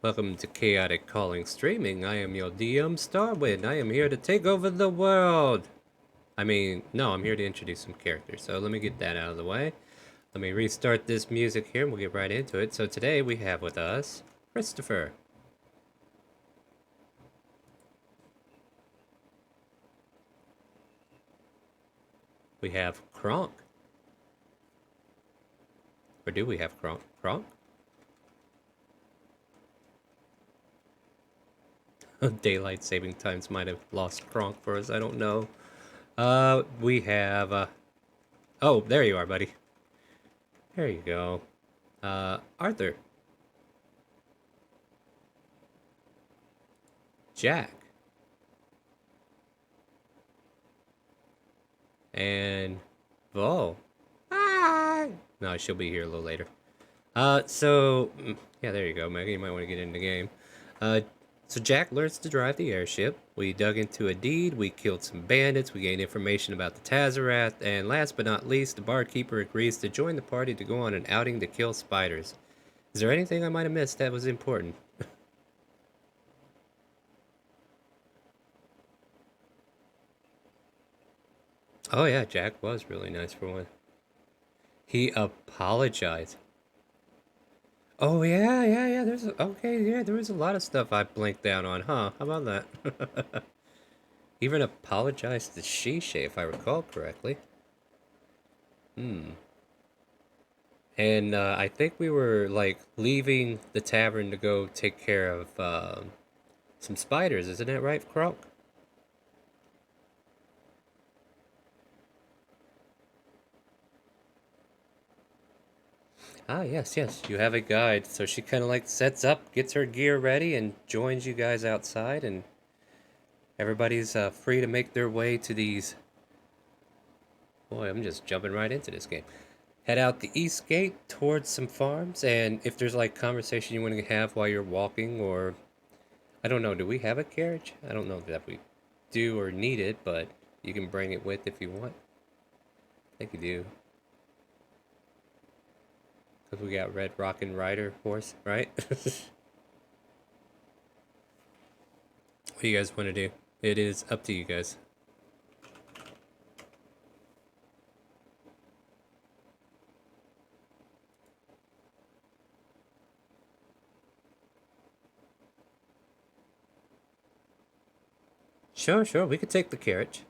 Welcome to Chaotic Calling Streaming. I am your DM, Starwind. I am here to take over the world. No, I'm here to introduce some characters. So let me get that out of the way. Let me restart this music here and we'll get right into it. So today we have with us Christopher. We have Kronk. Or do we have Kronk? Kronk? Daylight saving times might have lost Kronk for us. I don't know. We have... Oh, there you are, buddy. There you go. Arthur. Jack. And Vo. Hi. No, she'll be here a little later. Yeah, there you go, Megan. You might want to get in the game. Uh, so Jack learns to drive the airship. We dug into a deed. We killed some bandits. We gained information about the Tazarath. And last but not least, the barkeeper agrees to join the party to go on an outing to kill spiders. Is there anything I might have missed that was important? Oh yeah, Jack was really nice for one. He apologized. Oh yeah. There was a lot of stuff I blinked out on, huh? How about that? Even apologized to Shisha, if I recall correctly. Hmm. And I think we were like leaving the tavern to go take care of some spiders, isn't that right, Croak? Ah, yes. You have a guide. So she kind of like sets up, gets her gear ready, and joins you guys outside, and everybody's free to make their way to these. Boy, I'm just jumping right into this game. Head out the east gate towards some farms, and if there's like conversation you want to have while you're walking, or I don't know, do we have a carriage? I don't know that we do or need it, but you can bring it with if you want. I think you do. Because we got Red Rockin' Rider horse, right? What do you guys want to do? It is up to you guys. Sure, we could take the carriage.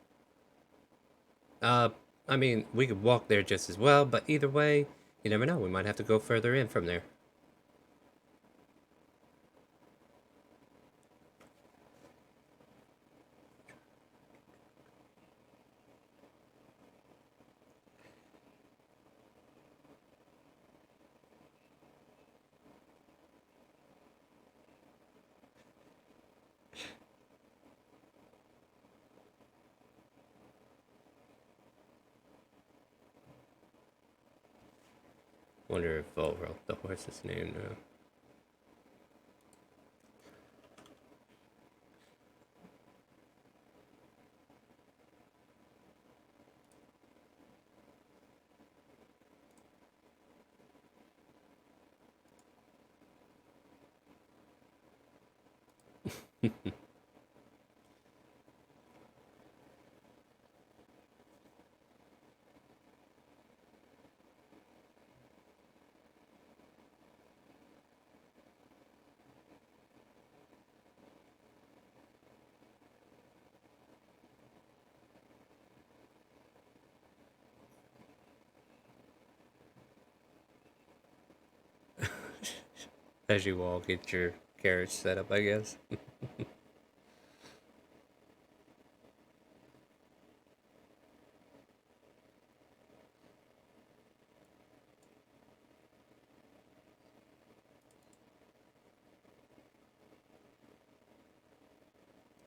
Uh, we could walk there just as well, but either way, you never know. We might have to go further in from there. Wonder if Volro, the horse's name, as you all get your carriage set up, I guess.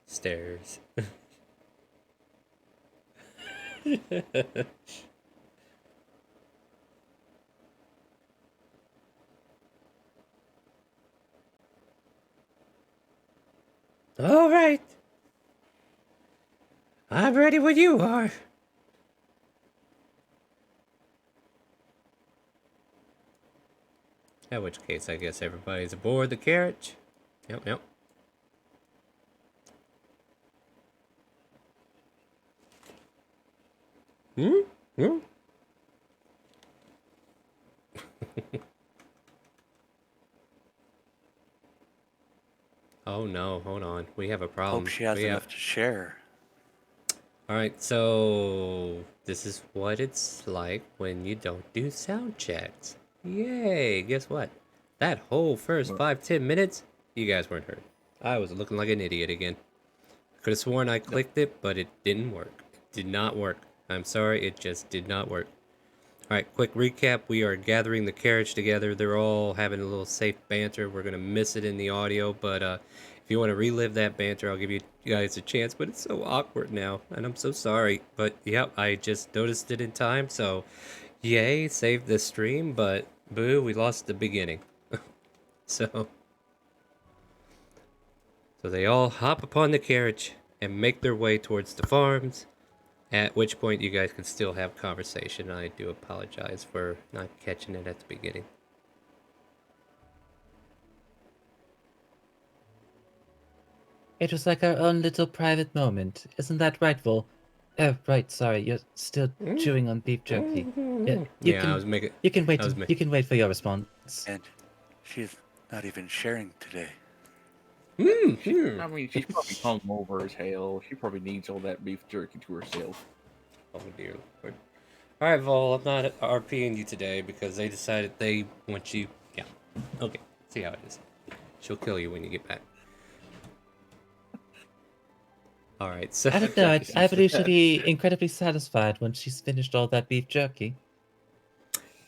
Stairs. All right, I'm ready when you are. In which case, I guess everybody's aboard the carriage. Yep, yep. Hmm? Hmm? Oh no, hold on. We have a Hope problem. she has We have... enough to share. Alright, so this is what it's like when you don't do sound checks. Yay! Guess what? That whole first Well, 5-10 minutes, you guys weren't heard. I was looking like an idiot again. Could have sworn I no, clicked it, but it didn't work. It did not work. I'm sorry, it just did not work. Alright, quick recap. We are gathering the carriage together. They're all having a little safe banter. We're going to miss it in the audio, but if you want to relive that banter, I'll give you guys a chance. But it's so awkward now, and I'm so sorry. But yep, I just noticed it in time, so yay, saved the stream, but boo, we lost the beginning. So, so they all hop upon the carriage and make their way towards the farms. At which point, you guys can still have conversation. I do apologize for not catching it at the beginning. It was like our own little private moment. Isn't that right, Vol? Oh, right, sorry, you're still chewing on beef jerky. Yeah, Yeah, I was making. you can wait I was you can wait for your response. And she's not even sharing today. I mean, she's probably hungover as hell. She probably needs all that beef jerky to herself. Oh dear Lord. All right, Vol. I'm not RPing you today because they decided they want you. Yeah. Okay. See how it is. She'll kill you when you get back. All right. So. I don't know, I believe she'll be incredibly satisfied when she's finished all that beef jerky.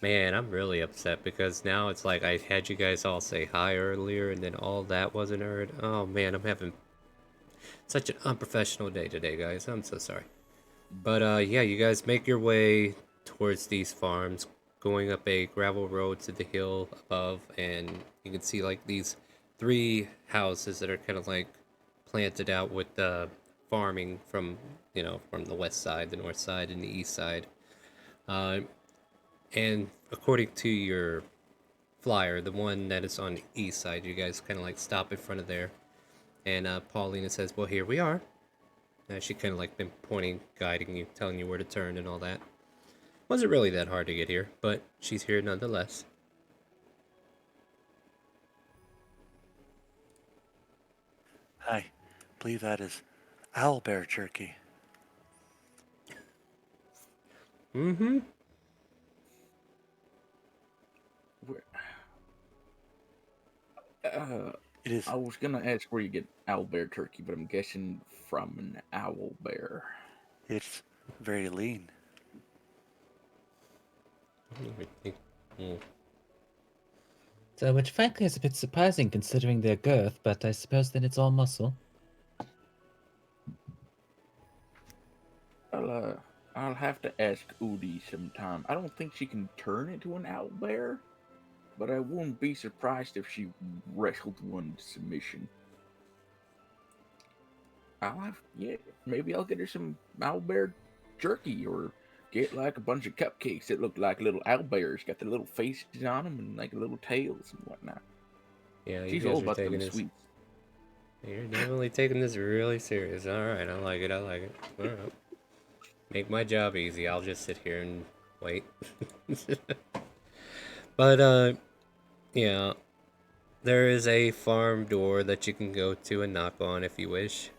Man, I'm really upset because now it's like I had you guys all say hi earlier and then all that wasn't heard. Oh man, I'm having such an unprofessional day today, guys. I'm so sorry. But yeah, you guys make your way towards these farms, going up a gravel road to the hill above, and you can see like these 3 houses that are kind of like planted out with farming from from the west side, the north side, and the east side. Uh, and according to your flyer, the one that is on the east side, you guys kind of like stop in front of there, and Paulina says, "Well, here we are." She kind of like been pointing, guiding you, telling you where to turn and all that. Wasn't really that hard to get here, but she's here nonetheless. I believe that is owlbear jerky. Mm-hmm. It is I was gonna ask where you get owlbear turkey, but I'm guessing from an owl bear. it's very lean. Mm. So, which frankly is a bit surprising considering their girth, but I suppose then it's all muscle. I'll have to ask Udi sometime. I don't think she can turn into an owl bear, but I wouldn't be surprised if she wrestled one to submission. Maybe I'll get her some owlbear jerky, or get like a bunch of cupcakes that look like little owlbears, got the little faces on them and like little tails and whatnot. Yeah, you She's all guys are about taking them this. sweets. You're definitely taking this really serious. All right, I like it. I like it. All right. Make my job easy. I'll just sit here and wait. But yeah, there is a farm door that you can go to and knock on if you wish.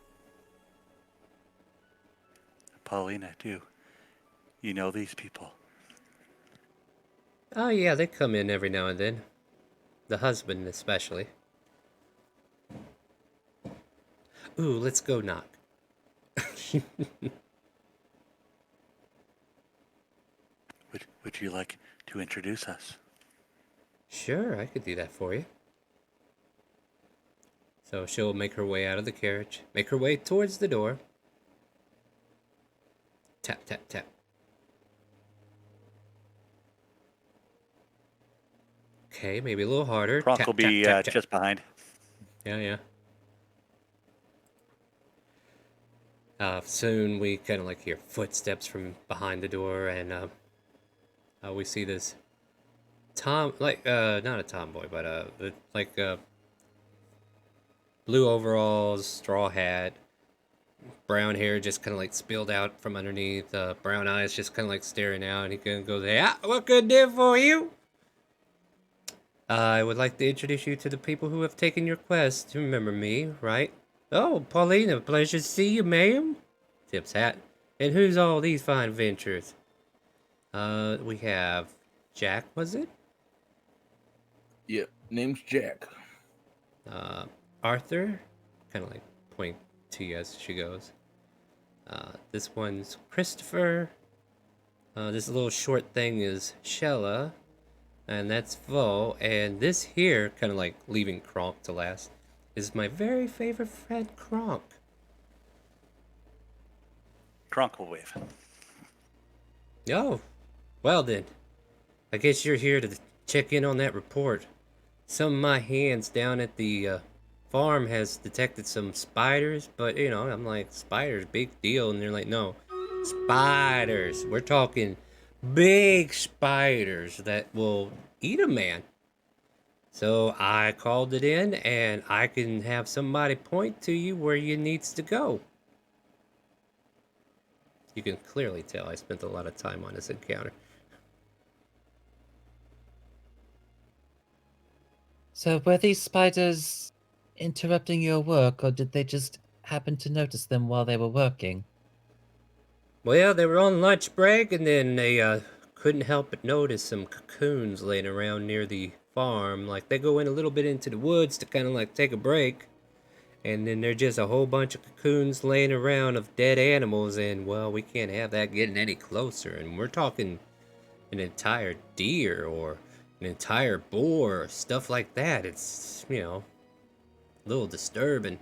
Paulina, too. You know these people. Oh yeah, they come in every now and then. The husband especially. Ooh, let's go knock. Would you like to introduce us? Sure, I could do that for you. So she'll make her way out of the carriage, make her way towards the door. Tap, tap, tap. Okay, maybe a little harder. Kronk Tap, will tap, be tap, tap. just behind. Yeah, yeah. Soon we kind of like hear footsteps from behind the door, and we see this not a tomboy, but blue overalls, straw hat, brown hair just kind of like spilled out from underneath, brown eyes just kind of like staring out, and he kind of goes, "Yeah, what can I do for you?" I would like to introduce you to the people who have taken your quest. You remember me, right? Oh, Paulina, pleasure to see you, ma'am. Tips hat. And who's all these fine ventures? We have Jack, was it? Yep, name's Jack. Arthur? Kind of like point to you as she goes. This one's Christopher. This little short thing is Shella. And that's Vo. And this here, kind of like leaving Kronk to last, is my very favorite friend, Kronk. Kronk will wave. Oh, well then. I guess you're here to check in on that report. Some of my hands down at the farm has detected some spiders, but you know, I'm like, spiders, big deal. And they're like, no, spiders. We're talking big spiders that will eat a man. So I called it in, and I can have somebody point to you where you needs to go. You can clearly tell I spent a lot of time on this encounter. So were these spiders interrupting your work, or did they just happen to notice them while they were working? Well, they were on lunch break, and then they couldn't help but notice some cocoons laying around near the farm. Like, they go in a little bit into the woods to kind of like take a break, and then there's just a whole bunch of cocoons laying around of dead animals, and well, we can't have that getting any closer. And we're talking an entire deer or an entire boar or stuff like that. It's, you know, a little disturbing.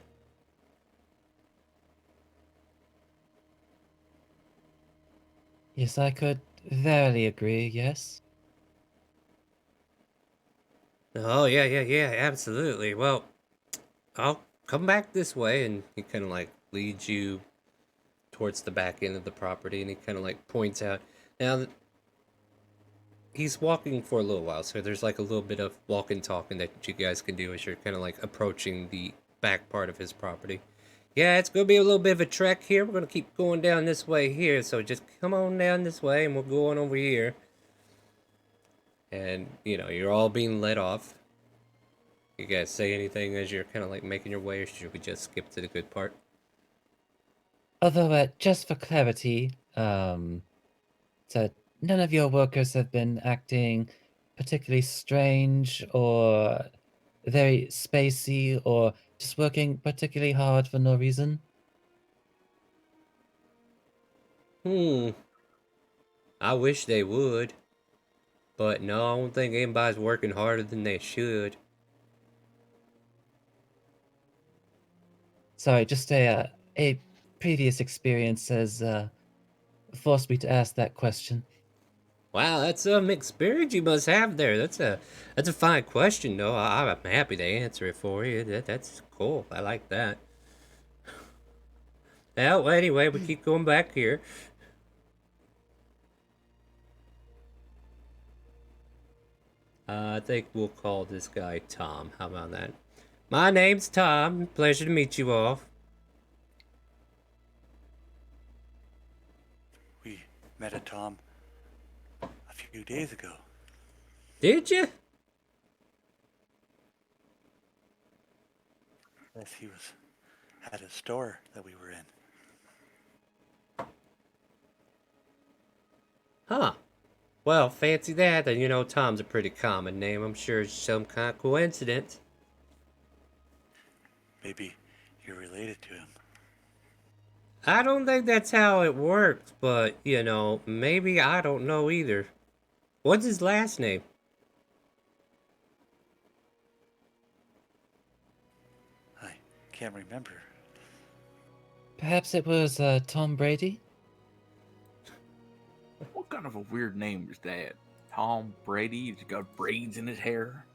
Yes, I could verily agree, yes. Oh, yeah, absolutely. Well, I'll come back this way, and he kind of like leads you towards the back end of the property, and he kind of like points out. Now, he's walking for a little while, so there's like a little bit of walking talking that you guys can do as you're kind of like approaching the back part of his property. Yeah, it's gonna be a little bit of a trek here. We're gonna keep going down this way here, so just come on down this way, and we'll go on over here. And you know, you're all being led off. You guys say anything as you're kind of like making your way, or should we just skip to the good part? Although, just for clarity, so none of your workers have been acting particularly strange or very spacey or just working particularly hard for no reason? Hmm. I wish they would. But no, I don't think anybody's working harder than they should. Sorry, just a previous experience has forced me to ask that question. Wow, that's some experience you must have there. That's a fine question, though. I'm happy to answer it for you. That's cool. I like that. Well, anyway, we keep going back here. I think we'll call this guy Tom. How about that? My name's Tom. Pleasure to meet you all. We met a Tom a few days ago. Did you? Yes, he was at a store that we were in. Huh. Well, fancy that. And you know, Tom's a pretty common name. I'm sure it's some kind of coincidence. Maybe you're related to him. I don't think that's how it works, but, you know, maybe I don't know either. What's his last name? I can't remember. Perhaps it was Tom Brady? What kind of a weird name is that? Tom Brady? He's got braids in his hair.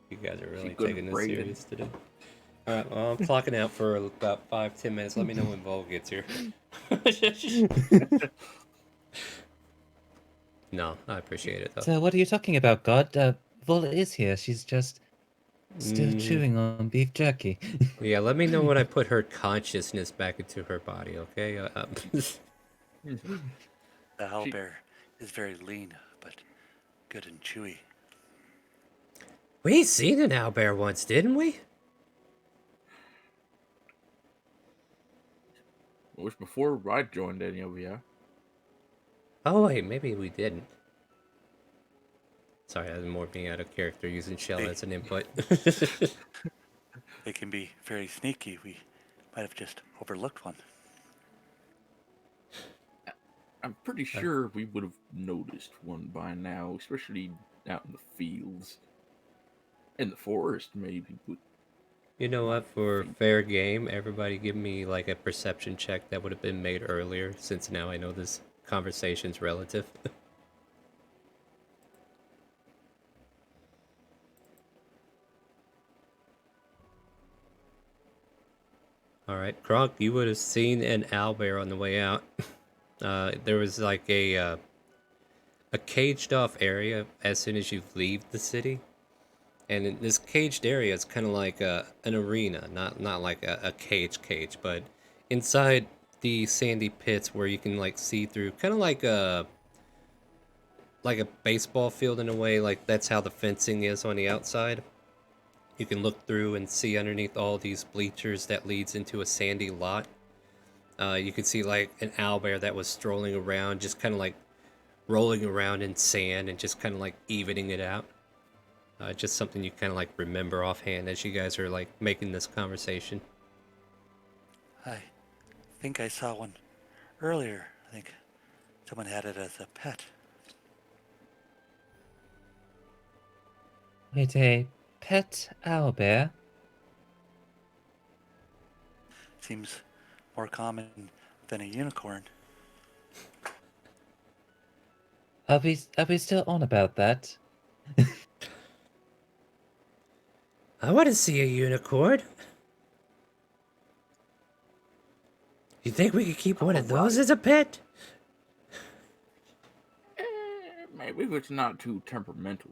You guys are really good taking this braiding. serious today. Alright, well, I'm clocking out for about 5-10 minutes. Let me know when Vol gets here. No, I appreciate it, though. So what are you talking about, God? Vola is here. She's just Still chewing on beef jerky. Yeah, let me know when I put her consciousness back into her body, okay? The She, owlbear is very lean, but good and chewy. We seen an owlbear once, didn't we? it was before I joined any of you. Oh wait, maybe we didn't. Sorry, I was more being out of character using shell They, as an input. they can be very sneaky. We might have just overlooked one. I'm pretty sure we would have noticed one by now, especially out in the fields. In the forest, maybe. But You know not what? For field. fair game, everybody give me like a perception check that would have been made earlier, since now I know this conversation's relative. Alright, Kronk, you would have seen an owlbear on the way out. There was like a caged off area as soon as you leave the city. And in this caged area is kind of like an arena, not like a cage, but inside the sandy pits where you can like see through, kind of like a baseball field in a way. Like that's how the fencing is on the outside. You can look through and see underneath all these bleachers that leads into a sandy lot. You can see like an owlbear that was strolling around, just kind of like rolling around in sand and just kind of like evening it out. Just something you kind of like remember offhand as you guys are like making this conversation. I think I saw one earlier. I think someone had it as a pet. Wait, a pet owlbear? Seems more common than a unicorn. Are we still on about that? I want to see a unicorn. You think we could keep one All of those right. as a pet? Maybe if it's not too temperamental.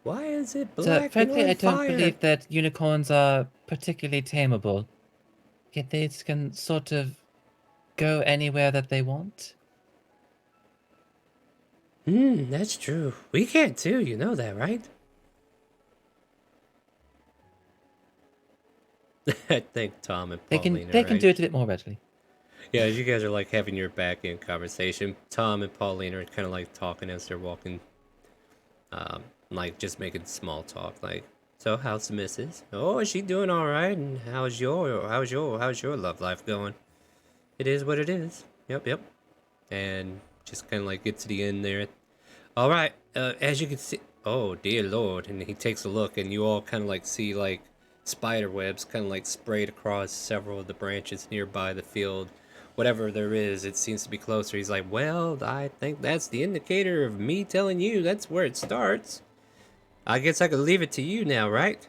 Why is it So, black and frankly, on I don't fire? believe that unicorns are particularly tameable. Yet they can sort of go anywhere that they want. That's true. We can too, you know that, right? I think Tom and They Pauline are can right. do it a bit more readily. Yeah, as you guys are like having your back end conversation, Tom and Pauline are kind of like talking as they're walking, like just making small talk. Like, so how's the missus? Oh, is she doing all right? And how's your love life going? It is what it is. Yep. And just kind of like get to the end there. All right, as you can see, oh dear lord, and he takes a look, and you all kind of like see like spider webs kind of like sprayed across several of the branches nearby the field. Whatever there is, it seems to be closer. He's like, well, I think that's the indicator of me telling you that's where it starts. I guess I could leave it to you now, right?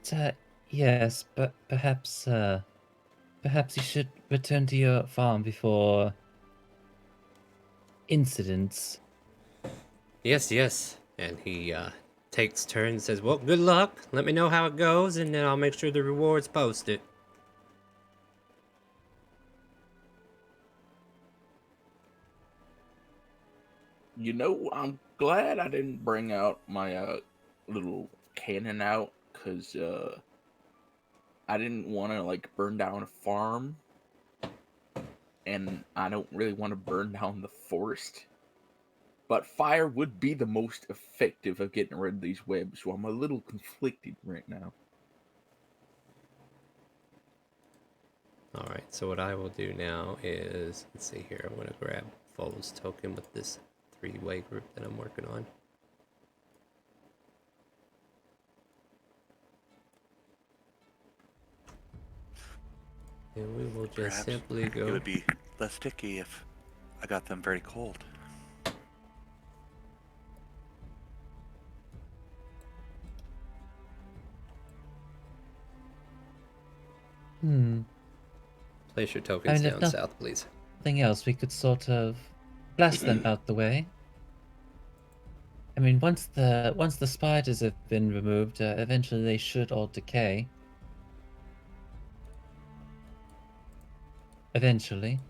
So, yes, but perhaps you should return to your farm before incidents. Yes. And he takes turns, says, well, good luck. Let me know how it goes, and then I'll make sure the reward's posted. You know, I'm glad I didn't bring out my little cannon out, because I didn't want to like burn down a farm, and I don't really want to burn down the forest. But fire would be the most effective of getting rid of these webs, so I'm a little conflicted right now. Alright, so what I will do now is, let's see here, I'm going to grab Foles token with this three-way group that I'm working on. And we will just Perhaps simply it go... would be less sticky if I got them very cold. Place your I tokens mean, if down south, please. nothing else, we could sort of blast them out the way. I mean, once the spiders have been removed, eventually they should all decay. Eventually.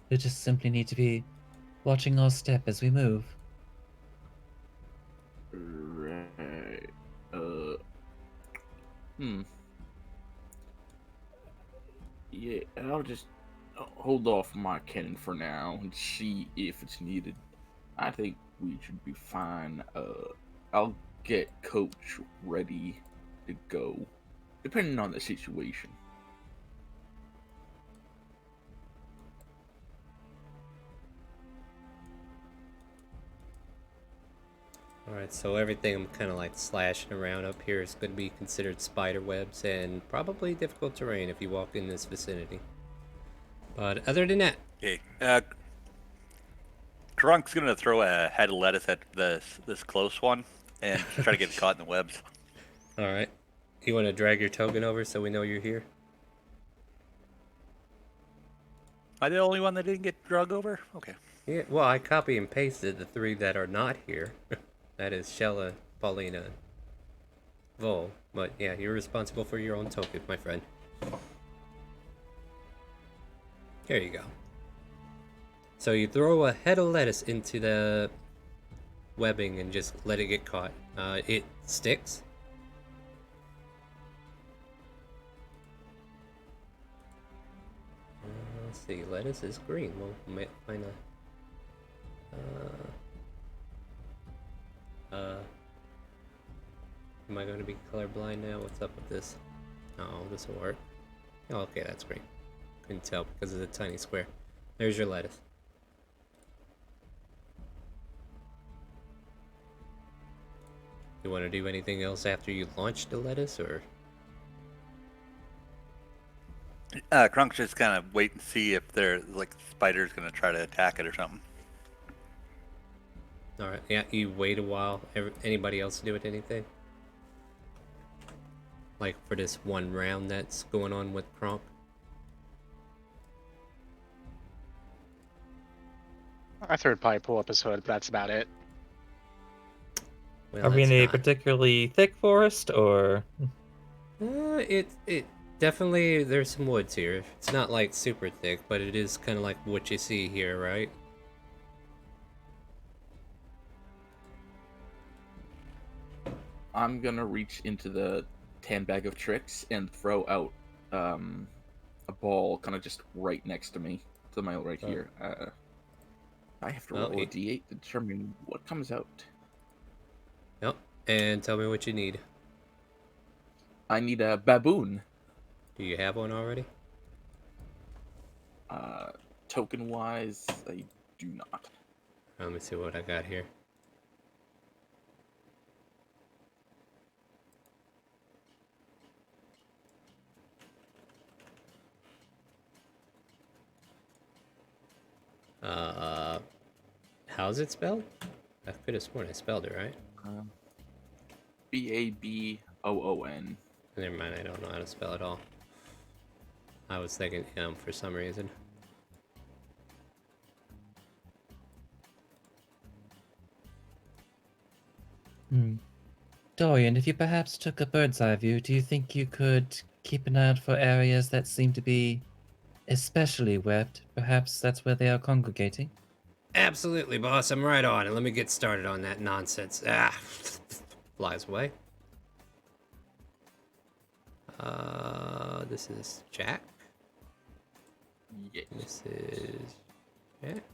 We just simply need to be watching our step as we move. Right. Yeah, I'll just hold off my cannon for now and see if it's needed. I think we should be fine. I'll get Coach ready to go, depending on the situation. Alright, so everything I'm kind of like slashing around up here is going to be considered spider webs and probably difficult terrain if you walk in this vicinity. But other than that, Okay. Grunk's gonna throw a head of lettuce at this close one and try to get caught in the webs. alright. You want to drag your token over so we know you're here? Am I the only one that didn't get drug over? Okay. Yeah, well, I copy and pasted the 3 that are not here. That is Shella, Paulina, and Vol. But yeah, you're responsible for your own token, my friend. Here you go. So you throw a head of lettuce into the webbing and just let it get caught. It sticks. Let's see, lettuce is green. We'll find a... am I going to be colorblind now? What's up with this? Oh, this will work. Oh, okay, that's green. Couldn't tell because of the tiny square. There's your lettuce. You want to do anything else after you launch the lettuce, or? Grunk's just kind of wait and see if there's like spider's gonna try to attack it or something. Alright, yeah, you wait a while. Anybody else do it anything? Like for this one round that's going on with Kronk? I thought it'd probably pull up his hood, but that's about it. Well, Are we in a not. particularly thick forest, or? It definitely, there's some woods here. It's not like super thick, but it is kind of like what you see here, right? I'm gonna reach into the tan bag of tricks and throw out a ball kind of just right next to me, to my right here. I have to roll a d8 to determine what comes out. Yep, and tell me what you need. I need a baboon. Do you have one already? Token wise, I do not. Let me see what I got here. How's it spelled? I could have sworn I spelled it right. Baboon. Never mind, I don't know how to spell it all. I was thinking M for some reason. Dorian, if you perhaps took a bird's eye view, do you think you could keep an eye out for areas that seem to be especially webbed? Perhaps that's where they are congregating? Absolutely, boss. I'm right on it. Let me get started on that nonsense. Ah, flies away. This is Jack. Yes. This is Jack.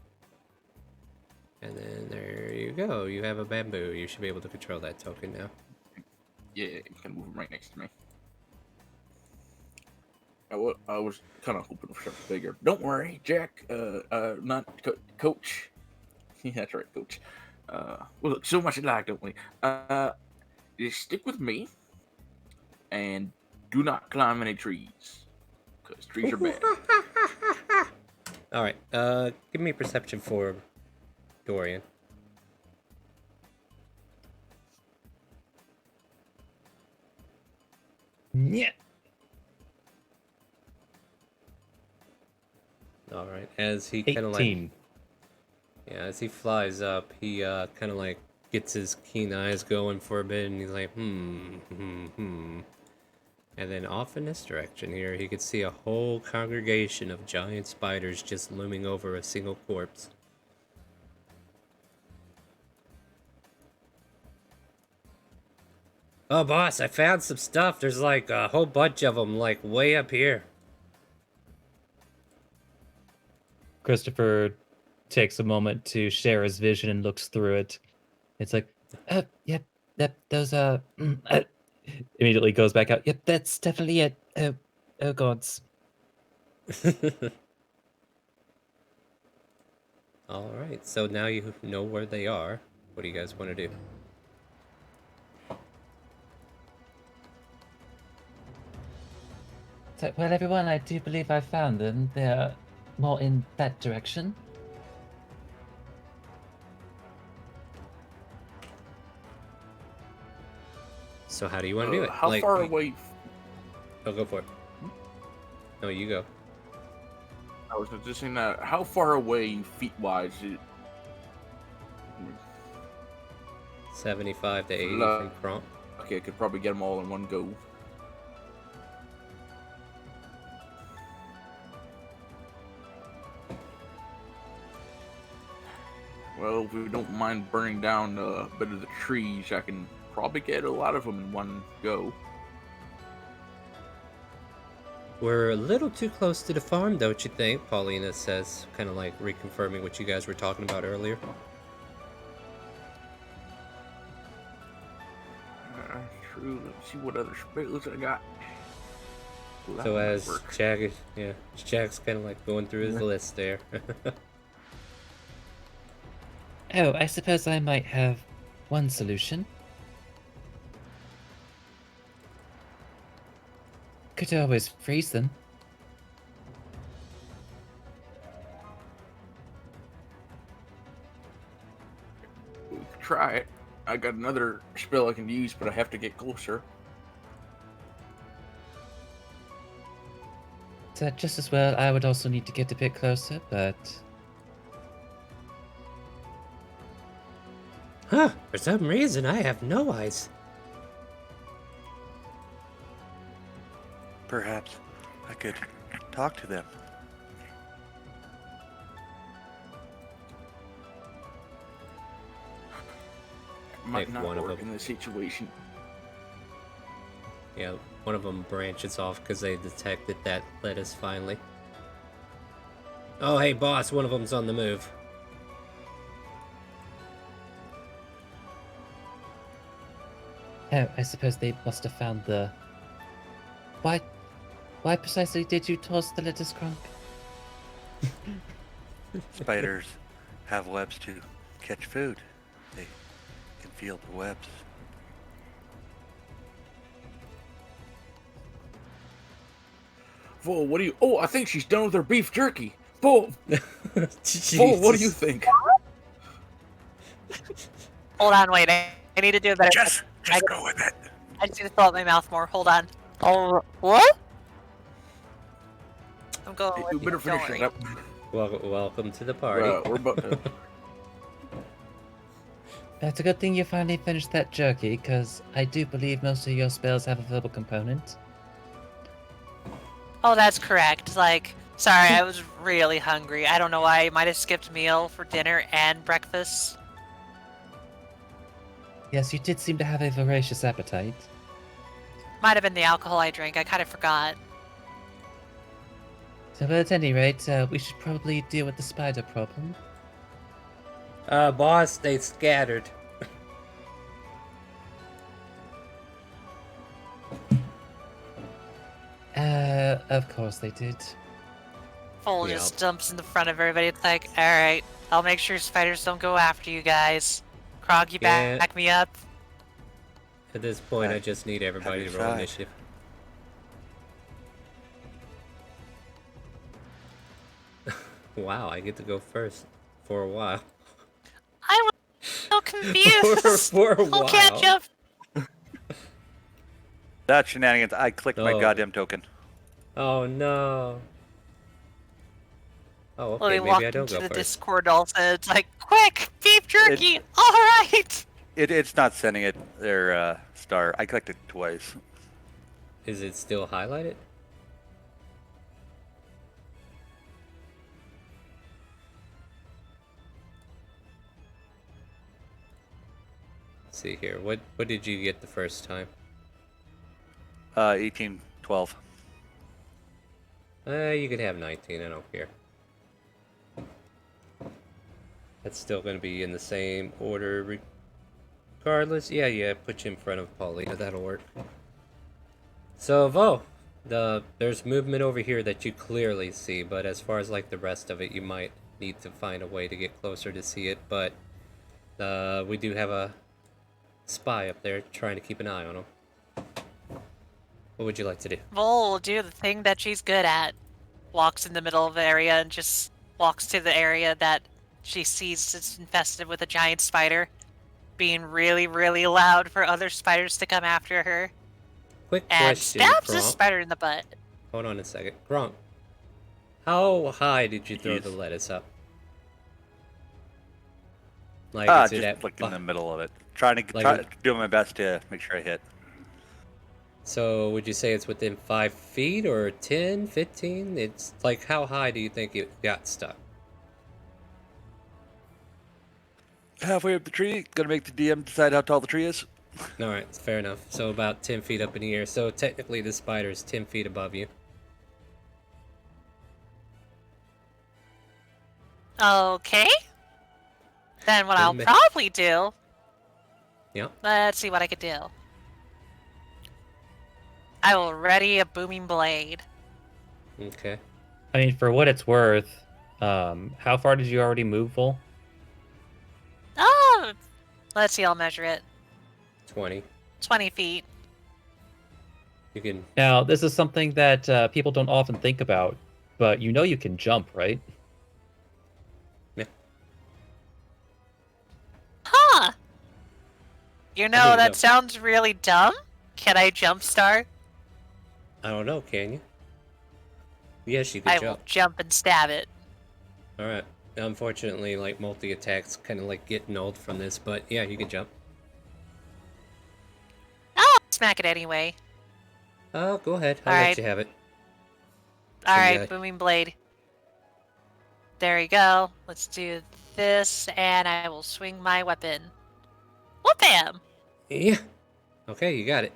And then there you go. You have a bamboo. You should be able to control that token now. Yeah, you can move him right next to me. I was kind of hoping for something bigger. Don't worry, Jack. Not Coach. Yeah, that's right, Coach. We look so much alike, don't we? Just stick with me, and do not climb any trees, because trees are bad. All right. Give me perception for Dorian. Yeah. All right. As he kind of like 18. as he flies up, he kind of like gets his keen eyes going for a bit, and he's like, hmm. And then off in this direction here, he could see a whole congregation of giant spiders just looming over a single corpse. Oh, boss, I found some stuff. There's like a whole bunch of them, like way up here. Christopher takes a moment to share his vision and looks through it. It's like, yep, those are. Immediately goes back out. Yep, that's definitely it. Oh gods. All right, so now you know where they are. What do you guys want to do? So, well, everyone, I do believe I found them. They're more in that direction. So how do you want to do it? How Like, far away? Oh, go for it. No, you go. I was just saying that. How far away, feet-wise? 75 to 80 No. from Kronk. Okay, I could probably get them all in one go. Well, if we don't mind burning down a bit of the trees, I can probably get a lot of them in one go. We're a little too close to the farm, don't you think? Paulina says, kind of like reconfirming what you guys were talking about earlier. True. Let's see what other spells I got. Well, So that might as work. Jack's kind of like going through his list there. Oh, I suppose I might have one solution. Could always freeze them. We could try it. I got another spell I can use, but I have to get closer. So just as well, I would also need to get a bit closer, but Huh, for some reason I have no eyes. Perhaps I could talk to them. Might Like not one of work them. in this situation. Yeah, one of them branches off because they detected that lettuce finally. Oh, hey, boss, one of them's on the move. oh, I suppose they must have found the. Why precisely did you toss the lettuce, Kronk? Spiders have webs to catch food. They can feel the webs. Bull, what do you... Oh, I think she's done with her beef jerky. Bull, Bull, what do you think? Hold on, wait. I need to do a better. Just go with it. I just need to fill out my mouth more. Hold on. Oh, what? I'm going. You with better you, finish don't it worry. up. Welcome to the party. We're about to... It's a good thing you finally finished that jerky, because I do believe most of your spells have a verbal component. Oh, that's correct. Like, sorry, I was really hungry. I don't know why. I might have skipped meal for dinner and breakfast. Yes, you did seem to have a voracious appetite. Might have been the alcohol I drank. I kind of forgot. So, but at any rate, we should probably deal with the spider problem. Boss, they scattered. Of course they did. Full Yep. just jumps in the front of everybody. It's like, all right, I'll make sure spiders don't go after you guys. Krog, you Yeah. back me up. At this point, I Right. just need everybody Have to your roll side. initiative. Wow, I get to go first for a while. I was so confused. for a I'll catch while. up. That's shenanigans. I clicked my Oh. goddamn token. Oh no. Oh, Let okay, me maybe walk I don't into go the first. Discord also. It's like, quick, beef jerky. All right. It's not sending it their star. I clicked it twice. Is it still highlighted? Let's see here. What did you get the first time? 1812. You could have 19, I don't care. That's still going to be in the same order regardless. Yeah, put you in front of Paulina, that'll work. So, Vo, there's movement over here that you clearly see, but as far as like the rest of it, you might need to find a way to get closer to see it, but we do have a spy up there trying to keep an eye on him. What would you like to do? Vol will do the thing that she's good at. Walks in the middle of the area and just walks to the area that she sees is infested with a giant spider, being really, really loud for other spiders to come after her, Quick and question, stabs the Gronk. spider in the butt. Hold on a second. Gronk, how high did you throw Jeez. the lettuce up? Like, is it Just at like in the middle of it. Trying to do my best to make sure I hit. So, would you say it's within 5 feet or 10, 15? It's like, how high do you think it got stuck? Halfway up the tree, gonna make the DM decide how tall the tree is. Alright, fair enough. So, about 10 feet up in the air. So, technically, the spider is 10 feet above you. Okay. Then what Good I'll ma- probably do... Yeah. Let's see what I could do. I will ready a booming blade. Okay. I mean, for what it's worth, how far did you already move, Vol? Oh, let's see, I'll measure it. 20. 20 feet. You can... Now, this is something that people don't often think about, but you know you can jump, right? Huh. You know, think that so. sounds really dumb. Can I jumpstart? I don't know, can you? Yes, you I can will jump. jump and stab it. Alright. Unfortunately, like, multi-attacks kind of, like, getting old from this, but yeah, you can jump. Oh, smack it anyway. Oh, go ahead. I'll Alright. let you have it. Alright, yeah. booming blade. There you go. Let's do this, and I will swing my weapon. Whoop-bam! Yeah. Okay, you got it.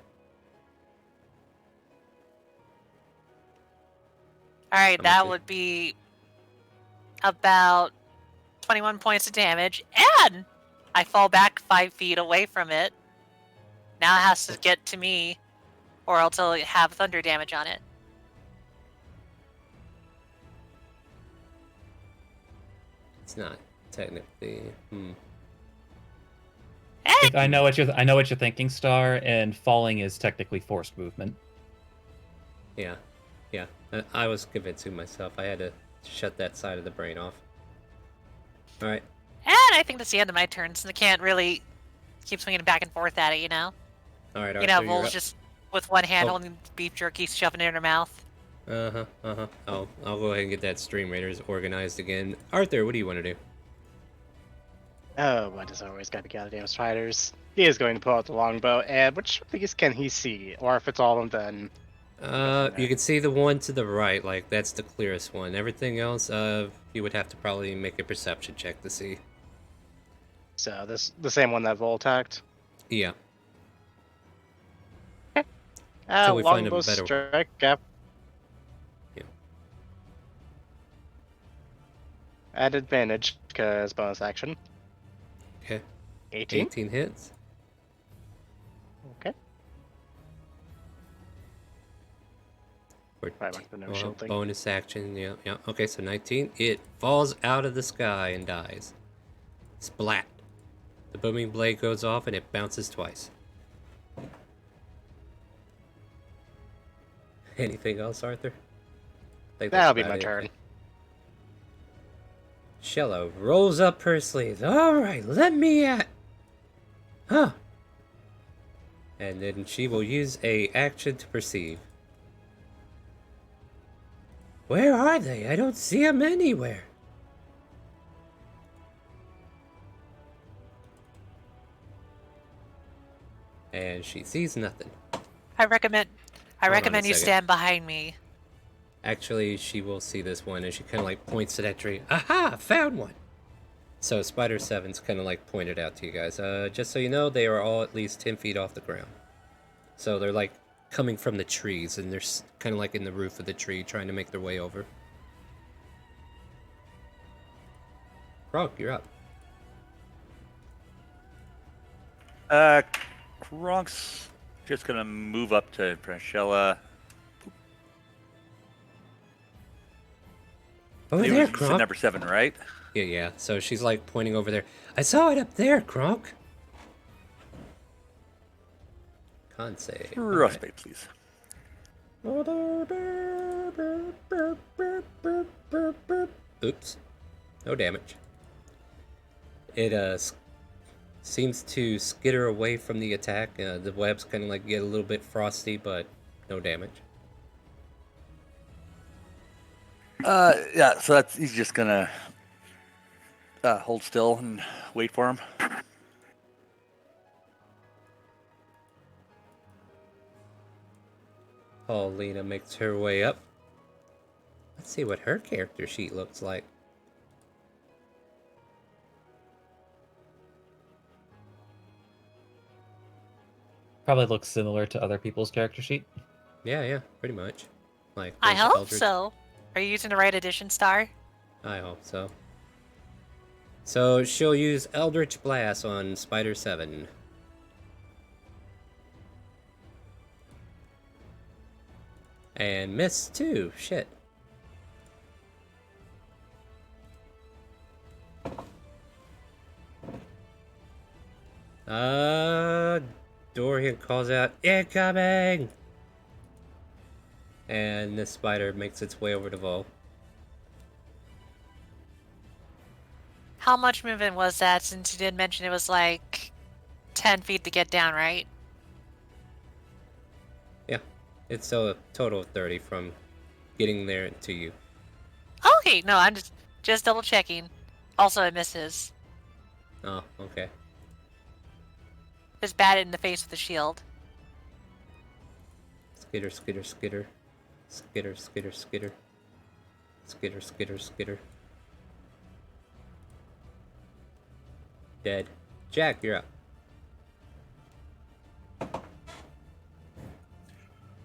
Alright, How that much would be about 21 points of damage, and I fall back 5 feet away from it. Now it has to get to me, or else it'll have thunder damage on it. It's not technically... Hey! I know what you're thinking, Star, and falling is technically forced movement. Yeah. Yeah. I was convincing myself. I had to shut that side of the brain off. Alright. And I think that's the end of my turn, since I can't really keep swinging back and forth at it, you know? Alright, You Arthur, know, you're Vol's up. just with one hand Oh. holding beef jerky, shoving it in her mouth. I'll go ahead and get that StreamRaiders organized again. Arthur, what do you want to do? Oh, but it's always got to be goddamn spiders. He is going to pull out the longbow, and which of these can he see? Or if it's all of them, then... You can see the one to the right, like, that's the clearest one. Everything else, you would have to probably make a perception check to see. So, this the same one that Vol attacked? Yeah. Till we find a longbow better- strike, yep. Yeah. At advantage, because bonus action. Okay. 18? 18 hits. Okay. Or Right, like the no well, shield thing. bonus action, yeah. Okay, so 19. It falls out of the sky and dies. Splat. The booming blade goes off and it bounces twice. Anything else, Arthur? I think that's That'll be about my it. turn. Shello rolls up her sleeves. Alright, let me at. Huh. And And then she will use a action to perceive. Where are they? I don't see them anywhere. And she sees nothing. I recommend Hold on a you second. stand behind me. Actually, she will see this one, and she kind of like points to that tree. Aha! Found one! So Spider 7's kind of like pointed out to you guys. Just so you know, they are all at least 10 feet off the ground. So they're like coming from the trees, and they're kind of like in the roof of the tree, trying to make their way over. Frog, you're up. Kronk's just gonna move up to Prashella. Over You there, said Kronk. number 7, right? Yeah. So she's like pointing over there. I saw it up there, Kronk. Can't say. Draw spade, please. Oops. No damage. It seems to skitter away from the attack. The webs kind of like get a little bit frosty, but no damage. Yeah, so he's just gonna hold still and wait for him. Paulina makes her way up. Let's see what her character sheet looks like. Probably looks similar to other people's character sheet. Yeah, pretty much. Like I there's hope Eldritch- so. Are you using the right edition, Star? I hope so. So she'll use Eldritch Blast on Spider 7. And miss too. Shit. Dorian calls out, "Incoming!" And the spider makes its way over to Vol. How much movement was that, since you did mention it was like 10 feet to get down, right? Yeah. It's still a total of 30 from getting there to you. Okay, no, I'm just double checking. Also, it misses. Oh, okay. Just bat it in the face with the shield. Skitter, skitter, skitter. Skitter, skitter, skitter. Skitter, skitter, skitter. Dead. Jack, you're up.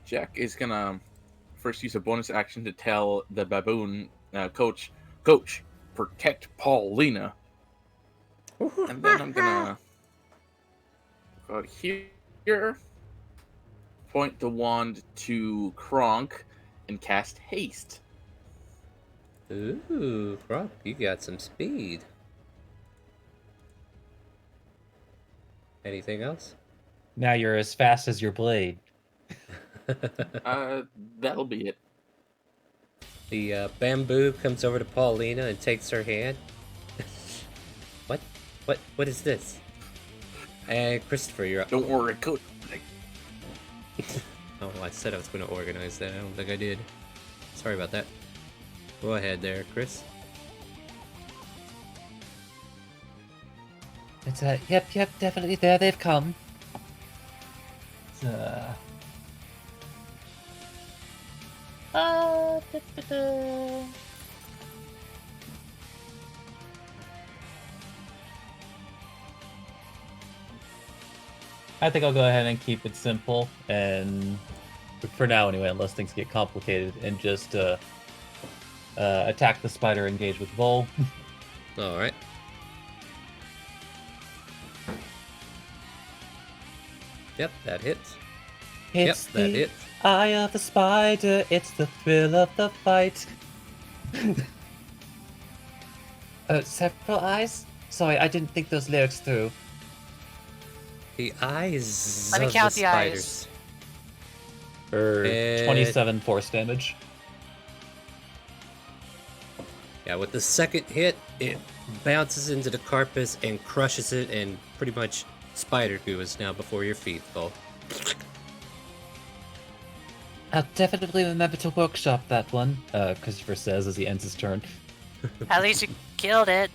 Jack is gonna first use a bonus action to tell the baboon, Coach, protect Paulina. And then I'm gonna go here, point the wand to Kronk, and cast haste. Ooh, Croc, you got some speed. Anything else? Now you're as fast as your blade. That'll be it. The bamboo comes over to Paulina and takes her hand. What is this? And Christopher, you're up. Don't worry, Coach. Oh, I said I was going to organize that. I don't think I did. Sorry about that. Go ahead there, Chris. It's yep, definitely there. They've come. I think I'll go ahead and keep it simple, and for now anyway, unless things get complicated, and just attack the spider, engage with Vol. All right. Yep, that hits. It's Yep, that the hits. eye of the spider, it's the thrill of the fight. Several eyes? Sorry, I didn't think those lyrics through. The eyes Let me of count the the spiders. eyes. 27 force damage. Yeah, with the second hit, it bounces into the carpus and crushes it, and pretty much spider goo is now before your feet, Vol. I'll definitely remember to workshop that one, Christopher says as he ends his turn. At least you killed it.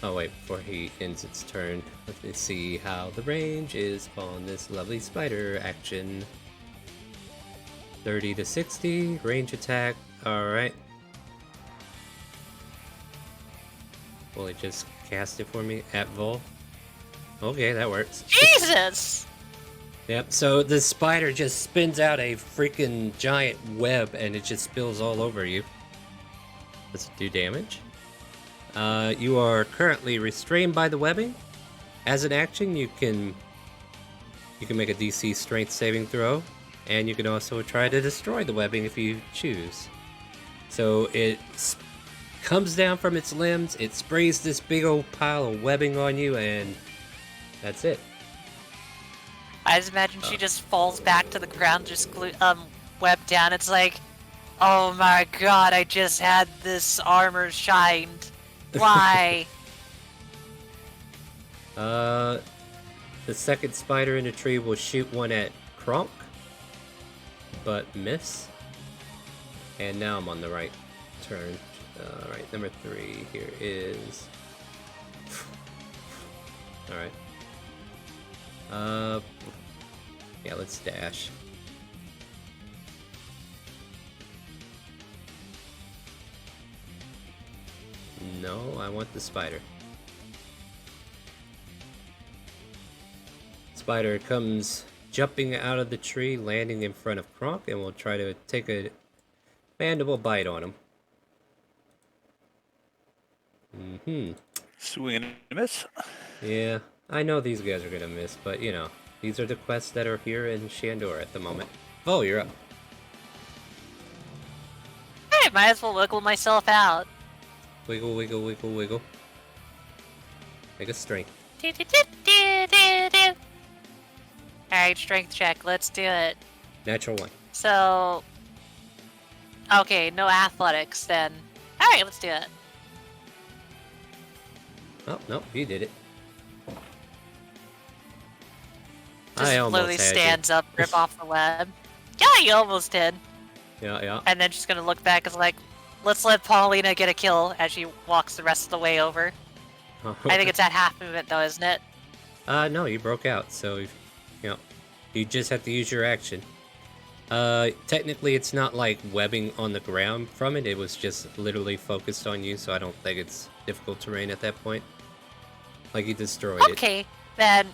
Oh wait, before he ends its turn, let me see how the range is on this lovely spider action. 30 to 60, range attack, alright. Will it just cast it for me at Vol? Okay, that works. Jesus! Yep, so the spider just spins out a freaking giant web and it just spills all over you. Does it do damage? You are currently restrained by the webbing. As an action, you can make a DC strength saving throw, and you can also try to destroy the webbing if you choose. So it comes down from its limbs, it sprays this big old pile of webbing on you, and that's it. I just imagine she just falls back to the ground, just webbed down. It's like, oh my god, I just had this armor shined. Why? The second spider in the tree will shoot one at Kronk, but miss. And now I'm on the right turn. Alright, number 3 here is... Alright. Yeah, let's dash. No, I want the spider. Spider comes jumping out of the tree, landing in front of Kronk, and will try to take a mandible bite on him. Swing and a miss. Yeah, I know these guys are gonna miss, but you know, these are the quests that are here in Shandor at the moment. Oh, you're up. Hey, might as well wiggle myself out. Wiggle, wiggle, wiggle, wiggle. Make a strength. Alright, strength check. Let's do it. Natural 1. So... Okay, no athletics then. Alright, let's do it. Oh, no, you did it. Just I almost literally had you. stands up, rip off the web. Yeah, you almost did. Yeah, yeah. And then she's gonna look back and like, let's let Paulina get a kill as she walks the rest of the way over. I think it's at half movement though, isn't it? No, you broke out, so, you know, you just have to use your action. Technically it's not like webbing on the ground from it, it was just literally focused on you, so I don't think it's difficult terrain at that point. Like, you destroyed it. Okay, then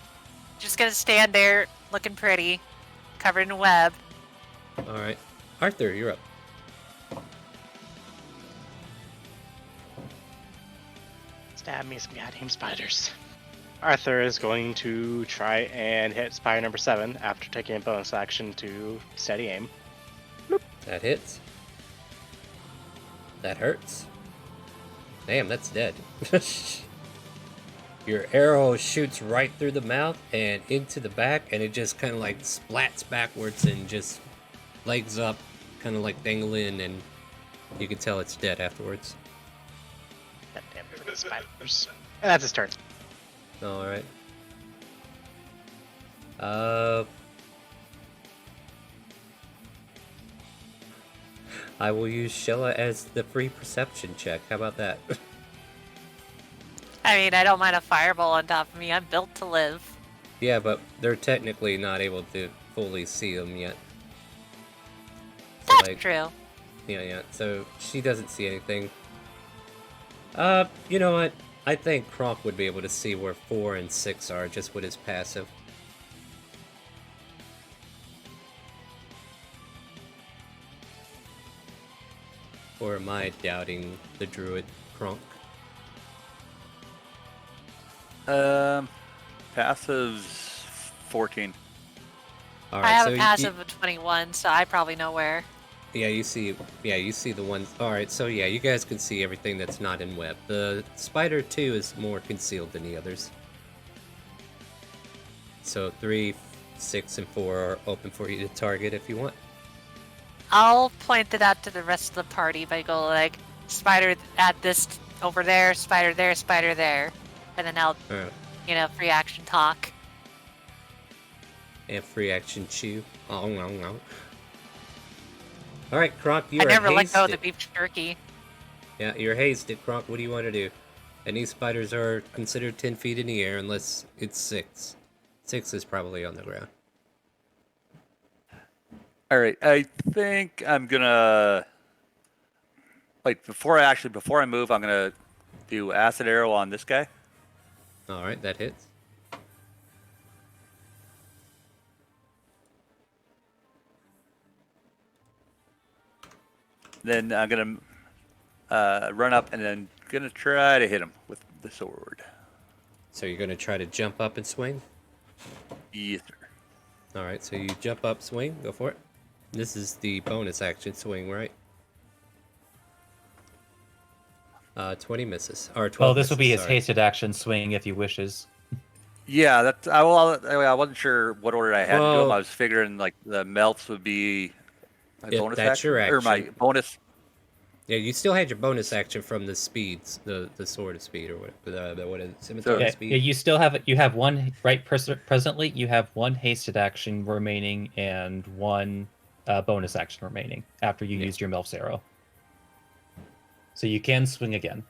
just gonna stand there looking pretty, covered in web. Alright. Arthur, you're up. Stab me some goddamn spiders. Arthur is going to try and hit spider number 7 after taking a bonus action to steady aim. That hits. That hurts. Damn, that's dead. Your arrow shoots right through the mouth and into the back, and it just kind of like splats backwards and just legs up, kind of like dangling, and you can tell it's dead afterwards. Goddamn spiders. And that's his turn. Alright. I will use Shella as the free perception check. How about that? I mean, I don't mind a fireball on top of me. I'm built to live. Yeah, but they're technically not able to fully see them yet. So, That's like, true. yeah, so she doesn't see anything. You know what? I think Kronk would be able to see where 4 and 6 are just with his passive. Or am I doubting the druid Kronk? Passive's 14. Alright, I have so a passive of 21, so I probably know where. you see the ones. Alright, so yeah, you guys can see everything that's not in web. The spider 2 is more concealed than the others. So 3, 6, and 4 are open for you to target if you want. I'll point it out to the rest of the party by go like, spider at this over there, spider there, and then I'll, free action talk. And free action chew. Oh, no. All right, Kronk, you I are never let go of the hasted. beef jerky. Yeah, you're hasted, Kronk. What do you want to do? And these spiders are considered 10 feet in the air unless it's 6. 6 is probably on the ground. All right, I think I'm gonna before I move, I'm gonna do acid arrow on this guy. All right, that hits. Then I'm gonna run up and then gonna try to hit him with the sword. So you're gonna try to jump up and swing? Yes, sir. All right, so you jump up, swing, go for it. This is the bonus action swing, right? 20 misses. Or 12 Well, this will be his misses, sorry. hasted action swing if he wishes. Yeah, that I wasn't sure what order I had to do Well- them. I was figuring like the melts would be my If bonus that's action, your or my action. bonus. Yeah, you still had your bonus action from the speeds, the sword of speed, or what is it? Scimitar Okay. of speed? Yeah, you still have one right. Presently, you have one hasted action remaining and one bonus action remaining after you used your Melf's arrow. So you can swing again.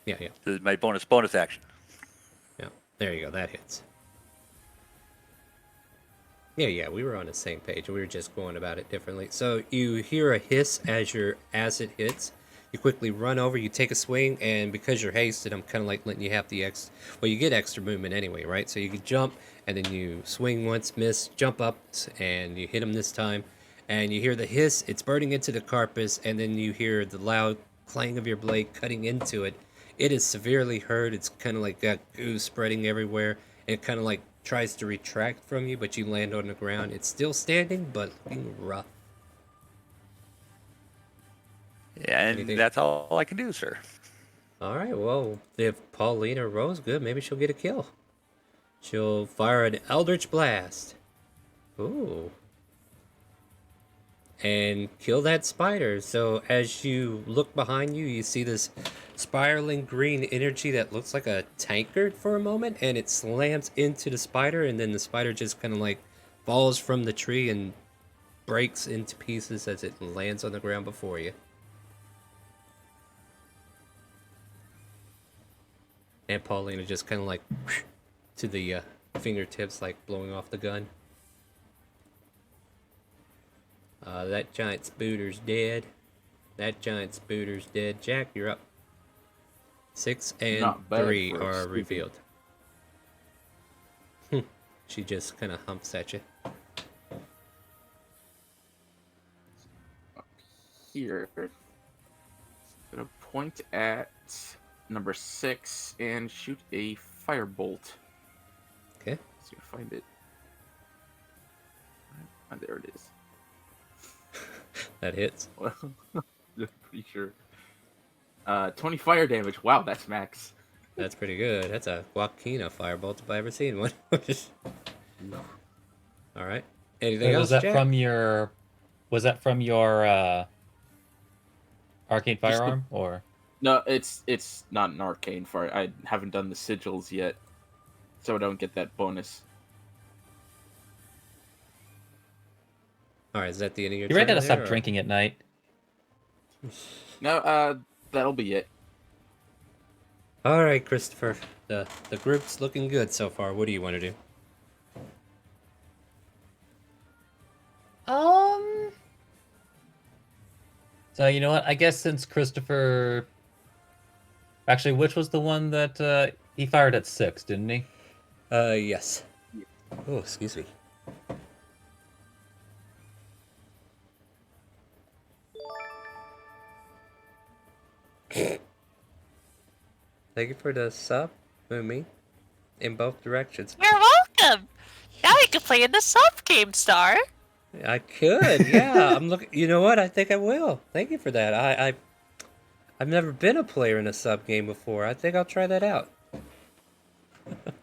Yeah. This is my bonus action. Yeah, there you go. That hits. Yeah, we were on the same page. We were just going about it differently. So you hear a hiss as it hits. You quickly run over, you take a swing, and because you're hasted, I'm kind of like letting you have the well, you get extra movement anyway, right? So you can jump, and then you swing once, miss, jump up, and you hit him this time. And you hear the hiss, it's burning into the carcass, and then you hear the loud clang of your blade cutting into it. It is severely hurt. It's kind of like got goo spreading everywhere. It kind of like tries to retract from you, but you land on the ground. It's still standing, but looking rough. Yeah, and Anything? that's all I can do, sir. All right, well, if Paulina rolls good, maybe she'll get a kill. She'll fire an Eldritch Blast. Ooh. And kill that spider. So as you look behind you, you see this spiraling green energy that looks like a tankard for a moment, and it slams into the spider, and then the spider just kind of like falls from the tree and breaks into pieces as it lands on the ground before you. And Paulina just kind of like to the fingertips, like blowing off the gun. That giant spooter's dead. Jack, you're up. 6 and Not bad 3 for a are stupid- revealed. She just kind of humps at you. Here. Gonna point at number 6 and shoot a firebolt. Okay. See if I find it. Ah, there it is. That hits. Well, pretty sure. 20 fire damage. Wow, that's max. That's pretty good. That's a Joaquina firebolt if I ever seen one. All right. Anything Wait, else, was that Jack? from your? Was that from your arcane firearm or? No, it's not an arcane fire. I haven't done the sigils yet, so I don't get that bonus. All right, is that the end of your You ready turn to there, stop or- drinking at night? No, that'll be it. All right, Christopher. The group's looking good so far. What do you want to do? So you know what? I guess since Christopher, actually, which was the one that he fired at 6, didn't he? Yes. Oh, excuse me. Thank you for the sub, Moomy, in both directions. You're welcome. Now you can play in the sub game, Star. I could, yeah. I'm looking. You know what? I think I will. Thank you for that. I've never been a player in a sub game before. I think I'll try that out.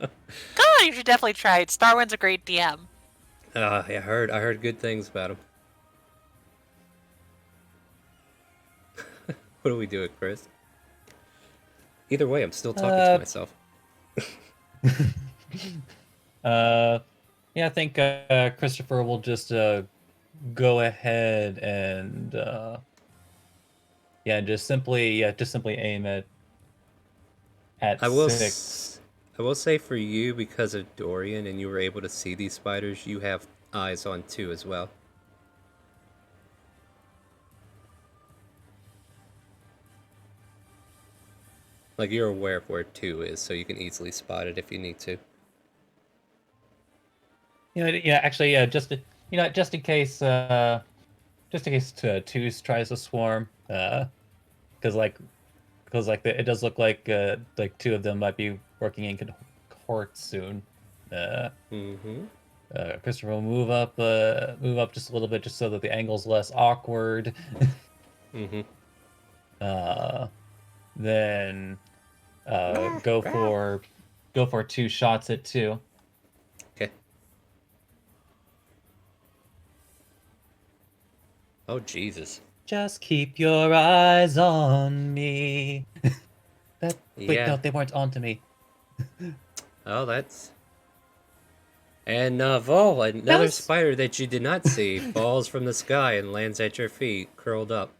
Come on, you should definitely try it. Starwind's a great DM. I heard good things about him. What are we doing, Chris? Either way, I'm still talking to myself. Yeah, I think Christopher will just go ahead and just simply aim at I will. 6. I will say for you, because of Dorian and you were able to see these spiders, you have eyes on 2 as well. Like, you're aware of where 2 is, so you can easily spot it if you need to. Actually, just in case, two tries to swarm, because it does look like 2 of them might be working in cohorts soon. Christopher will move up just a little bit, just so that the angle's less awkward. Then go for 2 shots at 2. Okay. Oh, Jesus. Just keep your eyes on me. Wait, Yeah. no, they weren't onto me. Oh, that's... And Vol, another spider that you did not see, falls from the sky and lands at your feet, curled up.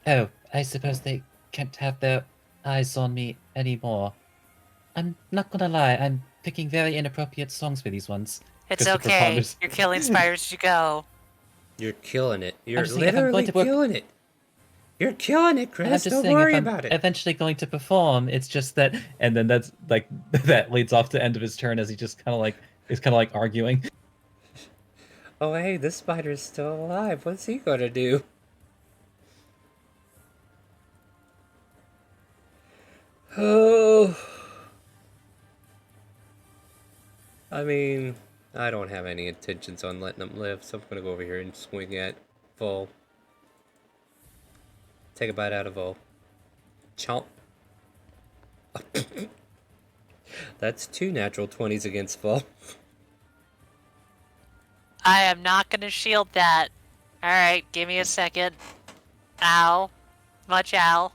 Oh, I suppose they can't have their eyes on me anymore. I'm not gonna lie, I'm picking very inappropriate songs for these ones. It's Christopher okay. ponders. You're killing spiders as you go. You're killing it. You're just saying, if I'm going literally to work- killing it. You're killing it, I'm Chris. just Don't saying, worry if I'm about it. eventually going to perform, it's just that, and then that's like that leads off to the end of his turn as he just is kind of like arguing. Oh, hey, this spider's still alive. What's he gonna do? Oh. I mean, I don't have any intentions on letting them live, so I'm gonna go over here and swing at Vol. Take a bite out of Vol. Chomp. That's 2 natural 20s against Vol. I am not gonna shield that. Alright, give me a second. Ow. Much ow.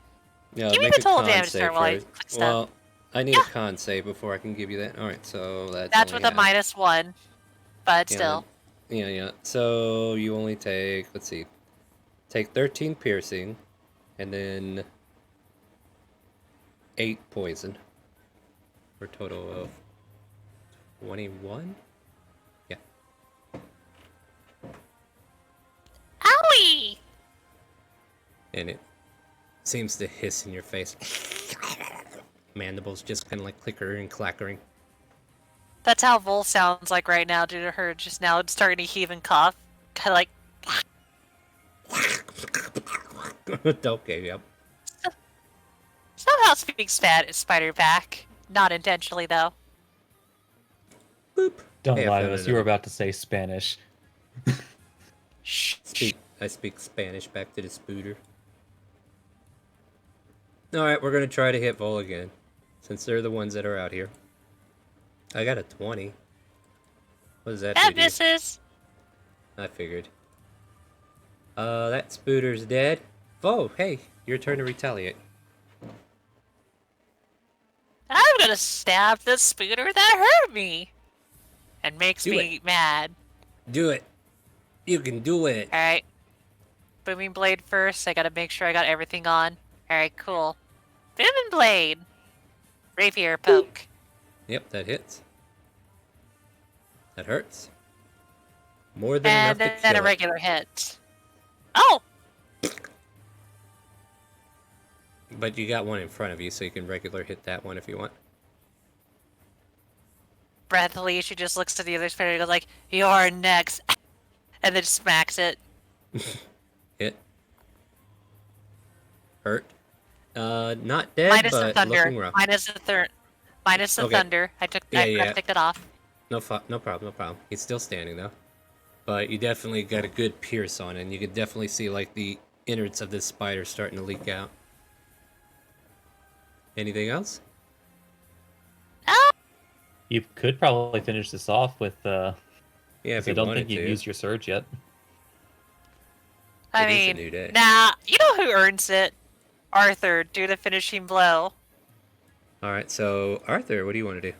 Yeah, Give me make the a total con damage save start while I first. click stuff. Well, I need a con save before I can give you that. Alright, so That's with a -1, but still. Yeah. So you only take, let's see, take 13 piercing, and then 8 poison, for a total of 21? Yeah. Owie! And it seems to hiss in your face. Mandibles just kind of like clickering and clackering. That's how Vol sounds like right now due to her just now starting to heave and cough. Kind of like... Okay, yep. Somehow speaks spider back. Not intentionally, though. Boop. Don't Hey, I lie to found us. You were another. about to say Spanish. Shh. I speak Spanish back to the spooter. Alright, we're gonna try to hit Vol again, since they're the ones that are out here. I got a 20. What does that do That to you? misses. I figured. That spooter's dead. Vol, hey, your turn to retaliate. I'm gonna stab the spooter that hurt me. And makes Do me mad. Do it. You can do it. Alright. Booming Blade first. I gotta make sure I got everything on. Alright, cool. Booming Blade. Rapier poke. Yep, that hits. That hurts. More than And enough to then kill a it. regular hit. Oh! But you got one in front of you, so you can regular hit that one if you want. Breathily, she just looks to the other spider and goes like, "You're next." And then smacks it. Hit. Hurt. Not dead, Minus the but thunder. looking rough. Minus the Minus the Okay. thunder. I took that. Yeah. I picked it off. No problem. He's still standing, though. But you definitely got a good pierce on it, and you can definitely see, like, the innards of this spider starting to leak out. Anything else? Oh! You could probably finish this off with. Yeah, if I you don't wanted think you've to. used your surge yet. I It is a mean, new day. nah, you know who earns it? Arthur, do the finishing blow. All right, so Arthur, what do you want to do?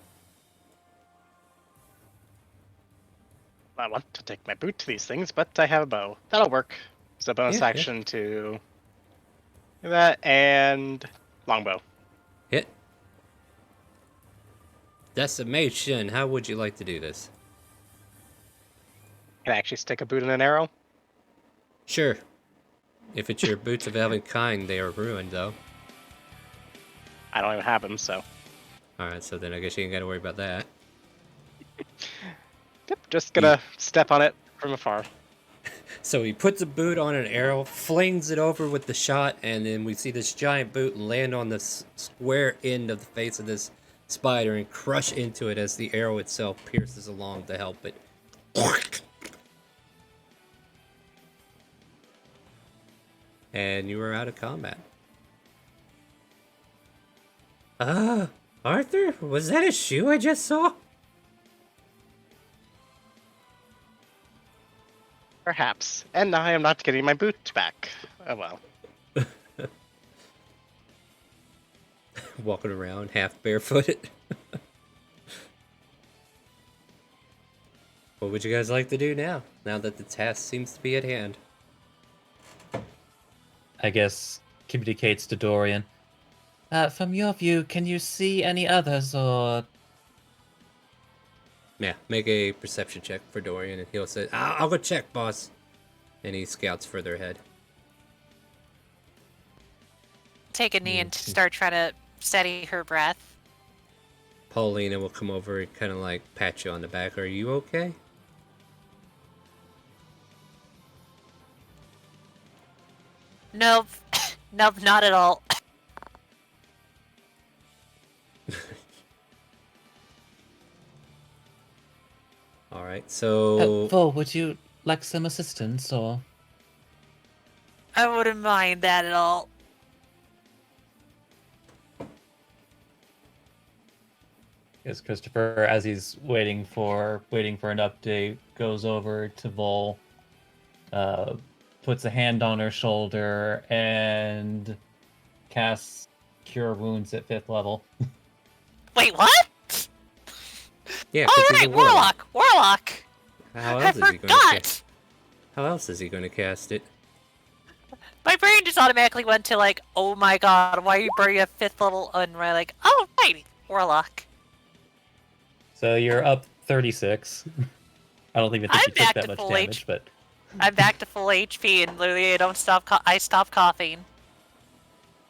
I want to take my boot to these things, but I have a bow. That'll work. It's a bonus Yeah, yeah. action to do that, and longbow. Hit. Decimation. How would you like to do this? Can I actually stick a boot in an arrow? Sure. If it's your boots of elven kind, they are ruined, though. I don't even have them, so. Alright, so then I guess you ain't gotta worry about that. Yep, just gonna step on it from afar. So he puts a boot on an arrow, flings it over with the shot, and then we see this giant boot land on the square end of the face of this spider and crush into it as the arrow itself pierces along to help it. And you are out of combat. Arthur? Was that a shoe I just saw? Perhaps. And now I am not getting my boot back. Oh well. Walking around half barefooted. What would you guys like to do now that the task seems to be at hand? I guess communicates to Dorian. From your view, can you see any others, or... Yeah, make a perception check for Dorian, and he'll say, I'll go check, boss. And he scouts further ahead. Take a knee and start trying to steady her breath. Paulina will come over and kind of like pat you on the back. Are you okay? Nope. Nope, not at all. Alright, so... Vol, would you like some assistance, or... I wouldn't mind that at all. Yes, Christopher, as he's waiting for an update, goes over to Vol, puts a hand on her shoulder, and casts Cure Wounds at 5th level. Wait, what? Yeah, Oh, 'cause he's a right, Warlock! Warlock! How I else is he going to forgot! cast? How else is he going to cast it? My brain just automatically went to like, oh my god, why are you burning a 5th level unray? Like, oh, right, Warlock. So you're up 36. I don't even think I'm you took back that to much full damage, but... I'm back to full HP and literally I stop coughing.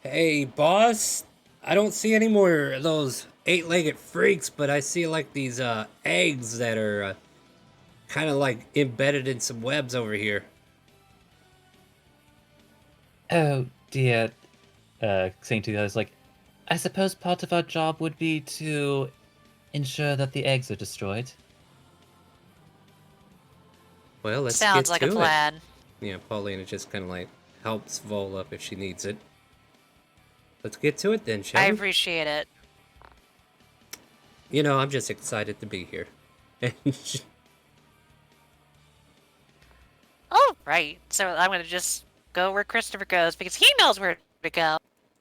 Hey, boss! I don't see any more of those 8-legged freaks, but I see like these eggs that are kind of like embedded in some webs over here. Oh, dear. Saying to the others, like, I suppose part of our job would be to ensure that the eggs are destroyed. Well, let's Sounds get like to a plan. it. Yeah, Paulina just kind of like helps Vol up if she needs it. Let's get to it then, shall I we? appreciate it. You know, I'm just excited to be here. Oh, right. So I'm gonna just go where Christopher goes because he knows where to go.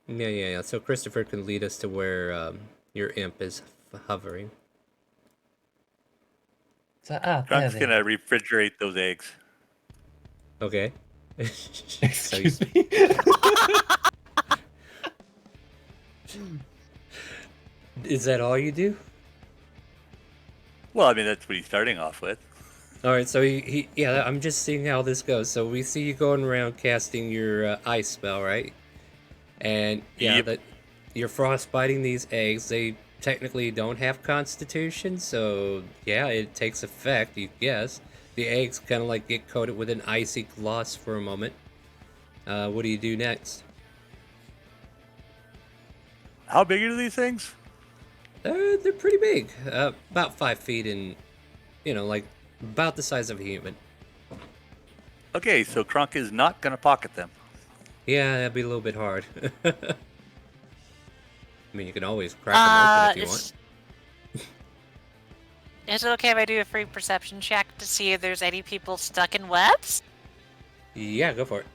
Yeah. So Christopher can lead us to where your imp is hovering. So, Grunk's there they gonna refrigerate those eggs. Okay. Excuse me? Is that all you do? Well, I mean, that's what he's starting off with. All right, so yeah, I'm just seeing how this goes. So we see you going around casting your ice spell, right? And yeah, Yep. that you're frostbiting these eggs. They technically don't have constitution, so yeah, it takes effect. You guess the eggs kind of like get coated with an icy gloss for a moment. What do you do next? How big are these things? They're pretty big, about 5 feet and like about the size of a human. Okay, so Crunk is not gonna pocket them. Yeah, that'd be a little bit hard. I mean, you can always crack them open if you want. Is it okay if I do a free perception check to see if there's any people stuck in webs? Yeah, go for it.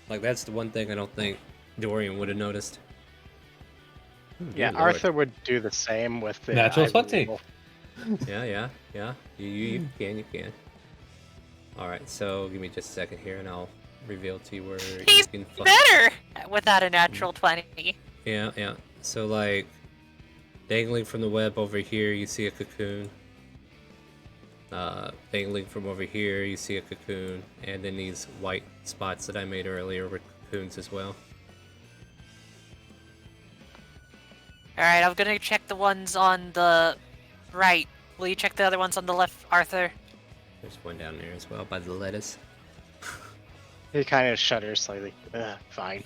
Like, that's the one thing I don't think Dorian would have noticed. Oh, Yeah, dear lord. Arthur would do the same with the Natural eye 20. removal. Yeah. You can. Alright, so give me just a second here and I'll reveal to you where He's you can better without a natural 20. Yeah. So, like, dangling from the web over here, you see a cocoon. Dangling from over here, you see a cocoon. And then these white spots that I made earlier were cocoons as well. Alright, I'm gonna check the ones on the right. Will you check the other ones on the left, Arthur? There's one down there as well by the lettuce. He kind of shudders slightly. Fine.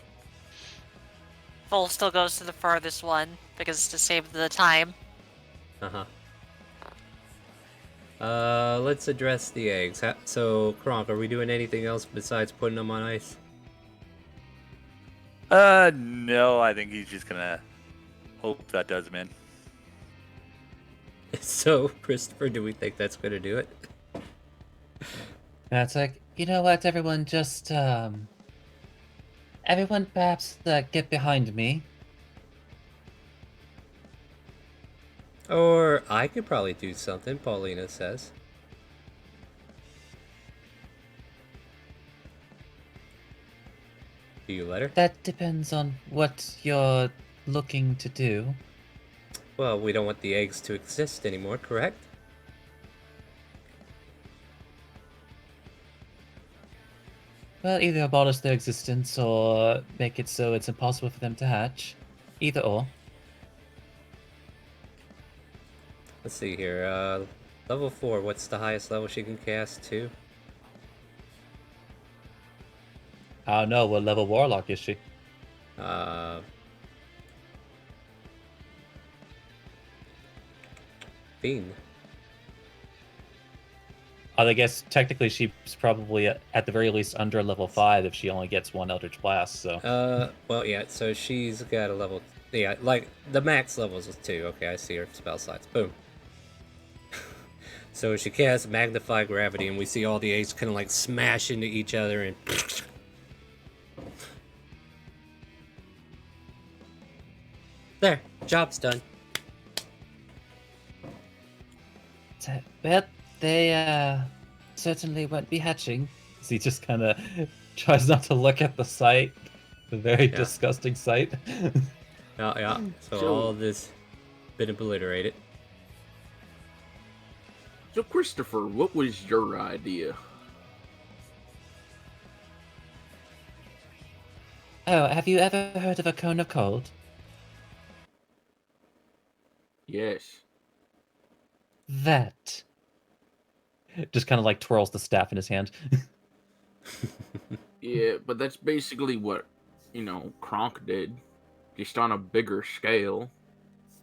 Full still goes to the furthest one, because to save the time. Let's address the eggs. So, Kronk, are we doing anything else besides putting them on ice? No, I think he's just gonna hope that does him in. So, Christopher, do we think that's gonna do it? That's like, you know what, everyone, just, everyone perhaps get behind me. Or I could probably do something, Paulina says. Do you let her? That depends on what you're looking to do. Well, we don't want the eggs to exist anymore, correct? Well, either abolish their existence or make it so it's impossible for them to hatch. Either or. Let's see here. Level 4, what's the highest level she can cast to? I don't know, what level warlock is she? Fiend. I guess technically she's probably at the very least under level 5 if she only gets one Eldritch Blast, so... Well, yeah, so she's got a level... Yeah, like, the max levels is 2. Okay, I see her spell slots. Boom. So she casts Magnify Gravity, and we see all the eggs kind of, like, smash into each other, and... There, job's done. Well, they certainly won't be hatching. So he just kind of tries not to look at the sight. The very disgusting sight. Yeah. So So- all this been obliterated. So, Christopher, what was your idea? Oh, have you ever heard of a cone of cold? Yes. That. Just kind of like twirls the staff in his hand. Yeah, but that's basically what, Kronk did. Just on a bigger scale.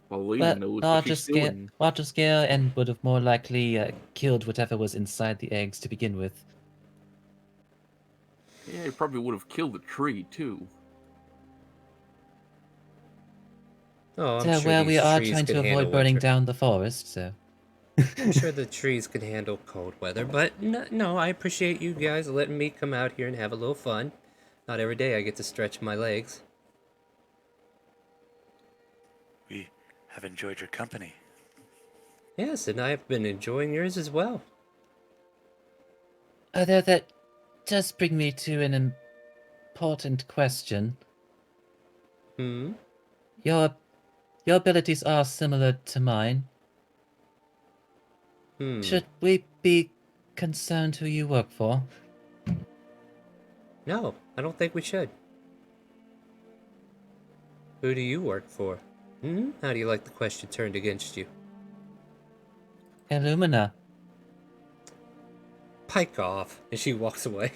Paulina knows what she's doing. larger scale, and would have more likely killed whatever was inside the eggs to begin with. Yeah, he probably would have killed the tree, too. Oh, I'm So, sure well, these we are trees trying can to handle avoid burning winter. down the forest, so... I'm sure the trees can handle cold weather, but no, I appreciate you guys letting me come out here and have a little fun. Not every day I get to stretch my legs. We have enjoyed your company. Yes, and I've been enjoying yours as well. Although that does bring me to an important question. Hmm? Your abilities are similar to mine. Should we be concerned who you work for? No, I don't think we should. Who do you work for? How do you like the question turned against you? Illumina. Pike off, and she walks away.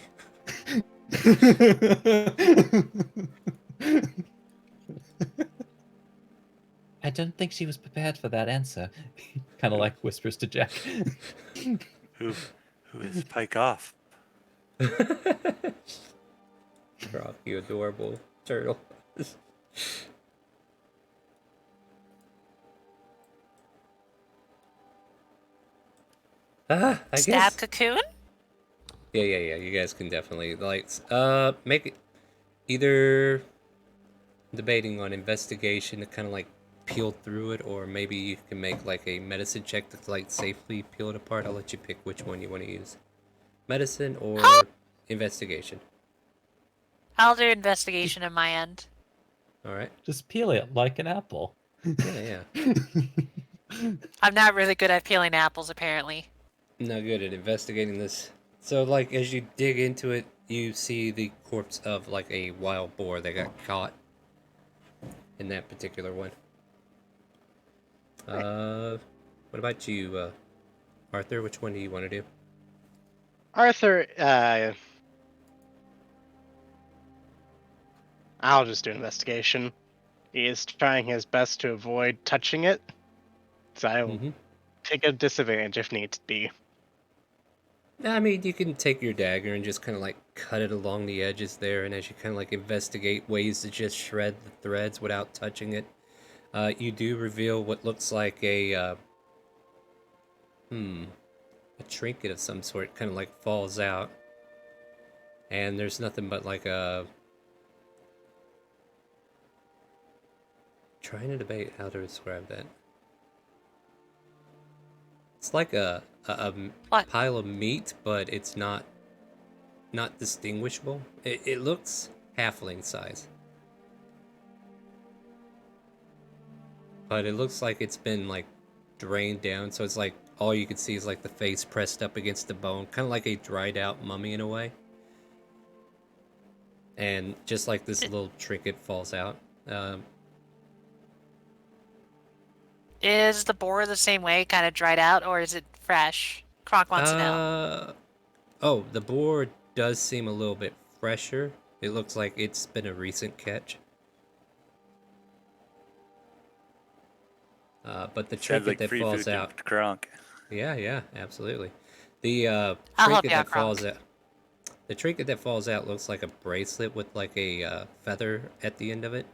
I don't think she was prepared for that answer. Kind of like whispers to Jack. Who is Pike off? Rock, you adorable turtle. I Stab guess. cocoon? Yeah. You guys can definitely make it either debating on investigation to kind of like peel through it, or maybe you can make like a medicine check to like safely peel it apart. I'll let you pick which one you want to use. Medicine or investigation. I'll do investigation on my end. All right. Just peel it like an apple. Yeah. I'm not really good at peeling apples, apparently. Not good at investigating this. So, like, as you dig into it, you see the corpse of like a wild boar that got caught in that particular one. What about you, Arthur? Which one do you want to do? Arthur, I'll just do investigation. He is trying his best to avoid touching it, so I will take a disadvantage if needs be. I mean, you can take your dagger and just kind of like cut it along the edges there, and as you kind of like investigate ways to just shred the threads without touching it, you do reveal what looks like a trinket of some sort. Kind of like falls out, and there's nothing but like a. Trying to debate how to describe that. It's like a What? pile of meat, but it's not distinguishable. It looks halfling size, but it looks like it's been like drained down, so it's like all you can see is like the face pressed up against the bone, kind of like a dried out mummy in a way. And just like this little trinket falls out. Is the boar the same way, kind of dried out, or is it fresh? Kronk wants to know. Oh, the boar does seem a little bit fresher. It looks like it's been a recent catch. But the Sounds trinket like that free falls food out. to Kronk. Yeah, absolutely. The I'll help trinket you out, that falls Kronk. out. The trinket that falls out looks like a bracelet with like a feather at the end of it.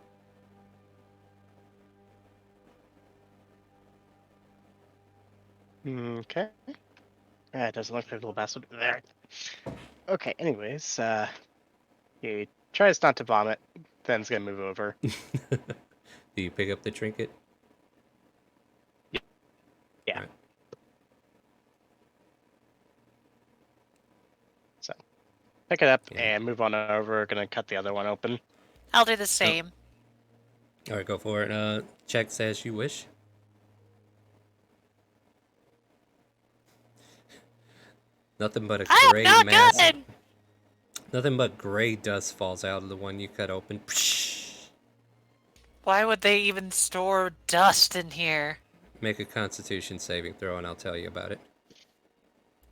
Okay. It doesn't look like a little bastard there. Okay, anyways, he tries not to vomit, then he's gonna move over. Do you pick up the trinket? Yeah. Alright. So, pick it up Yeah. and move on over. Gonna cut the other one open. I'll do the same. All right, go for it. Check as you wish. Nothing but a I'm gray not mass. good! Nothing but gray dust falls out of the one you cut open. Why would they even store dust in here? Make a Constitution saving throw, and I'll tell you about it.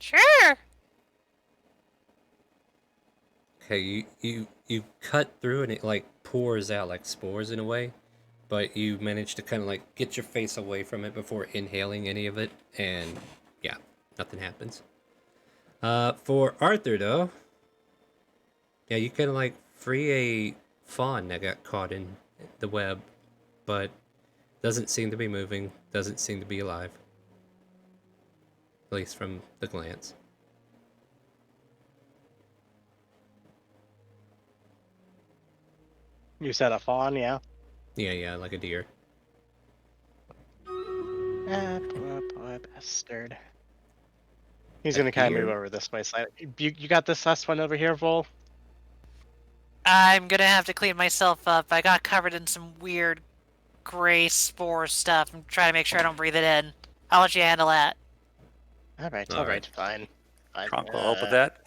Sure! Okay, you cut through, and it like pours out like spores in a way, but you manage to kind of like get your face away from it before inhaling any of it, and yeah, nothing happens. For Arthur though, yeah, you can like free a fawn that got caught in the web, but doesn't seem to be moving, doesn't seem to be alive. At least from the glance. You said a fawn, yeah? Yeah, like a deer. Poor bastard. He's A gonna kind of deer? move over this way. So you got this last one over here, Vol? I'm gonna have to clean myself up. I got covered in some weird gray spore stuff. I'm trying to make sure I don't breathe it in. I'll let you handle that. Alright, Alright. fine. Kronk will help with that.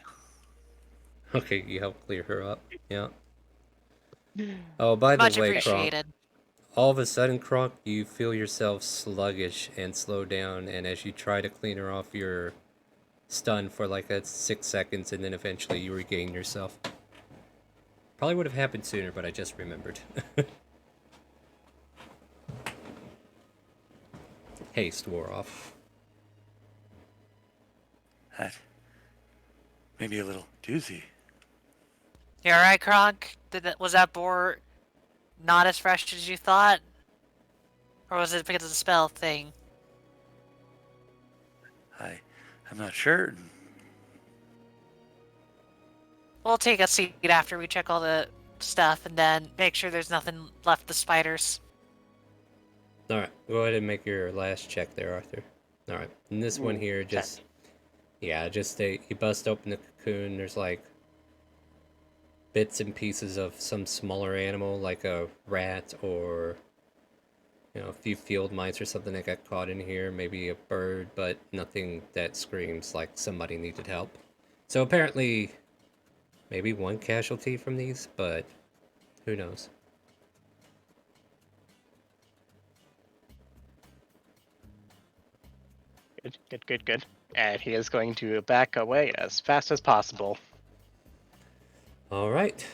Okay, you help clear her up. Yeah. Oh, by the Much way, Kronk, appreciated. all of a sudden, Kronk, you feel yourself sluggish and slow down, and as you try to clean her off, you're stunned for like 6 seconds, and then eventually you regain yourself. Probably would have happened sooner, but I just remembered. Haste wore off. That may be a little doozy. You alright, Kronk? Was that boar not as fresh as you thought? Or was it because of the spell thing? I'm not sure. We'll take a seat after we check all the stuff and then make sure there's nothing left of the spiders. Alright, go ahead and make your last check there, Arthur. Alright, and this one here, just... Yeah, just you bust open the cocoon, there's like... bits and pieces of some smaller animal, like a rat or... You know, a few field mice or something that got caught in here, maybe a bird, but nothing that screams like somebody needed help. So apparently, maybe one casualty from these, but who knows? Good. And he is going to back away as fast as possible. Alright.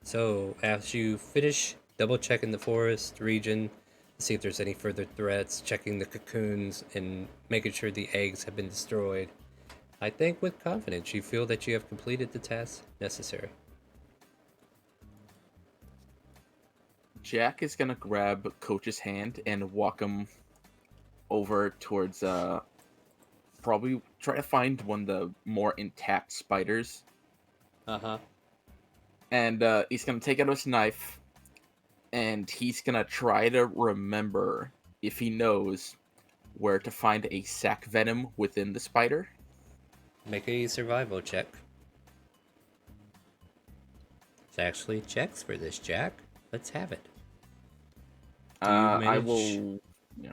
So, as you finish double checking the forest region, see if there's any further threats, checking the cocoons, and making sure the eggs have been destroyed, I think with confidence you feel that you have completed the task necessary. Jack is gonna grab Coach's hand and walk him over towards probably try to find one of the more intact spiders. Uh-huh. And he's gonna take out his knife and he's gonna try to remember if he knows where to find a sac venom within the spider. Make a survival check. There's actually checks for this, Jack. Let's have it. I manage- will. Yeah.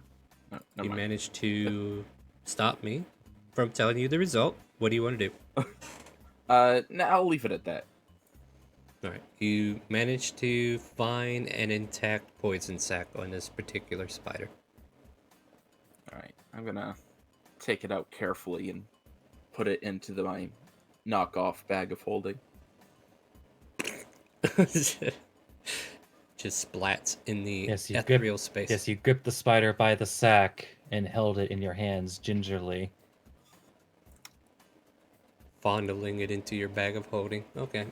No, never You mind. managed to stop me from telling you the result. What do you want to do? No, I'll leave it at that. Alright, you managed to find an intact poison sac on this particular spider. All right, I'm gonna take it out carefully and put it into my knockoff bag of holding. Just splats in the Yes, you ethereal space. Yes, you gripped the spider by the sack and held it in your hands gingerly. Fondling it into your bag of holding. Okay.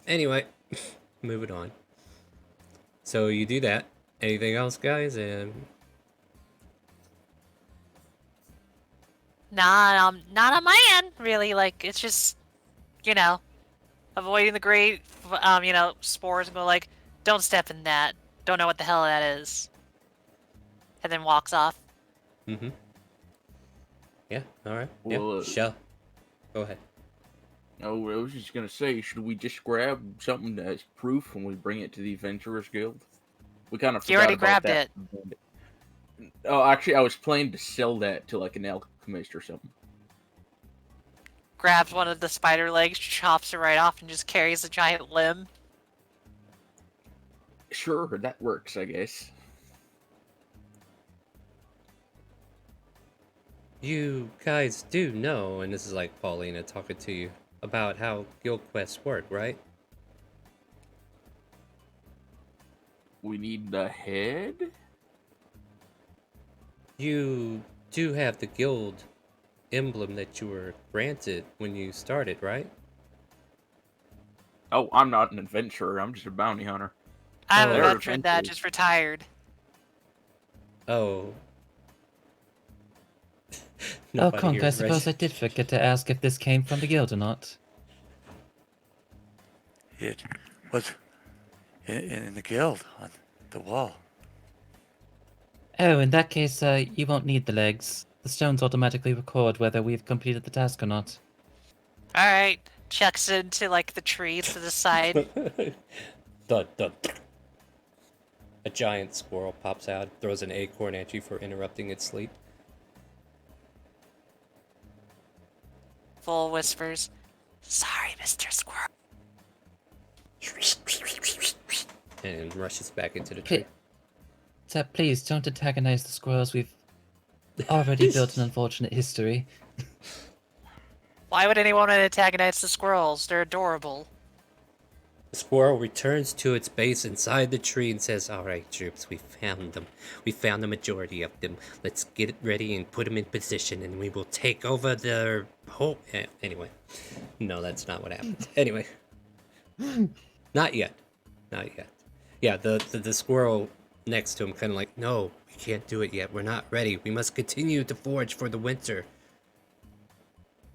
Anyway, moving on. So you do that. Anything else, guys? Not on my end, really. Like, it's just, avoiding the great, spores and go like, don't step in that. Don't know what the hell that is. And then walks off. Mm-hmm. Yeah, alright. Yeah, Well, Shell. Go ahead. Oh, I was just gonna say, should we just grab something as proof when we bring it to the Adventurers Guild? We kind of You already forgot about grabbed that. Oh, actually, I was planning to sell that to like an alchemist or something. Grabs one of the spider legs, chops it right off, and just carries a giant limb. Sure, that works, I guess. You guys do know, and this is like Paulina talking to you, about how guild quests work, right? We need the head? You do have the guild emblem that you were granted when you started, right? Oh, I'm not an adventurer, I'm just a bounty hunter. I'm Oh, a they're veteran that adventurers. just retired. Oh. Oh, Nobody Conk, here I is suppose I did forget to ask if this came from the guild or not. It was in the guild on the wall. Oh, in that case, you won't need the legs. The stones automatically record whether we've completed the task or not. Alright. Chucks into, like, the trees to the side. Dun, dun. A giant squirrel pops out, throws an acorn at you for interrupting its sleep. Full whispers. Sorry, Mr. Squirrel. And rushes back into the tree. Please don't antagonize the squirrels. We've already built an unfortunate history. Why would anyone antagonize the squirrels? They're adorable. The squirrel returns to its base inside the tree and says, "Alright, troops, we found them. We found the majority of them. Let's get it ready and put them in position, and we will take over their whole..." Anyway. No, that's not what happened. Anyway. Not yet. Not yet. Yeah, the squirrel next to him kind of like, "No, we can't do it yet. We're not ready. We must continue to forage for the winter.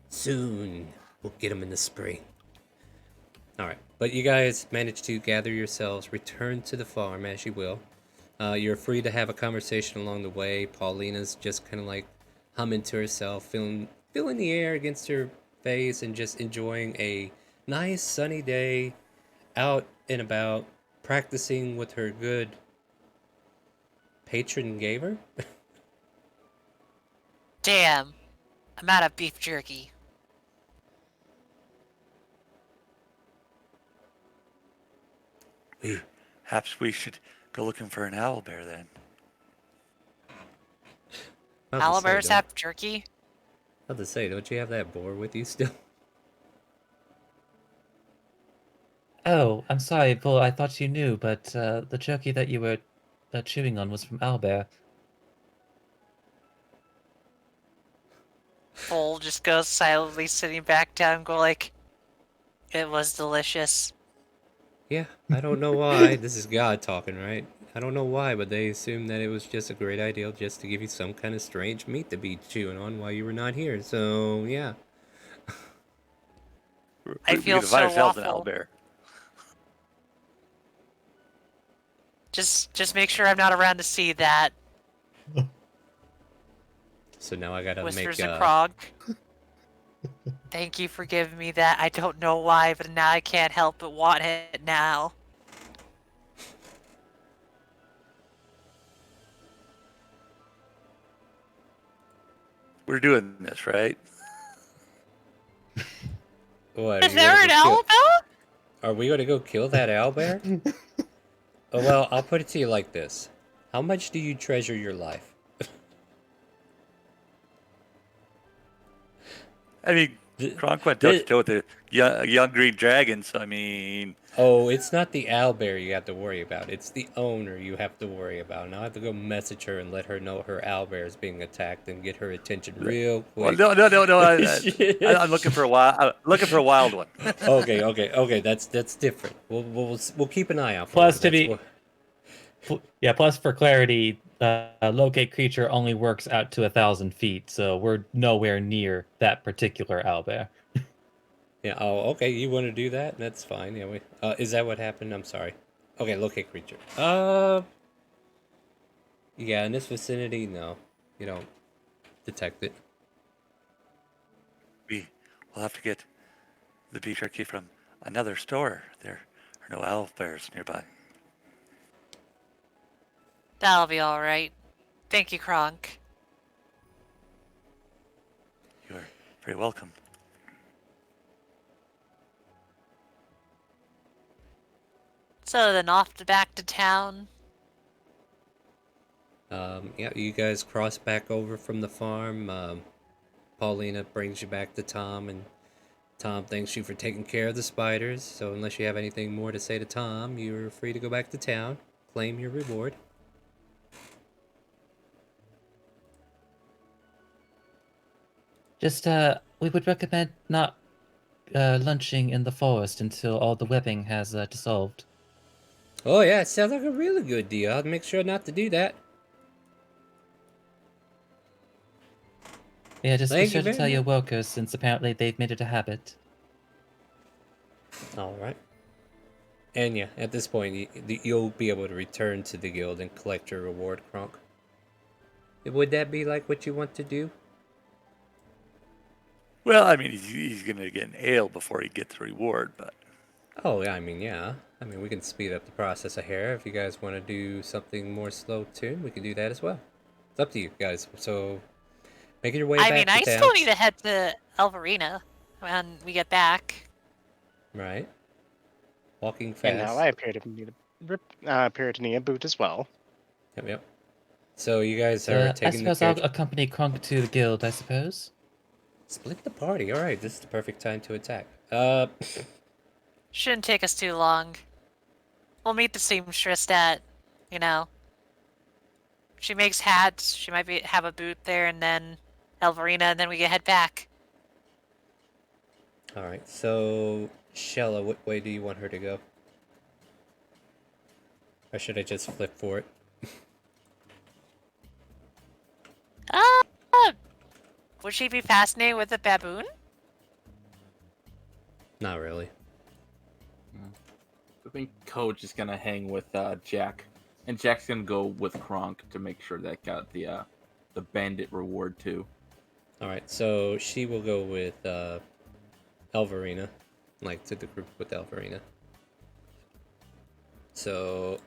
Soon." We'll get them in the spring. All right, but you guys managed to gather yourselves, return to the farm as you will. You're free to have a conversation along the way. Paulina's just kind of like humming to herself, feeling the air against her face, and just enjoying a nice sunny day out and about, practicing with her good patron gamer. Damn, I'm out of beef jerky. Perhaps we should go looking for an owlbear then. Owlbears have jerky? How to say, don't you have that boar with you still? Oh, I'm sorry, Bull. I thought you knew, but the jerky that you were chewing on was from owlbear. Bull just goes silently sitting back down, go like, it was delicious. Yeah, I don't know why. This is God talking, right? I don't know why, but they assumed that it was just a great idea just to give you some kind of strange meat to be chewing on while you were not here. So, yeah. I We feel could find so ourselves an awful. owlbear. Just make sure I'm not around to see that. So now I gotta Whispers make to Krog. Thank you for giving me that. I don't know why, but now I can't help but want it now. We're doing this, right? What? Is there an owl bell? Are we gonna go kill that owlbear? Oh, well, I'll put it to you like this. How much do you treasure your life? I mean, Kronk went toe to toe with the young green dragon, so I mean. Oh, it's not the owlbear you have to worry about. It's the owner you have to worry about. And I'll have to go message her and let her know her owlbear is being attacked and get her attention real Well, quick. no. I'm looking for a wild. Looking for a wild one. Okay. That's different. We'll keep an eye out for Plus, you. to That's be plus for clarity, locate creature only works out to 1,000 feet, so we're nowhere near that particular owlbear. Yeah. Oh, okay. You want to do that? That's fine. Yeah. Is that what happened? I'm sorry. Okay. Locate creature. Yeah. In this vicinity, no, you don't detect it. We'll have to get the beef jerky from another store. There are no owlbears nearby. That'll be alright. Thank you, Kronk. You are very welcome. So then back to town. Yeah, you guys cross back over from the farm. Paulina brings you back to Tom, and Tom thanks you for taking care of the spiders. So unless you have anything more to say to Tom, you're free to go back to town, claim your reward. Just, we would recommend not lunching in the forest until all the webbing has dissolved. Oh yeah, it sounds like a really good deal. I'll make sure not to do that. Yeah, just be Thank sure you to very tell your much. workers, since apparently they've made it a habit. All right. And yeah, at this point, you'll be able to return to the guild and collect your reward, Kronk. Would that be like what you want to do? Well, I mean, he's going to get an ale before he gets the reward, but. Oh, yeah, yeah. I mean, we can speed up the process a hair. If you guys want to do something more slow tuned, we can do that as well. It's up to you guys. So, making your way I back mean, to I town. still need to head to Elvarina when we get back. Right. Walking fast. And now I appear to need a boot as well. Yep. So you guys So, are I taking the suppose I'll carriage. accompany Kronk to the guild, I suppose. Split the party. All right, this is the perfect time to attack. Shouldn't take us too long. We'll meet the seamstress at, she makes hats. She might have a boot there, and then Elvarina, and then we head back. All right. So, Shella, what way do you want her to go? Or should I just flip for it? Would she be fascinated with a baboon? Not really. I think Coach is gonna hang with Jack, and Jack's gonna go with Kronk to make sure that got the bandit reward too. All right, so she will go with Elverina, like to the group with Elverina. So,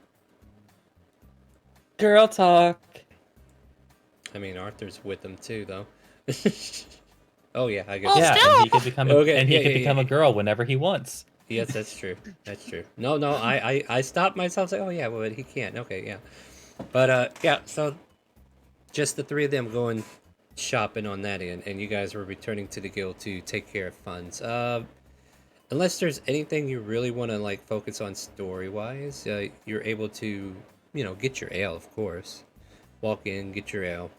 Girl talk. I mean, Arthur's with them too, though. Oh yeah, I guess. Well, Yeah, still- and he could become a, Okay, and he yeah, could yeah, become yeah. a girl whenever he wants. Yes, that's true. That's true. No, I stopped myself. Like, oh yeah, well he can't. Okay, yeah. But yeah. So, just the three of them going shopping on that end, and you guys were returning to the guild to take care of funds. Unless there's anything you really want to like focus on story wise, you're able to, get your ale, of course. Walk in, get your ale,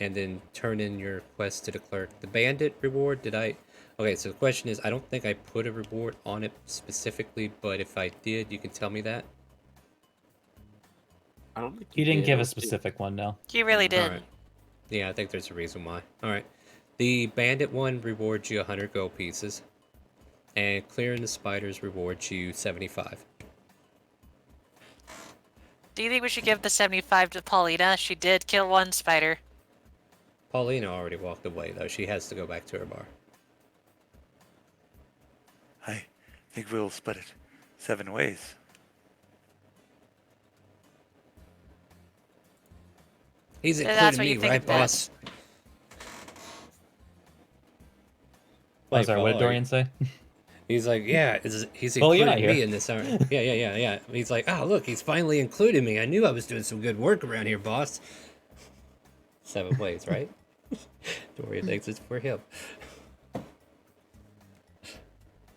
and then turn in your quest to the clerk. The bandit reward, did I? Okay, so the question is, I don't think I put a reward on it specifically, but if I did, you can tell me that. I don't think He didn't give a It- specific one, no. You really did. Alright. Yeah, I think there's a reason why. Alright. The bandit one rewards you 100 gold pieces, and clearing the spiders rewards you 75. Do you think we should give the 75 to Paulina? She did kill one spider. Paulina already walked away, though. She has to go back to her bar. I think we'll split it 7 ways. He's Yeah, that's including what me, you think right, it boss? Oh, sorry, what did Paul, Dorian say? He's like, yeah, he's Well, you're including not me here. in this. Yeah. He's like, oh, look, he's finally included me. I knew I was doing some good work around here, boss. 7 ways, right? Dorian thinks it's for him.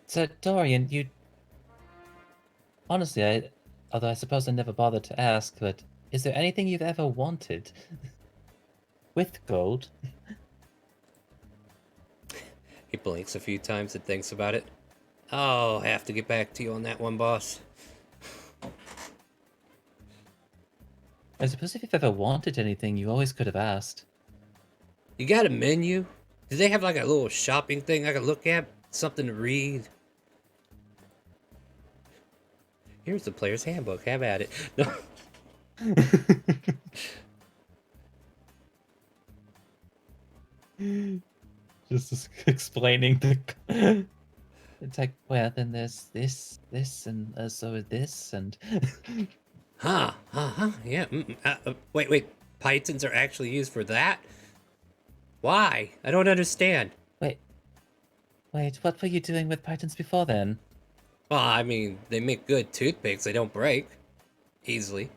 So, Dorian, you... Honestly, although I suppose I never bothered to ask, but is there anything you've ever wanted? With gold? He blinks a few times and thinks about it. I'll have to get back to you on that one, boss. I suppose if you've ever wanted anything, you always could have asked. You got a menu? Do they have like a little shopping thing I can look at? Something to read? Here's the player's handbook. Have at it. No. Just explaining the... It's like, well, then there's this, and so is this, and... Huh. Yeah. Wait. Pythons are actually used for that? Why? I don't understand. Wait, what were you doing with pythons before then? Well, I mean, they make good toothpicks. They don't break easily.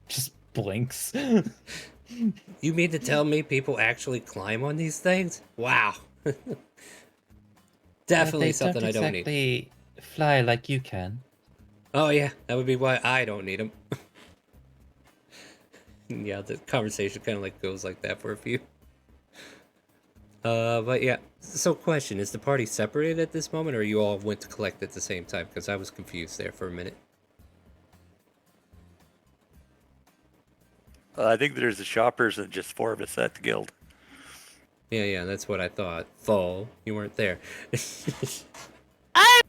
Just blinks. You mean to tell me people actually climb on these things? Wow. Definitely They something I don't need. exactly fly like you can. Oh yeah, that would be why I don't need them. Yeah, the conversation kind of like goes like that for a few. But yeah. So question, is the party separated at this moment, or you all went to collect at the same time? Because I was confused there for a minute. I think there's the shoppers and just 4 of us at the guild. Yeah, that's what I thought. Fall, you weren't there. I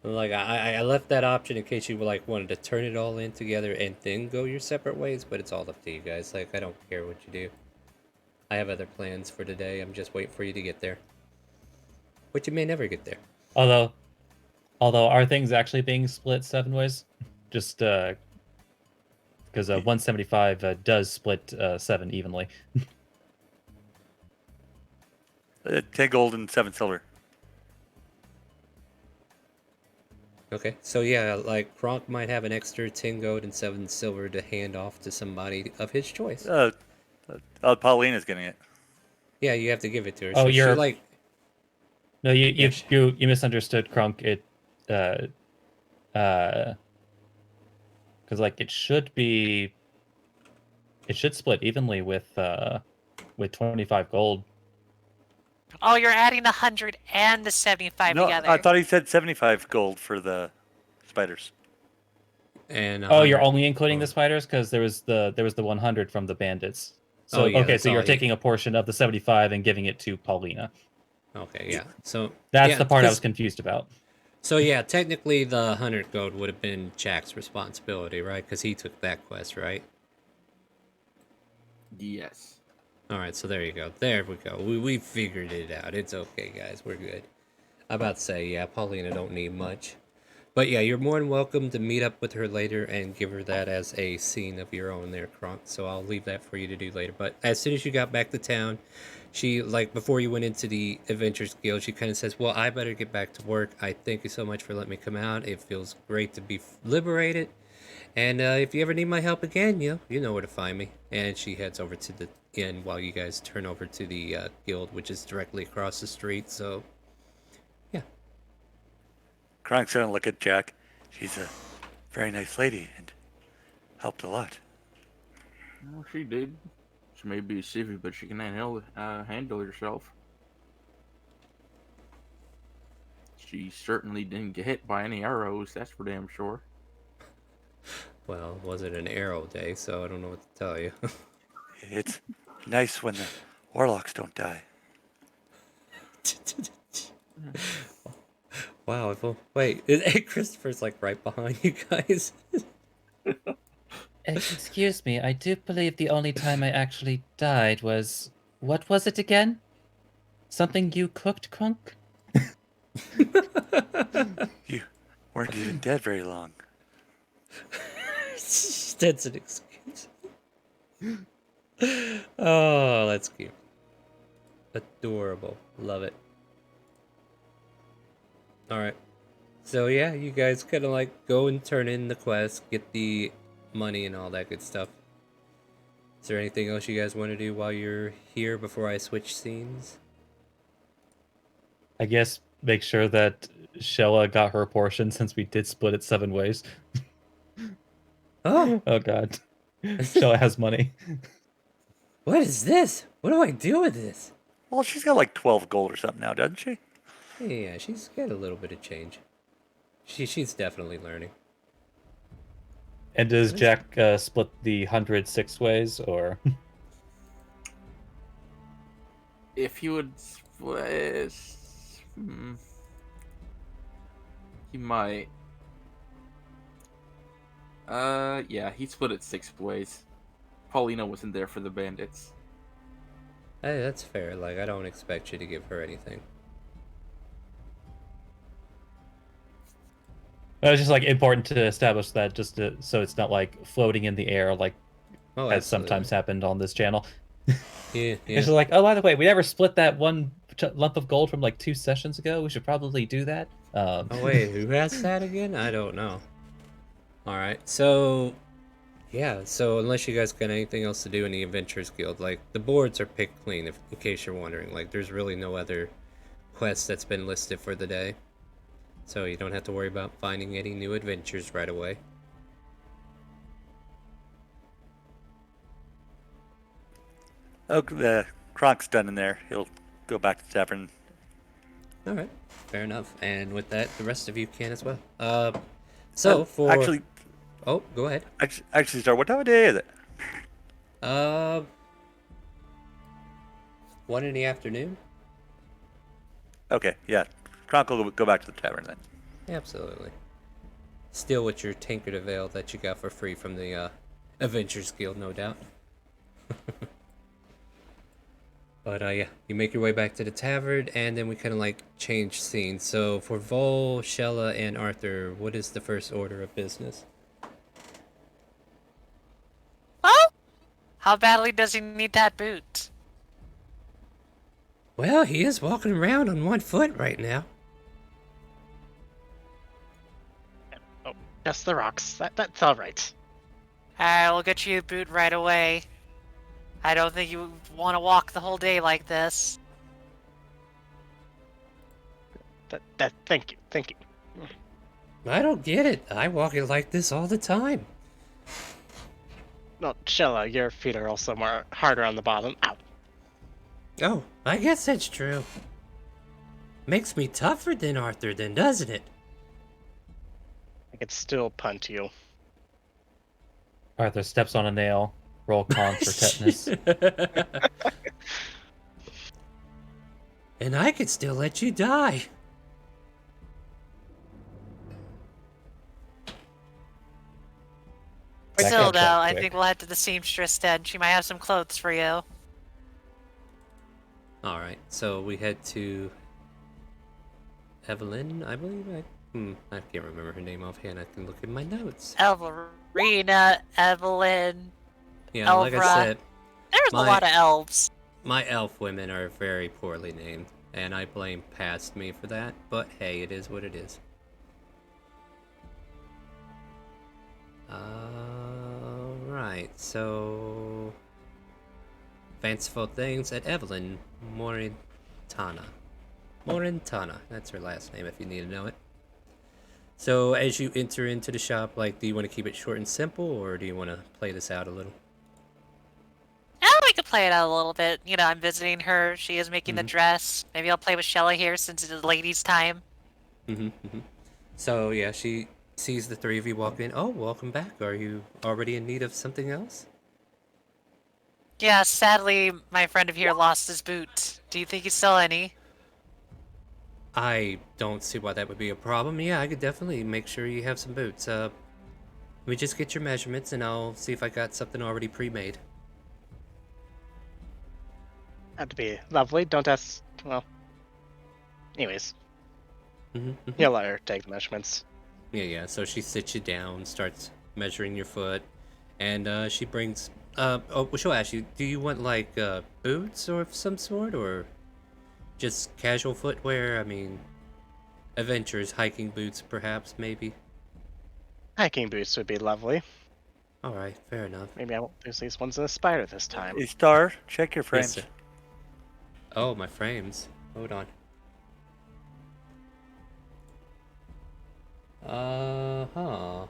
Like I left that option in case you like wanted to turn it all in together and then go your separate ways, but it's all up to you guys. Like I don't care what you do. I have other plans for today. I'm just waiting for you to get there. But you may never get there. Although are things actually being split 7 ways? Just because 175 does split 7 evenly. 10 gold and 7 silver. Okay, so yeah, like Kronk might have an extra 10 gold and 7 silver to hand off to somebody of his choice. Paulina's getting it. Yeah, you have to give it to her. Oh, So she you're- like No, you Yeah, you misunderstood, Krunk. Because like it should split evenly with 25 gold. Oh, you're adding the 100 and the 75 No, together. I thought he said 75 gold for the spiders. and Oh, you're 100 only including the Oh. spiders because there was the 100 from the bandits. So yeah, okay, that's so you're all he- taking a portion of the 75 and giving it to Paulina. Okay, yeah. So That's yeah, the part I 'cause- was confused about. So yeah, technically the 100 gold would have been Jack's responsibility, right? Because he took that quest, right? Yes. All right, so there you go. There we go. We figured it out. It's okay, guys. We're good. I'm about to say, yeah, Paulina don't need much. But yeah, you're more than welcome to meet up with her later and give her that as a scene of your own there, Kronk. So I'll leave that for you to do later. But as soon as you got back to town, she, like, before you went into the Adventures Guild, she kind of says, well, I better get back to work. I thank you so much for letting me come out. It feels great to be liberated. And if you ever need my help again, you know where to find me. And she heads over to the inn while you guys turn over to the guild, which is directly across the street. So, yeah. Kronk's gonna look at Jack. She's a very nice lady and helped a lot. Well, she did. She may be civvy, but she can handle herself. She certainly didn't get hit by any arrows, that's for damn sure. Well, it wasn't an arrow day, so I don't know what to tell you. It's nice when the warlocks don't die. Wow, wait, Christopher's like right behind you guys. Excuse me, I do believe the only time I actually died was... What was it again? Something you cooked, Krunk? You weren't even dead very long. That's an excuse. Oh, that's cute. Adorable. Love it. Alright. So yeah, you guys kind of like go and turn in the quest, get the money and all that good stuff. Is there anything else you guys want to do while you're here before I switch scenes? I guess make sure that Shella got her portion since we did split it 7 ways. Oh, Oh god. Shella has money. what is this? What do I do with this? Well, she's got like 12 gold or something now, doesn't she? Yeah, she's got a little bit of change. She's definitely learning. And does Jack split the 100 6 ways, or... If you would split, he might. Yeah, he split it 6 ways. Paulina wasn't there for the bandits. Hey, that's fair. Like, I don't expect you to give her anything. It's just like important to establish that, just so it's not like floating in the air like Oh, has absolutely. sometimes happened on this channel. Yeah, It's yeah. just like, oh, by the way, we never split that one lump of gold from like 2 sessions ago. We should probably do that. Oh wait, who has that again? I don't know. Alright, so... Yeah, so unless you guys got anything else to do in the Adventures Guild, like, the boards are picked clean, in case you're wondering. Like, there's really no other quest that's been listed for the day. So you don't have to worry about finding any new adventures right away. Oh, the Kronk's done in there. He'll go back to the tavern. Alright, fair enough. And with that, the rest of you can as well. So, for... Actually, Oh, go ahead. Star, what time of day is it? 1 in the afternoon? Okay, yeah. Kronk will go back to the tavern then. Absolutely. Still with your Tinkered Avail that you got for free from the Adventures Guild, no doubt. But yeah, you make your way back to the tavern, and then we kind of like change scenes. So for Vol, Shella, and Arthur, what is the first order of business? Well, how badly does he need that boot? Well, he is walking around on 1 foot right now. Oh, just the rocks. That's all right. I'll get you a boot right away. I don't think you want to walk the whole day like this. Thank you. I don't get it. I walk it like this all the time. No, Shella, your feet are also more harder on the bottom. Ow. Oh, I guess that's true. Makes me tougher than Arthur then, doesn't it? I could still punt you. Arthur steps on a nail, Roll con for tetanus. And I could still let you die. That Still, got though, that I quick. think we'll head to the seamstress then. She might have some clothes for you. All right, so we head to Evelyn, I believe. I can't remember her name offhand. I can look in my notes. Elverina, Evelyn, Yeah, like I Elvra. said, There's a my lot of elves. my elf women are very poorly named, and I blame past me for that. But hey, it is what it is. Right, so fanciful things at Evelyn Morintana. Morintana, that's her last name if you need to know it. So as you enter into the shop, like, do you want to keep it short and simple, or do you want to play this out a little? We could play it out a little bit. You know, I'm visiting her. She is making the dress. Maybe I'll play with Shella here since it is ladies' time. So yeah, she sees the three of you walk in. Oh, welcome back. Are you already in need of something else? Yeah, sadly, my friend of here lost his boot. Do you think he's still any? I don't see why that would be a problem. Yeah, I could definitely make sure you have some boots. Let me just get your measurements and I'll see if I got something already pre-made. That'd be lovely. Don't ask. Well, anyways, Mm-hmm. you'll let her take the measurements. Yeah. So she sits you down, starts measuring your foot, and she brings. She'll ask you, do you want like boots or of some sort, or just casual footwear? I mean, adventures, hiking boots, perhaps, maybe. Hiking boots would be lovely. All right, fair enough. Maybe I won't lose these ones in a spider this time. Hey, Star, check your frames. Yes, sir. Oh, my frames. Hold on. Uh-huh.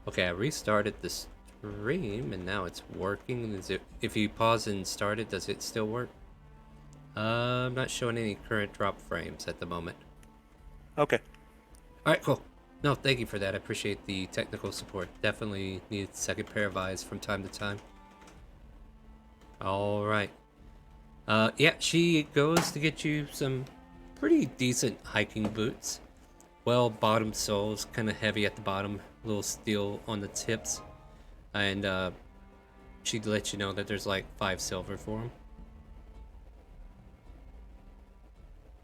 Okay, I restarted the stream and now it's working. Is it, if you pause and start it, does it still work? I'm not showing any current drop frames at the moment. Okay. Alright, cool. No, thank you for that. I appreciate the technical support. Definitely need a second pair of eyes from time to time. Alright. Yeah, she goes to get you some pretty decent hiking boots. Well, bottom soles, kind of heavy at the bottom, a little steel on the tips. And she'd let you know that there's like 5 silver for them.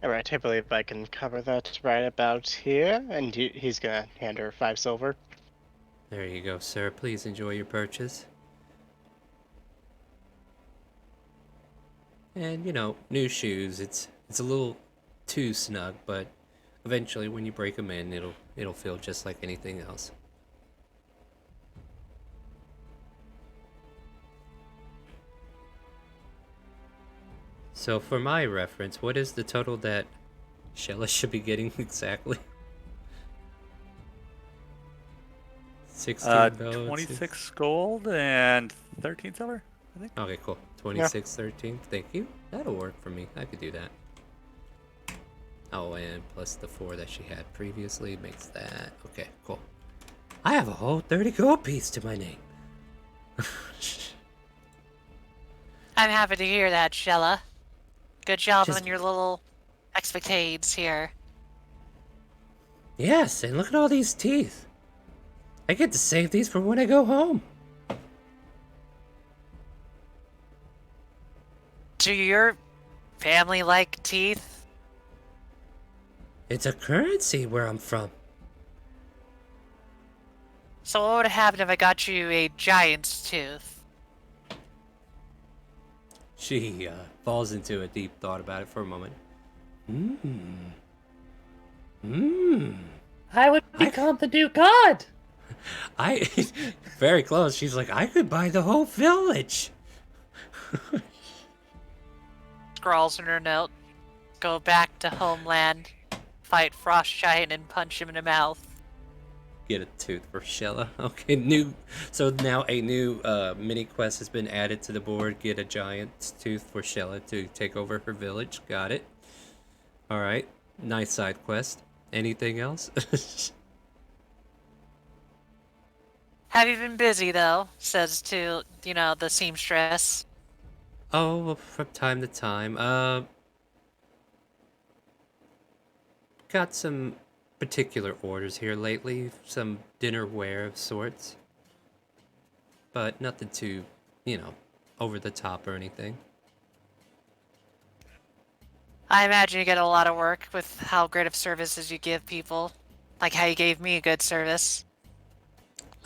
Alright, I believe I can cover that right about here. And he's gonna hand her 5 silver. There you go, sir. Please enjoy your purchase. And, you know, new shoes, it's a little too snug, but eventually when you break them in, it'll feel just like anything else. So for my reference, what is the total that Shella should be getting exactly? 16 gold. 26 gold and 13 silver, I think. Okay, cool. 26, 13. Thank you. That'll work for me. I could do that. Oh, and plus the 4 that she had previously makes that. Okay, cool. I have a whole 30 gold piece to my name. I'm happy to hear that, Shella. Good job Just- on your little expectades here. Yes, and look at all these teeth. I get to save these for when I go home. Do your family like teeth? It's a currency where I'm from. So what would happen if I got you a giant's tooth? She falls into a deep thought about it for a moment. I would become the new god! I very close. She's like, I could buy the whole village. Scrawls in her note. Go back to homeland. Fight Frost Giant and punch him in the mouth. Get a tooth for Shella. Okay, so now a new mini quest has been added to the board. Get a giant's tooth for Shella to take over her village. Got it. All right, nice side quest. Anything else? Have you been busy though? Says to, the seamstress. Oh, well, from time to time. Got some particular orders here lately. Some dinnerware of sorts. But nothing too, over the top or anything. I imagine you get a lot of work with how great of services you give people. Like how you gave me a good service.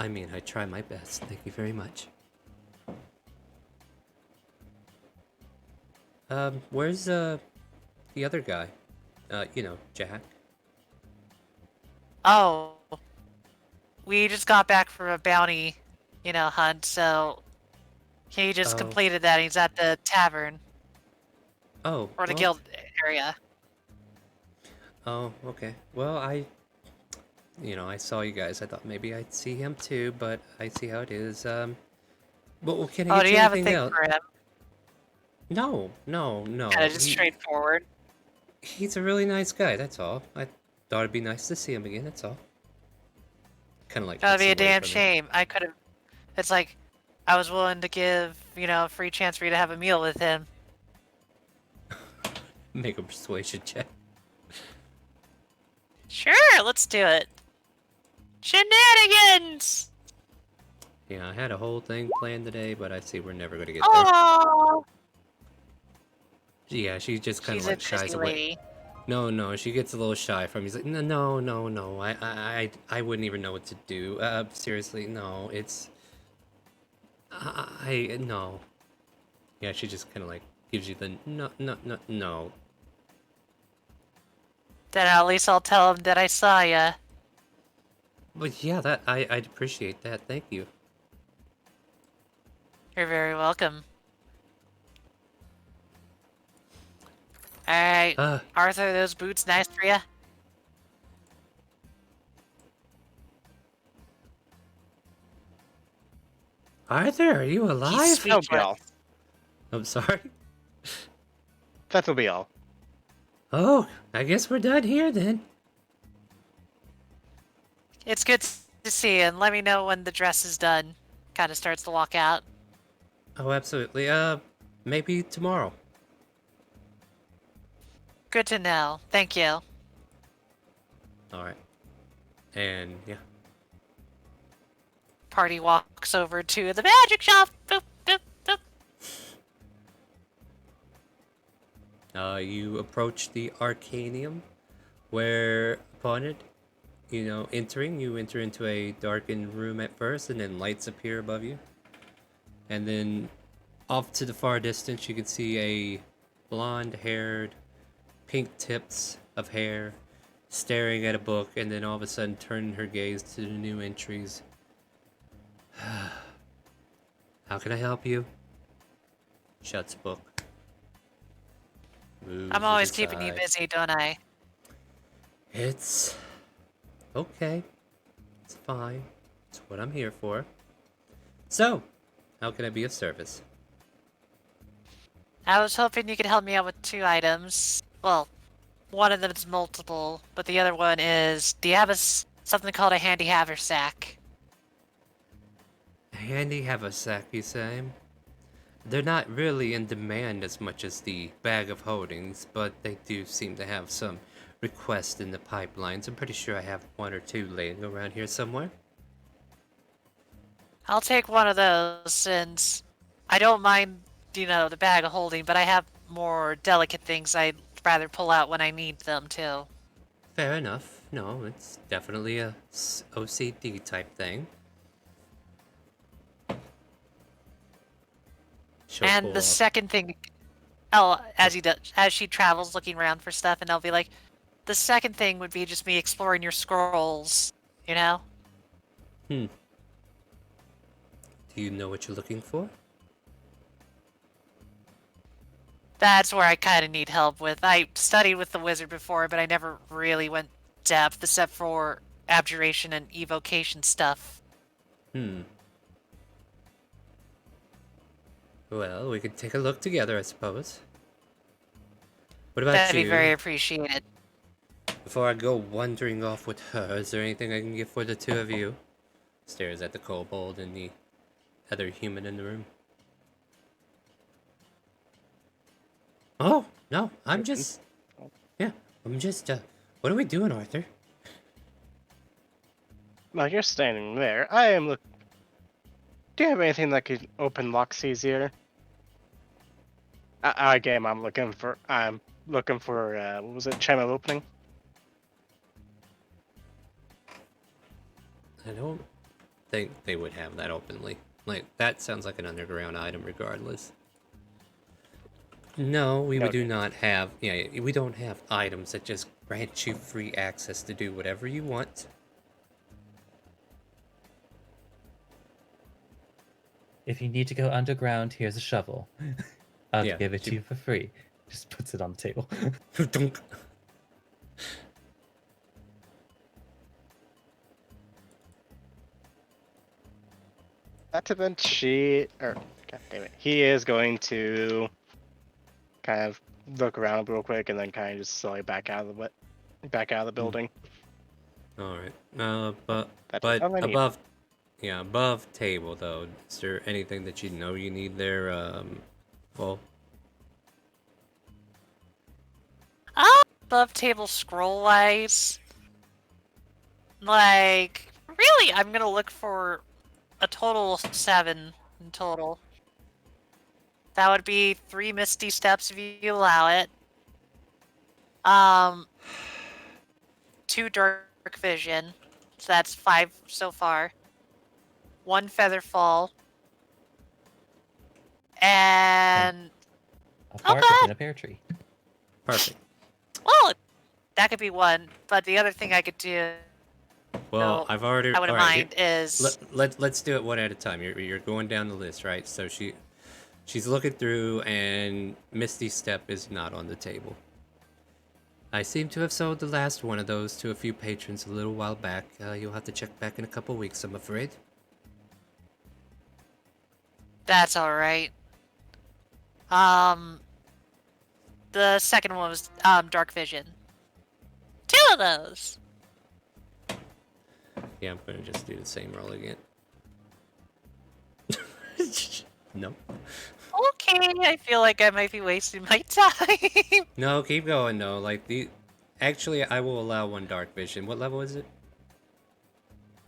I mean, I try my best. Thank you very much. Where's, the other guy? Jack. Oh. We just got back from a bounty, hunt, so he just Oh. completed that. He's at the tavern. Oh. Or the well, guild area. Oh, okay. Well, I saw you guys. I thought maybe I'd see him too, but I see how it is. Well, can I Oh, get do you you have a anything thing else? for him? No, no, no. Kind of just straightforward. He's a really nice guy, that's all. I thought it'd be nice to see him again, that's all. Kind of like That'd be a gets away damn from shame. I could have. It's like, I was willing to give, a free chance for you to have a meal with him. it. Make a persuasion check. Sure, let's do it. Shenanigans! Yeah, I had a whole thing planned today, but I see we're never gonna get there. Oh, Yeah, she just kind of she's a like shies busy away. lady. No, she gets a little shy from me. He's like, no. I wouldn't even know what to do. Seriously, no. It's, no. Yeah, she just kind of like gives you the no. Then at least I'll tell him that I saw ya. But yeah, I'd appreciate that. Thank you. You're very welcome. Alright, Arthur, those boots nice for ya? Arthur, are you He's alive? That'll be speechless. all. I'm sorry. That'll be all. Oh, I guess we're done here then. It's good to see you, and let me know when the dress is done. Kind of starts to walk out. Oh, absolutely. Maybe tomorrow. Good to know. Thank you. All right. And yeah. Party walks over to the magic shop. Boop, boop, boop. You approach the Arcanium, where upon it, entering, you enter into a darkened room at first, and then lights appear above you. And then off to the far distance, you can see a blonde-haired, pink tips of hair, staring at a book, and then all of a sudden turning her gaze to the new entries. How can I help you? Shuts book. Moves I'm it always keeping you aside. busy, don't I? It's okay. It's fine. It's what I'm here for. So, how can I be of service? I was hoping you could help me out with 2 items. Well, one of them is multiple, but the other one is, do you have something called a handy haversack? Handy haversack, you say? They're not really in demand as much as the bag of holdings, but they do seem to have some requests in the pipelines. I'm pretty sure I have 1 or 2 laying around here somewhere. I'll take one of those, since I don't mind, the bag of holding, but I have more delicate things I'd rather pull out when I need them, too. Fair enough. No, it's definitely a OCD type thing. She'll And pull the up- second thing, as she travels looking around for stuff, and I'll be like, the second thing would be just me exploring your scrolls, Do you know what you're looking for? That's where I kind of need help with. I studied with the wizard before, but I never really went depth except for abjuration and evocation stuff. Well, we could take a look together, I suppose. What about That'd you? be very appreciated. Before I go wandering off with her, is there anything I can get for the 2 of you? Stares at the kobold and the other human in the room. Oh, no, I'm just... Yeah, I'm just, what are we doing, Arthur? Well, you're standing there. I am look. Do you have anything that could open locks easier? Game. I'm looking for. What was it? Channel opening. I don't think they would have that openly. Like, that sounds like an underground item regardless. No, we do not have... Yeah, we don't have items that just grant you free access to do whatever you want. If you need to go underground, here's a shovel. I'll Yeah, give it to you for free. Just puts it on the table. Dunk. Not to then God damn it. He is going to kind of look around real quick and then kind of just slowly back out of the building. Alright. That's But all I need. above... Yeah, above table, though. Is there anything that you know you need there, well... Above table scroll wise, like, really, I'm gonna look for a total of 7 in total. That would be 3 misty steps if you allow it. 2 dark vision, so that's 5 so far. 1 feather fall, and A bark God. within a pear tree. Perfect. well, that could be one. But the other thing I could do, Well, I've already... I wouldn't alright, mind, is let's do it one at a time. You're going down the list, right? So she's looking through, and Misty Step is not on the table. I seem to have sold the last one of those to a few patrons a little while back. You'll have to check back in a couple weeks, I'm afraid. that's all right. The second one was dark vision. 2 of those. Yeah, I'm gonna just do the same roll again. No. Okay, I feel like I might be wasting my time. No, keep going, though. Like, Actually, I will allow 1 dark vision. What level is it?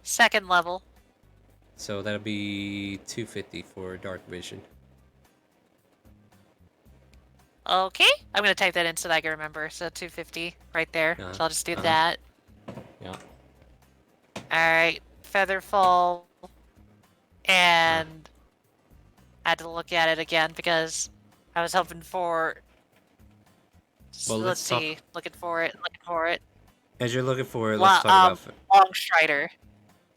2nd level. So that'll be 250 for dark vision. Okay, I'm gonna type that in so that I can remember. So 250 right there. So I'll just do that. Yeah. Alright, Featherfall. And I had to look at it again because I was hoping for... Well, let's let's see. Looking for it. As you're looking for it, let's talk about... Long Strider.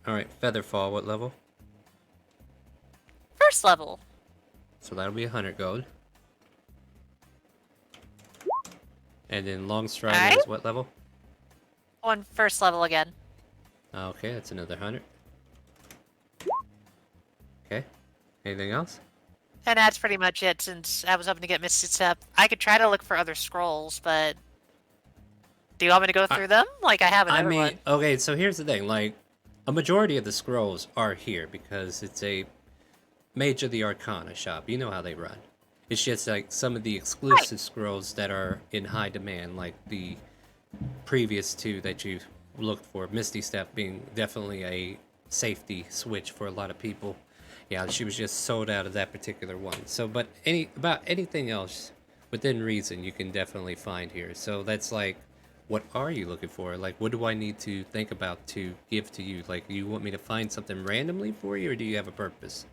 Alright, Featherfall, what level? 1st level. So that'll be 100 gold. And then Long Strider Alright. is what level? 1st level again. Okay, that's another 100. Okay. Anything else? And that's pretty much it, since I was hoping to get Misty Step. I could try to look for other scrolls, but... Do you want me to go through them? Like, I have another one. Okay, so here's the thing. Like, a majority of the scrolls are here because it's a Mage of the Arcana shop. You know how they run. It's just like some of the exclusive scrolls that are in high demand, like the previous 2 that you looked for. Misty Step being definitely a safety switch for a lot of people. Yeah, she was just sold out of that particular one. So, but about anything else within reason, you can definitely find here. So that's like, what are you looking for? Like, what do I need to think about to give to you? Like, you want me to find something randomly for you, or do you have a purpose?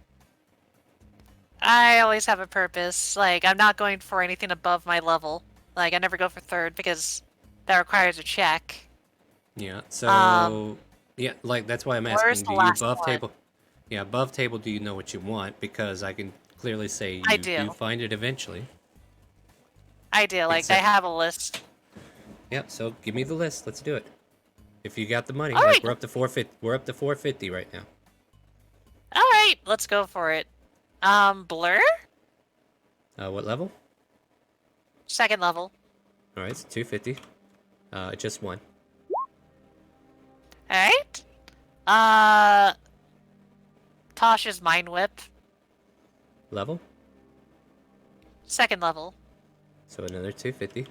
I always have a purpose. Like, I'm not going for anything above my level. Like, I never go for 3rd because that requires a check. Yeah, so... yeah, like, that's why I'm where's asking, the do you last above one? table... Yeah, above table, do you know what you want? Because I can clearly say you I do. find it eventually. I do. Like, Except- I have a list. Yep, so give me the list. Let's do it. If you got the money, All like, right. we're up to 450. We're up to 450 right now. Alright, let's go for it. Blur? What level? 2nd level. Alright, it's 250. Just 1. Alright. Tasha's Mind Whip. Level? 2nd level. So another 250.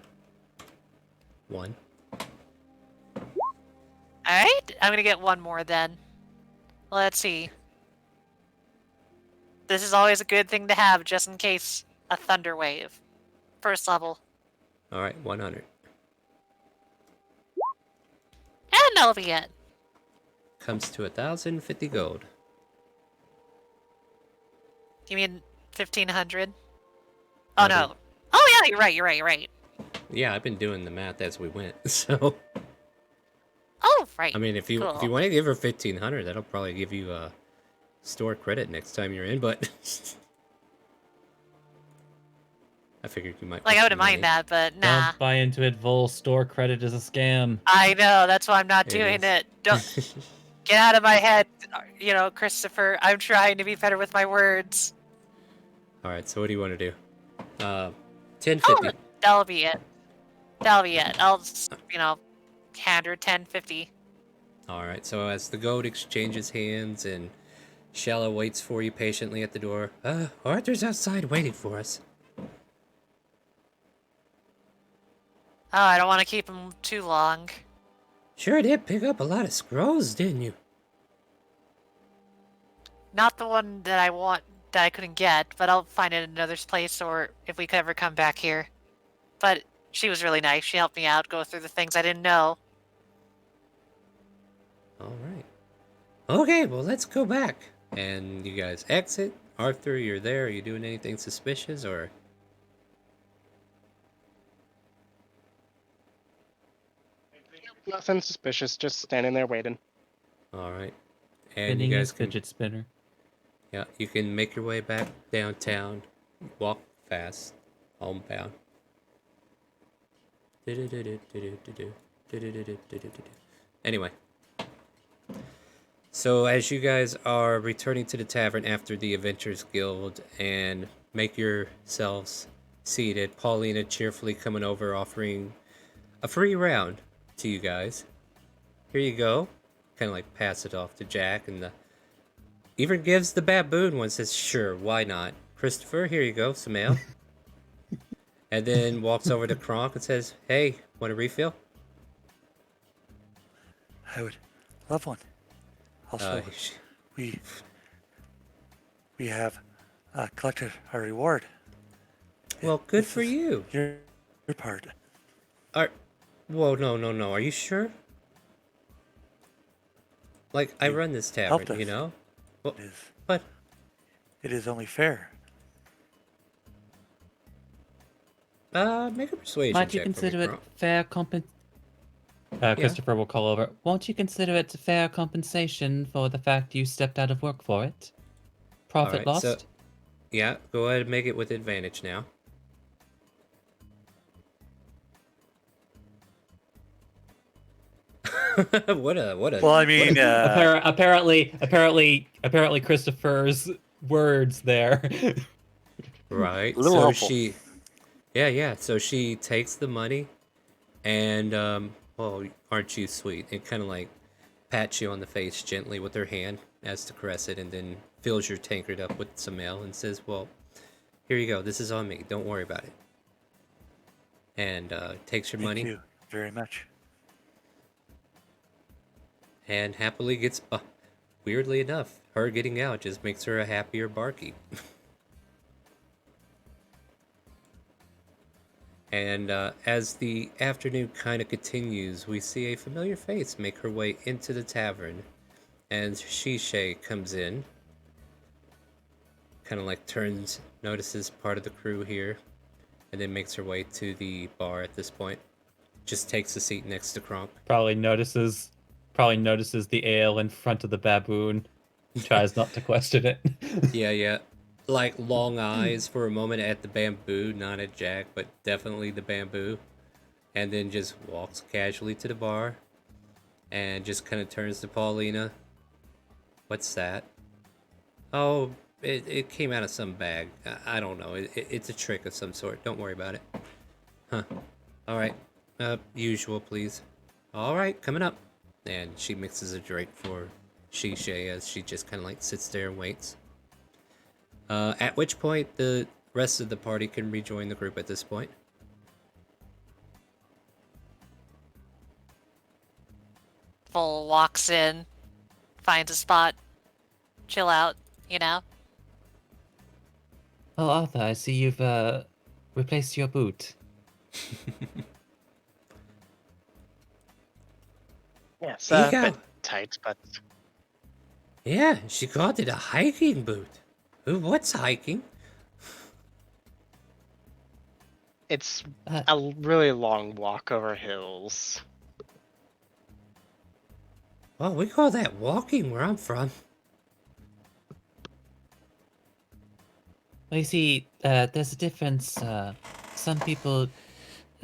1. Alright, I'm gonna get one more then. Let's see. This is always a good thing to have just in case a thunder wave. 1st level. Alright, 100. And that'll be it. Comes to 1,050 gold. You mean 1,500? Oh 100. no. Oh yeah, you're right. Yeah, I've been doing the math as we went, so... Oh, right. I mean, if you Cool. want to give her 1,500, that'll probably give you store credit next time you're in, but... I figured you might... Like, put I wouldn't some money. mind that, but nah. Don't buy into it, Vol. Store credit is a scam. I know, that's why I'm not It doing is. it. Don't get out of my head, you know, Christopher. I'm trying to be better with my words. Alright, so what do you want to do? Oh, 1050. that'll be it. That'll be it. I'll just, you know, hand her 1050. Alright, so as the gold exchanges hands and Shella waits for you patiently at the door. Arthur's outside waiting for us. Oh, I don't want to keep him too long. Sure did pick up a lot of scrolls, didn't you? Not the one that I want, that I couldn't get, but I'll find it in another place, or if we could ever come back here. But she was really nice. She helped me out, go through the things I didn't know. Alright. Okay, well, let's go back. And you guys exit. Arthur, you're there. Are you doing anything suspicious, or... Nothing suspicious, just standing there waiting. Alright. And Spinning you his guys can... fidget spinner. Yeah, you can make your way back downtown. Walk fast. Homebound. Anyway. So as you guys are returning to the tavern after the Adventurers Guild and make yourselves seated, Paulina cheerfully coming over offering a free round to you guys. Here you go. Kind of like pass it off to Jack, and the even gives the baboon one, says, sure, why not? Christopher, here you go, some ale. And then walks over to Kronk and says, hey, want a refill? I would love one. Also, we have collected our reward. Well, good This for is you. Your part. Whoa, no. Are you sure? Like, I You run this helped tavern, you us. know? Well, It is. but, It is only fair. make a persuasion Might you check for me, consider it Kronk. fair Christopher will call over. Won't you consider it fair compensation for the fact you stepped out of work for it? Profit Alright, lost? so, yeah, go ahead and make it with advantage now. what a Well, I mean, Apparently Christopher's words there. right. A little So helpful. so she takes the money and well, aren't you sweet? And kind of like pats you on the face gently with her hand as to caress it, and then fills your tankard up with some ale and says, well, here you go, this is on me, don't worry about it. And takes your thank money you very much. and happily gets, weirdly enough, her getting out just makes her a happier barkeep. And as the afternoon kind of continues, we see a familiar face make her way into the tavern. And Shishay comes in, kind of like notices part of the crew here, and then makes her way to the bar at this point. Just takes a seat next to Kronk. Probably notices the ale in front of the baboon. He tries not to question it. Yeah. Like long eyes for a moment at the bamboo, not at Jack, but definitely the bamboo. And then just walks casually to the bar and just kind of turns to Paulina. What's that? Oh, it came out of some bag. I don't know. It's a trick of some sort. Don't worry about it. Huh. Alright. Usual, please. Alright, coming up. And she mixes a drink for Shay, as she just kind of like sits there and waits. At which point, the rest of the party can rejoin the group at this point. Full walks in, finds a spot, chill out, you know? Oh, Arthur, I see you've replaced your boot. Yeah, it's Here you a go. bit tight, but Yeah, she called it a hiking boot. What's hiking? it's Uh, a really long walk over hills. Well, we call that walking where I'm from. Well, you see, there's a difference. Some people,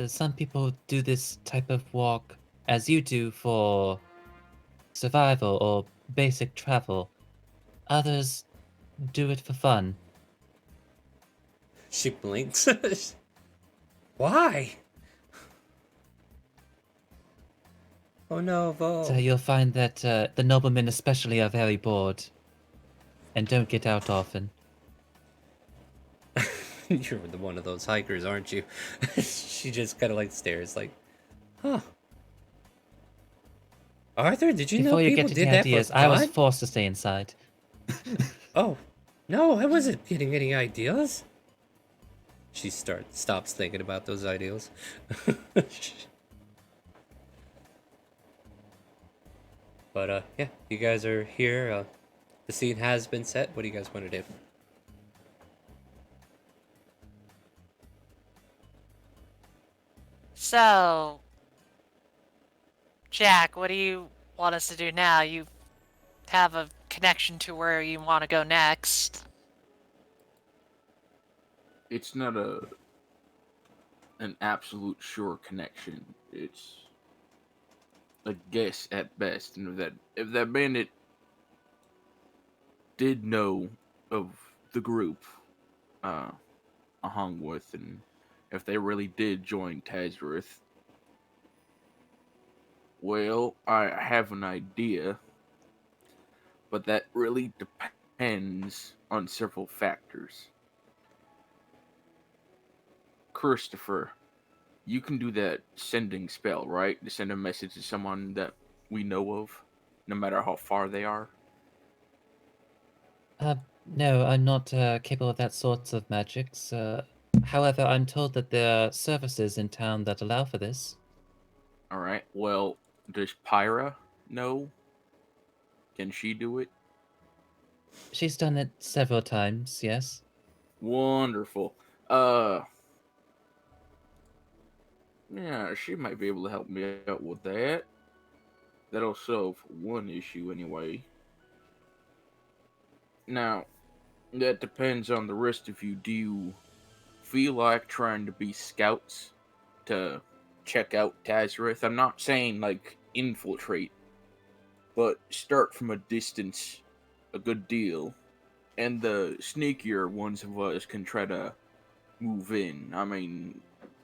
some people do this type of walk as you do for survival or basic travel. Others do it for fun. She blinks. Why? Oh no, Vo. So you'll find that the noblemen especially are very bored and don't get out often. You're the one of those hikers, aren't you? She just kind of like stares, like, huh. Arthur, did you know Before you people get to did the that ideas, for I was fun? forced to stay inside. Oh, no, I wasn't getting any ideas. She stops thinking about those ideals. But yeah, you guys are here. The scene has been set. What do you guys want to do? So, Jack, what do you want us to do now? You have a connection to where you want to go next. It's not an absolute sure connection. It's a guess at best. And if that bandit did know of the group I hung with, and if they really did join Tazrith, well, I have an idea, but that really depends on several factors. Christopher, you can do that sending spell, right? To send a message to someone that we know of, no matter how far they are. No, I'm not capable of that sort of magics. However, I'm told that there are services in town that allow for this. All right. Well, does Pyra know? Can she do it? She's done it several times, yes. Wonderful. Yeah, she might be able to help me out with that. That'll solve one issue anyway. Now, that depends on the rest of you. Do you feel like trying to be scouts to check out Tazrith? I'm not saying like infiltrate, but start from a distance a good deal. And the sneakier ones of us can try to move in. I mean,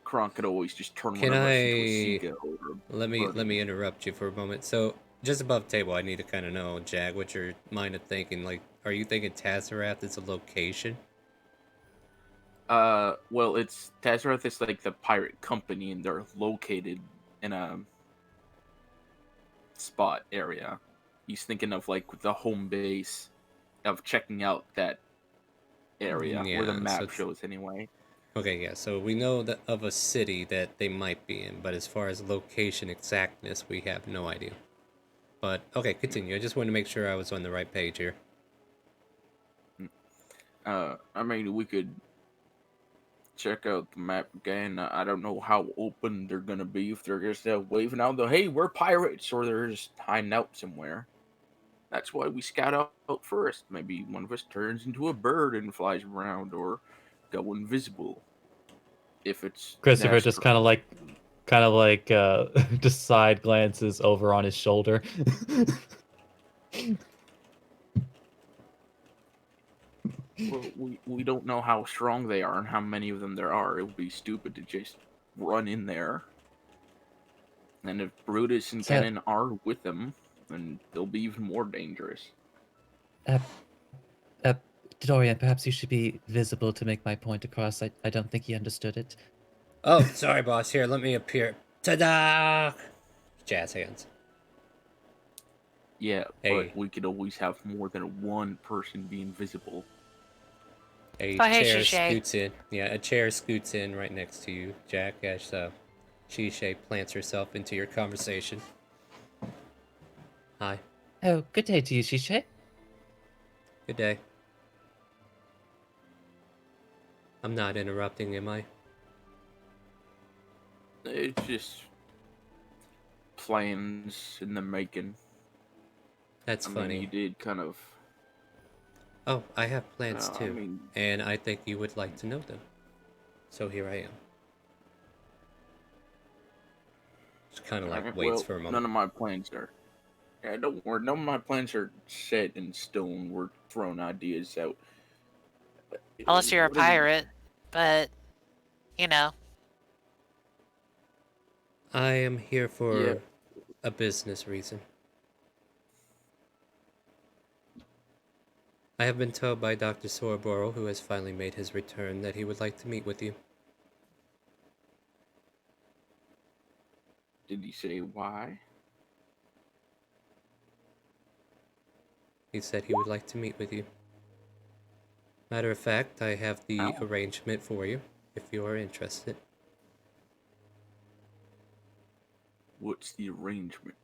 Kronk could always just turn Can one of us into a I seagull or a let me birdie. interrupt you for a moment? So just above the table, I need to kind of know, Jag, what your mind of thinking. Like, are you thinking Tazarath is a location? Well, it's Tazrath is like the pirate company, and they're located in a spot area. He's thinking of like the home base of checking out that area where the Yeah, so map it's shows anyway. okay. Yeah, so we know that of a city that they might be in, but as far as location exactness, we have no idea. But okay, continue. I just wanted to make sure I was on the right page here. I mean, we could check out the map again. I don't know how open they're gonna be, if they're just waving out the "Hey, we're pirates," or they're just hiding out somewhere. That's why we scout out first. Maybe one of us turns into a bird and flies around, or go invisible. If it's Christopher just necessary. kind of like, just side glances over on his shoulder. Well, we don't know how strong they are and how many of them there are. It would be stupid to just run in there. And if Brutus and So- Kennen are with them, and they'll be even more dangerous. Uh, Dorian, perhaps you should be visible to make my point across. I don't think he understood it. Oh, sorry, boss. Here, let me appear. Ta-da! Jazz hands. Yeah, Hey. but we could always have more than one person being visible. A Oh, hey, chair Shishay. scoots in. Yeah, a chair scoots in right next to you, Jack, as Shishay plants herself into your conversation. Hi. Oh, good day to you, Shishay. Good day. I'm not interrupting, am I? It's just plans in the making. That's I funny. mean, you did kind of. Oh, I have plans I too, mean, and I think you would like to know them. So here I am. Just kind of like waits well, for a none moment. of my plans are. Yeah, don't worry. None of my plans are set in stone. We're throwing ideas out. Unless you're a Whatever you- pirate, but you know. I am here for Yeah. a business reason. I have been told by Dr. Soroboro, who has finally made his return, that he would like to meet with you. Did he say why? He said he would like to meet with you. Matter of fact, I have the Ow. arrangement for you, if you are interested. What's the arrangement?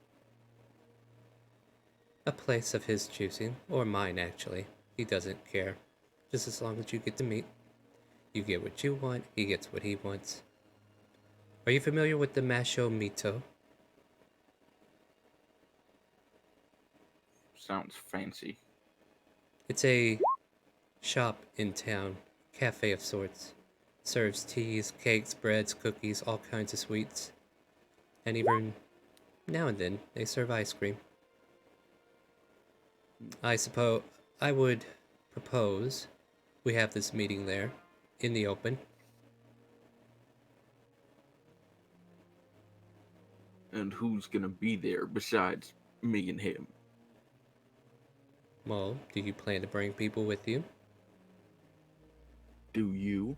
A place of his choosing, or mine actually. He doesn't care. Just as long as you get to meet. You get what you want, he gets what he wants. Are you familiar with the Masho Mito? Sounds fancy. It's a shop in town, cafe of sorts. Serves teas, cakes, breads, cookies, all kinds of sweets. And even now and then, they serve ice cream. I would propose we have this meeting there, in the open. And who's gonna be there besides me and him? Well, do you plan to bring people with you? Do you?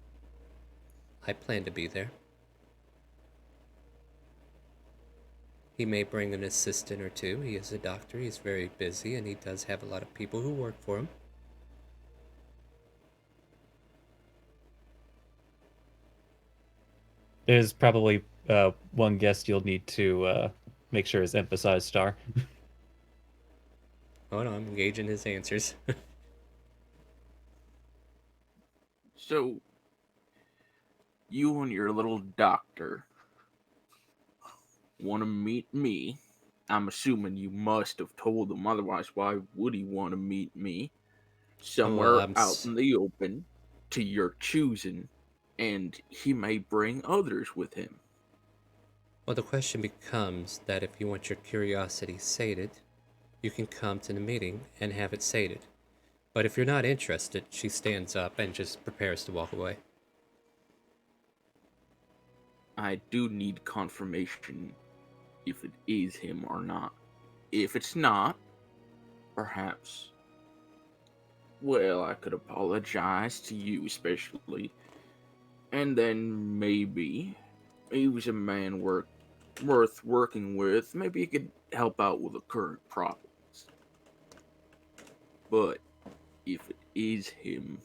I plan to be there. He may bring an assistant or two. He is a doctor, he's very busy, and he does have a lot of people who work for him. There's probably one guest you'll need to make sure is emphasized star. Oh no, I'm engaging his answers. So, you and your little doctor want to meet me. I'm assuming you must have told him, otherwise, why would he want to meet me? Somewhere out in the open to your choosing, and he may bring others with him. Well, the question becomes that if you want your curiosity sated, you can come to the meeting and have it sated. But if you're not interested, she stands up and just prepares to walk away. I do need confirmation if it is him or not. If it's not, perhaps, well, I could apologize to you especially, and then maybe he was a man worth working with. Maybe he could help out with the current problems. But if it is him,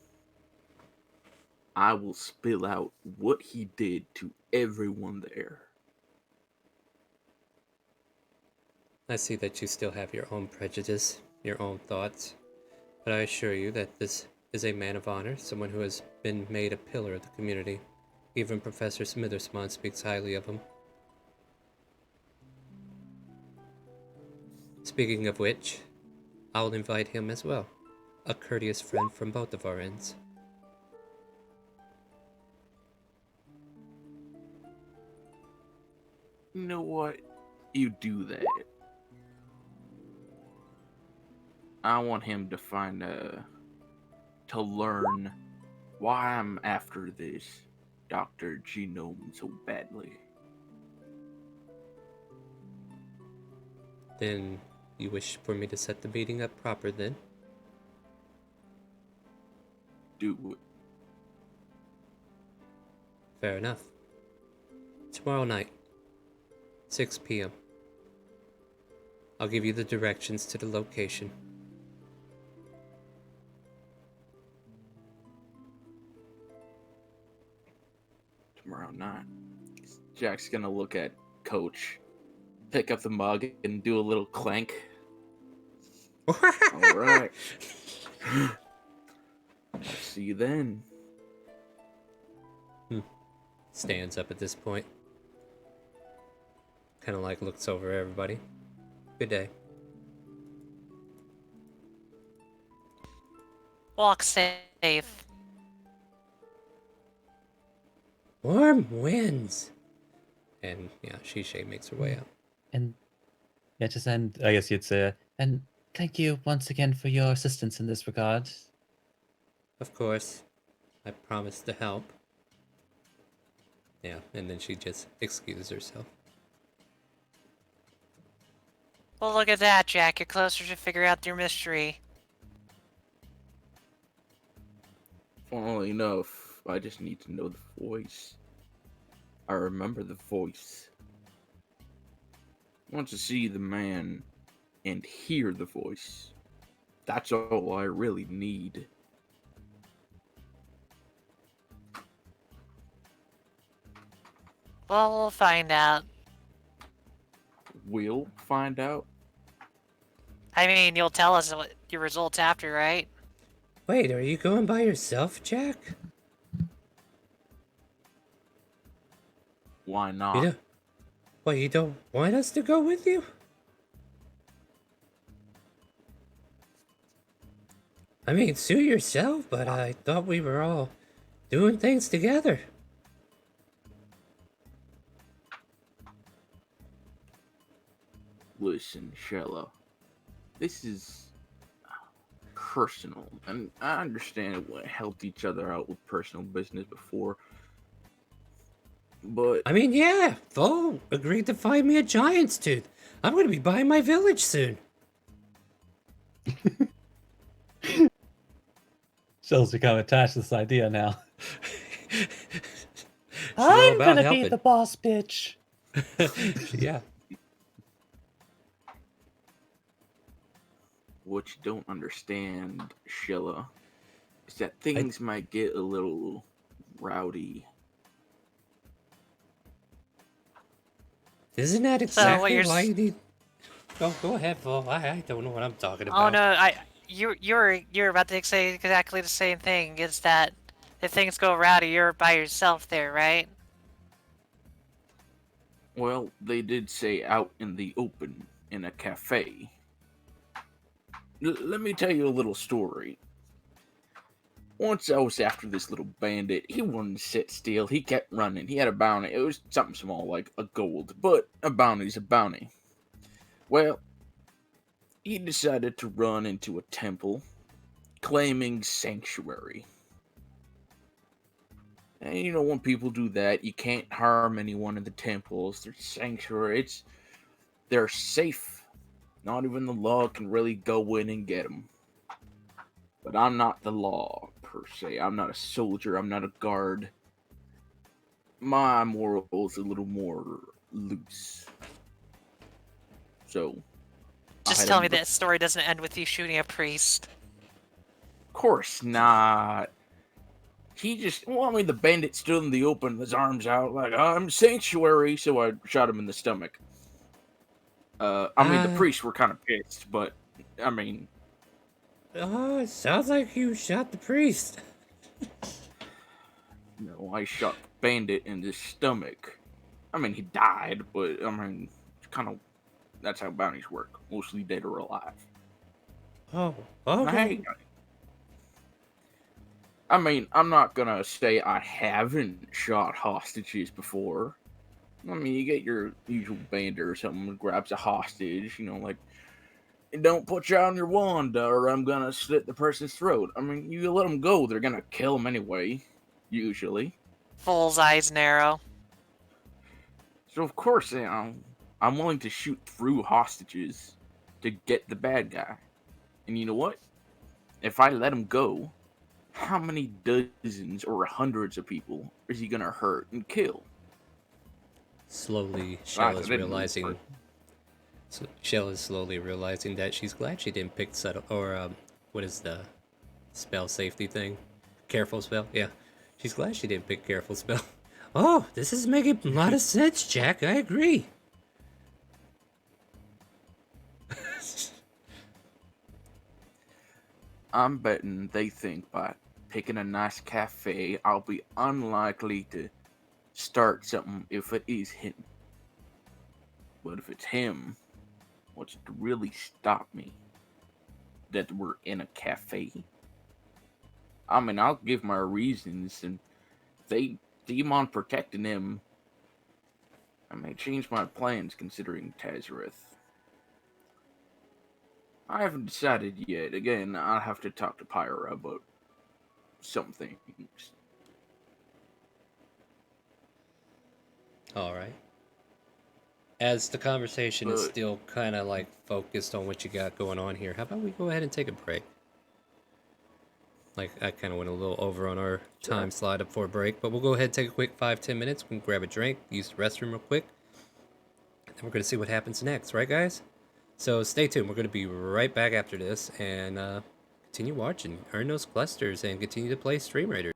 I will spill out what he did to everyone there. I see that you still have your own prejudice, your own thoughts, but I assure you that this is a man of honor, someone who has been made a pillar of the community. Even Professor Smithersmon speaks highly of him. Speaking of which, I'll invite him as well. A courteous friend from both of our ends. You know what? You do that. I want him to to learn why I'm after this Dr. Genome so badly. Then You wish for me to set the meeting up proper then? Do it. Fair enough. Tomorrow night, 6 p.m. I'll give you the directions to the location. Tomorrow night. Jack's gonna look at Coach, pick up the mug, and do a little clank. All right. I'll see you then. Stands up at this point. Kind of like looks over everybody. Good day. Walk safe. Warm winds. And yeah, Shishay makes her way out. And yeah, just and I guess you'd say, and thank you once again for your assistance in this regard. Of course, I promise to help. Yeah, and then she just excuses herself. Well, look at that, Jack. You're closer to figure out your mystery. Funnily enough, I just need to know the voice. I remember the voice. I want to see the man and hear the voice. That's all I really need. Well, we'll find out. We'll find out. I mean, you'll tell us what your results after, right? Wait, are you going by yourself, Jack? Why not? You don't, well, you don't want us to go with you? I mean, suit yourself, but I thought we were all doing things together. Listen, Shella. This is personal, and I understand we helped each other out with personal business before, but I mean, yeah, Vo agreed to find me a giant's tooth. I'm going to be buying my village soon. Shell's become attached to this idea now. all I'm about gonna helping. be the boss bitch. Yeah. what you don't understand, Shella, is that things might get a little rowdy. Isn't that what exactly you're why s- you need... Oh, go ahead, Vo. I don't know what I'm talking about. Oh no, you're about to say exactly the same thing. Is that if things go rowdy, you're by yourself there, right? Well, they did say out in the open in a cafe. Let me tell you a little story. Once I was after this little bandit. He wouldn't sit still. He kept running. He had a bounty. It was something small, like a gold, but a bounty's a bounty. Well, he decided to run into a temple, claiming sanctuary. And you know, when people do that, you can't harm anyone in the temples. They're sanctuary. They're safe. Not even the law can really go in and get them. But I'm not the law, per se. I'm not a soldier. I'm not a guard. My morals a little more loose. So, Just tell me that story doesn't end with you shooting a priest. Of course not. He just, well, I mean, the bandit stood in the open, his arms out, like, I'm sanctuary, so I shot him in the stomach. I mean, the priests were kind of pissed, but, I mean... Oh, it sounds like you shot the priest. No, I shot the bandit in the stomach. I mean, he died, but, I mean, kind of, that's how bounties work. Mostly dead or alive. Oh, okay. I mean, I'm not gonna say I haven't shot hostages before. I mean, you get your usual bandit or something who grabs a hostage, you know, like, don't put you on your wand or I'm gonna slit the person's throat. I mean, you let them go, they're gonna kill them anyway, usually. Fool's eyes narrow. So, of course, you know, I'm willing to shoot through hostages to get the bad guy. And you know what? If I let him go, how many dozens or hundreds of people is he gonna hurt and kill? Slowly, I Shell is didn't move realizing. for- So Shell is slowly realizing that she's glad she didn't pick subtle or what is the spell safety thing? Careful spell. Yeah, she's glad she didn't pick careful spell. Oh, this is making a lot of sense, Jack. I agree. I'm betting they think by picking a nice cafe, I'll be unlikely to start something if it is him. But if it's him, what's to really stop me? That we're in a cafe? I mean, I'll give my reasons, and they deem on protecting him. I may change my plans considering Tazareth. I haven't decided yet. Again, I'll have to talk to Pyra about some things. All right. As the conversation is But still kind of like focused on what you got going on here, how about we go ahead and take a break? Like, I kind of went a little over on our time slide up for a break, but we'll go ahead and take a quick 5-10 minutes. We can grab a drink, use the restroom real quick, and then we're going to see what happens next, right, guys? So stay tuned. We're going to be right back after this and continue watching, earn those clusters, and continue to play StreamRaiders.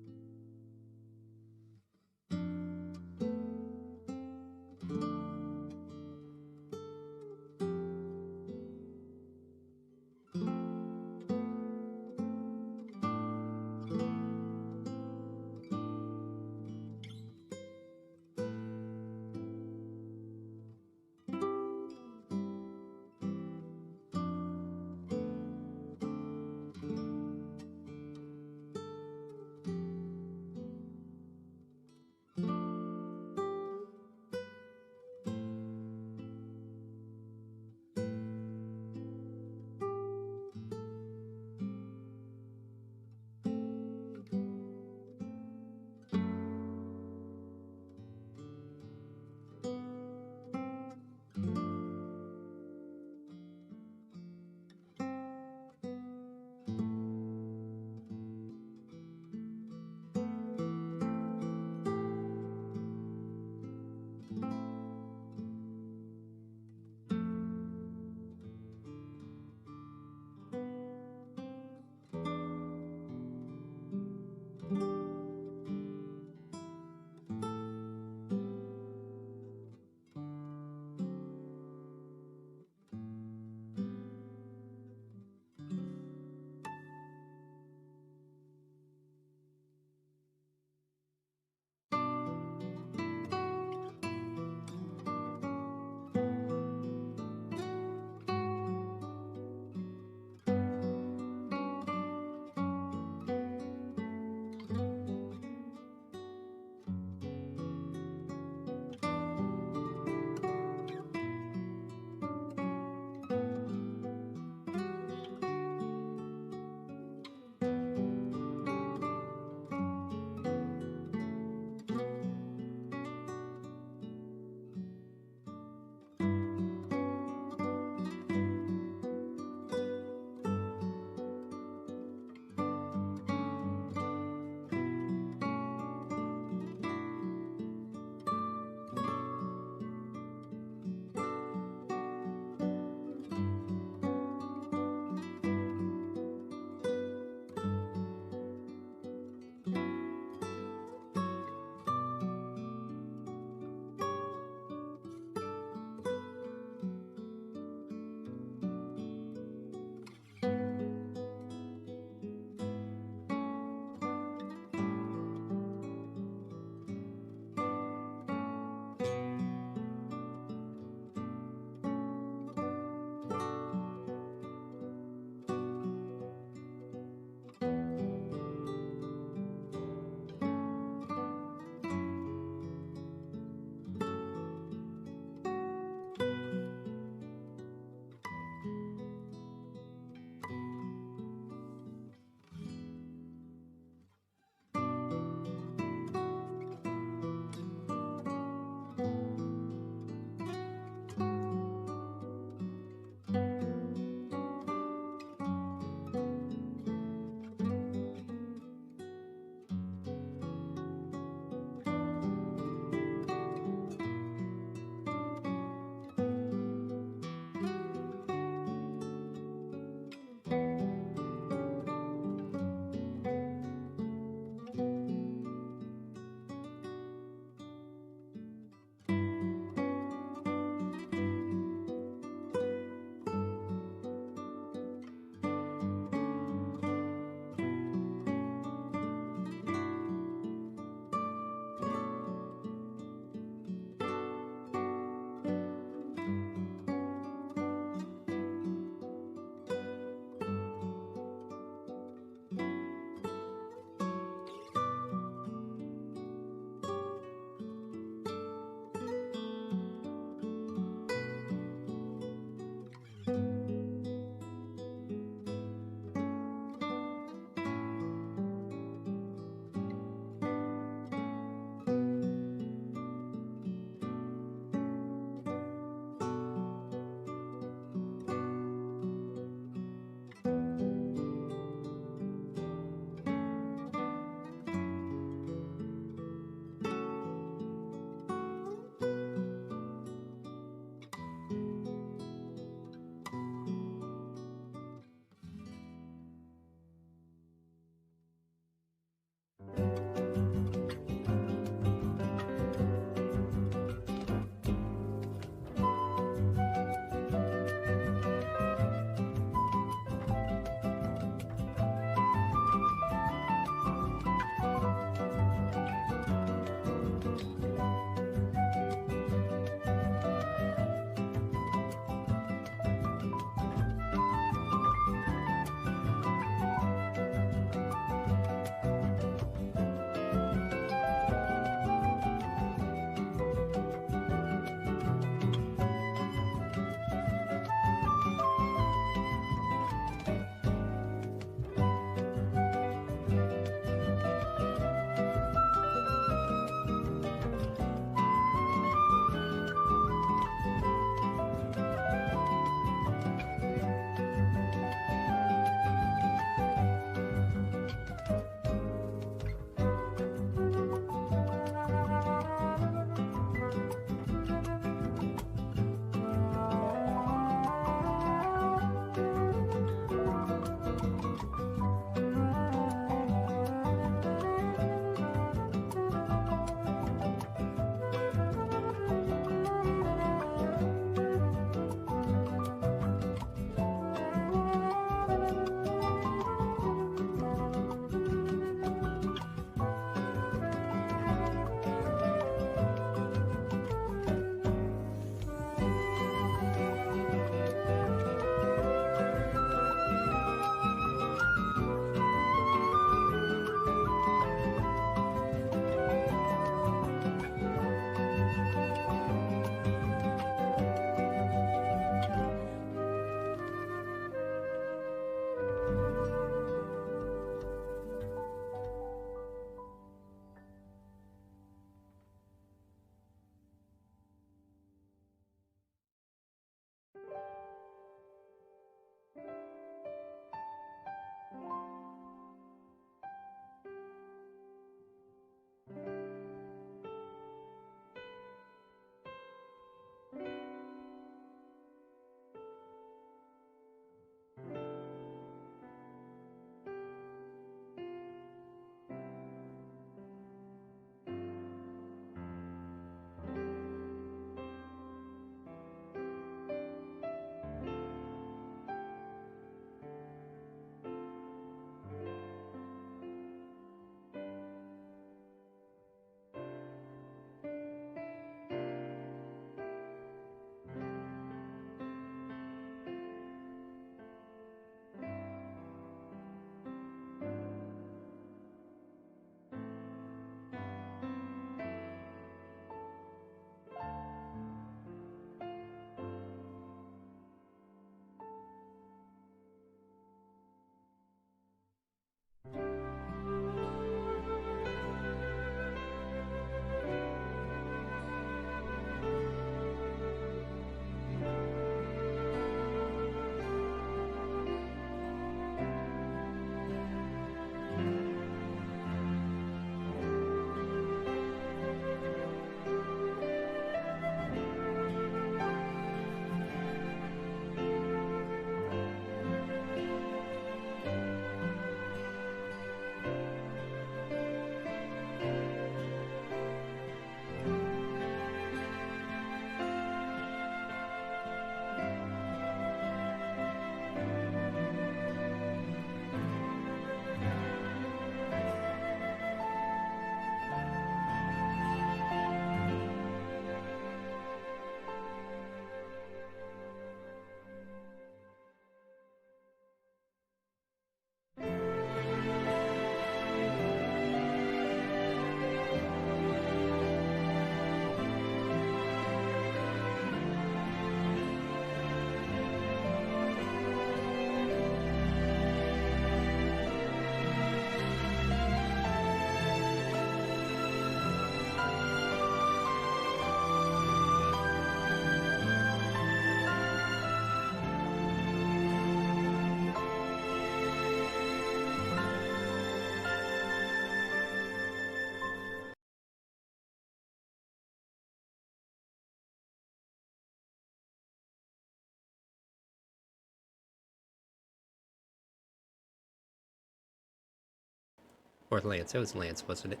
Or Lance. It was Lance, wasn't it?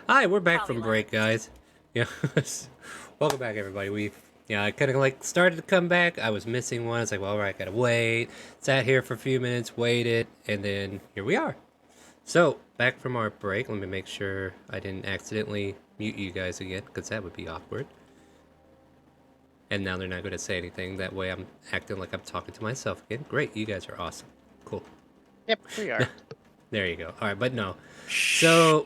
Hi, we're back Probably from break, guys. Yeah. Welcome back, everybody. I kind of like started to come back. I was missing one. It's like, well, all right, gotta wait. Sat here for a few minutes, waited, and then here we are. So, back from our break. Let me make sure I didn't accidentally mute you guys again, because that would be awkward. And now they're not going to say anything. That way I'm acting like I'm talking to myself again. Great, you guys are awesome. Cool. Yep, we are. There you go. All right, but no. So,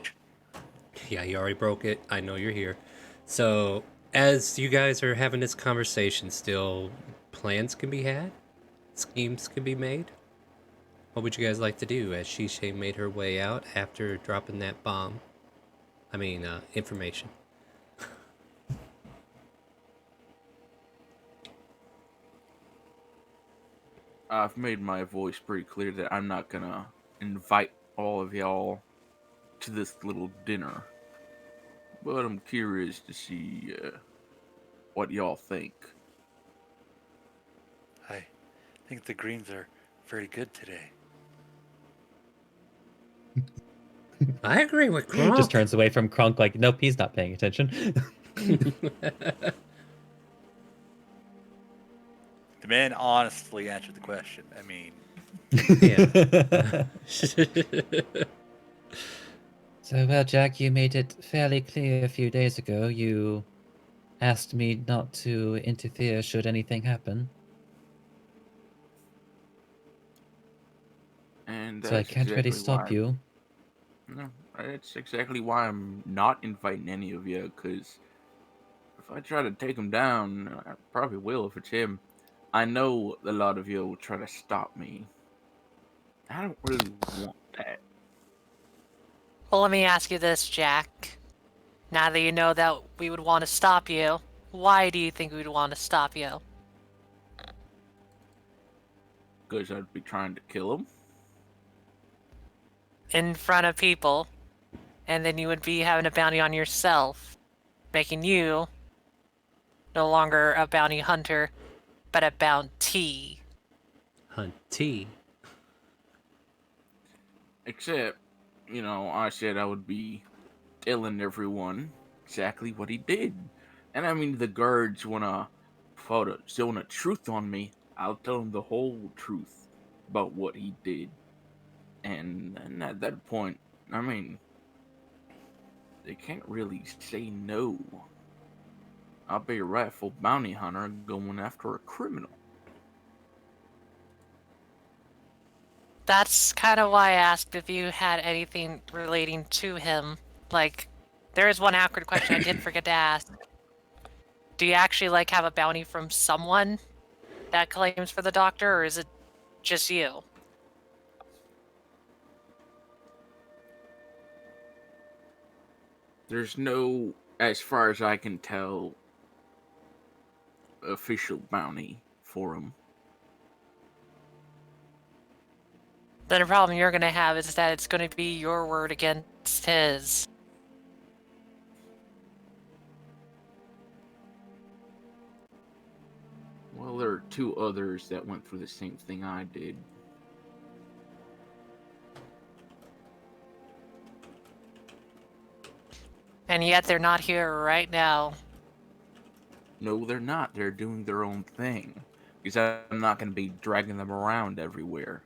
yeah, you already broke it. I know you're here. So, as you guys are having this conversation still, plans can be had, schemes can be made. What would you guys like to do as Shisha made her way out after dropping that bomb? I mean, information. I've made my voice pretty clear that I'm not gonna invite all of y'all to this little dinner. But I'm curious to see what y'all think. I think the greens are very good today. I agree with Kronk. Just turns away from Krunk like, nope, he's not paying attention. The man honestly answered the question. I mean, So, well, Jack, you made it fairly clear a few days ago. You asked me not to interfere should anything happen. And So I that's can't really exactly stop why- you. No, that's exactly why I'm not inviting any of you, because if I try to take him down, I probably will if it's him. I know a lot of you will try to stop me. I don't really want that. Well, let me ask you this, Jack. Now that you know that we would want to stop you, why do you think we would want to stop you? Because I'd be trying to kill him. In front of people, and then you would be having a bounty on yourself, making you no longer a bounty hunter, but a bounty. Hunty. Except, I said I would be telling everyone exactly what he did. And I mean, the guards want to zone a truth on me. I'll tell them the whole truth about what he did. And at that point, I mean, they can't really say no. I'll be a rightful bounty hunter going after a criminal. That's kind of why I asked if you had anything relating to him. Like, there is one awkward question I did forget to ask. Do you actually, have a bounty from someone that claims for the doctor, or is it just you? There's no, as far as I can tell, official bounty for him. Then the problem you're going to have is that it's going to be your word against his. Well, there are two others that went through the same thing I did. And yet they're not here right now. No, they're not. They're doing their own thing. Because I'm not going to be dragging them around everywhere.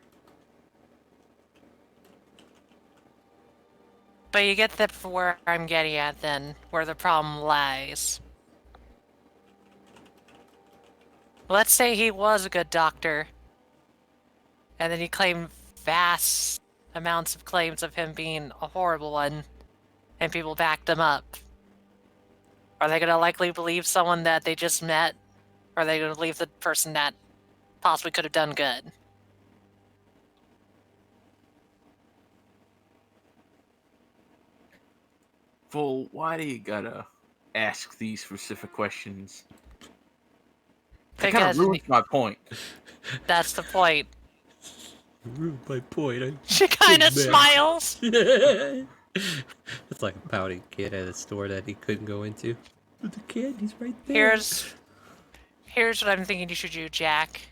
But you get that for where I'm getting at then, where the problem lies. Let's say he was a good doctor, and then he claimed vast amounts of claims of him being a horrible one, and people backed him up. Are they going to likely believe someone that they just met, or are they going to believe the person that possibly could have done good? Full, why do you gotta ask these specific questions? That kind of Because ruins my point. that's the point. Ruined my point. She kind of mad. smiles. It's like a pouting kid at a store that he couldn't go into. But the candy's right there. Here's what I'm thinking you should do, Jack.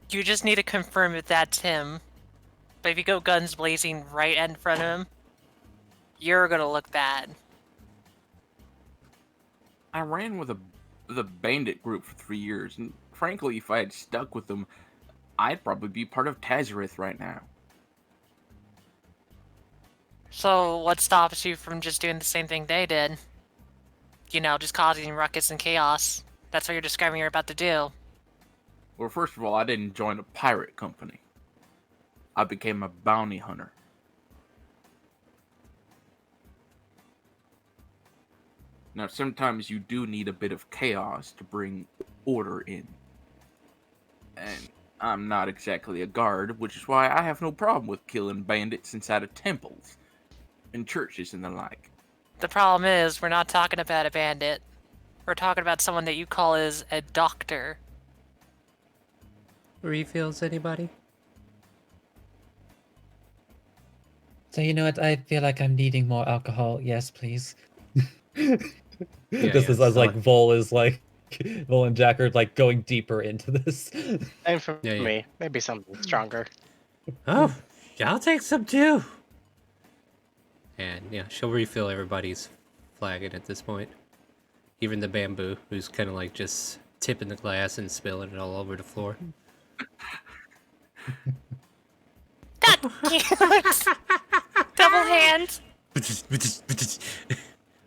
You just need to confirm if that's him. But if you go guns blazing right in front of him, you're gonna look bad. I ran with the bandit group for 3 years, and frankly, if I had stuck with them, I'd probably be part of Tazarith right now. So what stops you from just doing the same thing they did? You know, just causing ruckus and chaos. That's what you're describing you're about to do. Well, first of all, I didn't join a pirate company. I became a bounty hunter. Now, sometimes you do need a bit of chaos to bring order in. And I'm not exactly a guard, which is why I have no problem with killing bandits inside of temples and churches and the like. The problem is, we're not talking about a bandit. We're talking about someone that you call as a doctor. Refills, anybody? So you know what? I feel like I'm needing more alcohol. Yes, please. Yeah, Just as so- like Vol is like Vol and Jack are like going deeper into this. And for Yeah, yeah. me, maybe something stronger. Oh, I'll take some too. And yeah, she'll refill everybody's flagon at this point. Even the bamboo, who's kind of like just tipping the glass and spilling it all over the floor. God, double hand.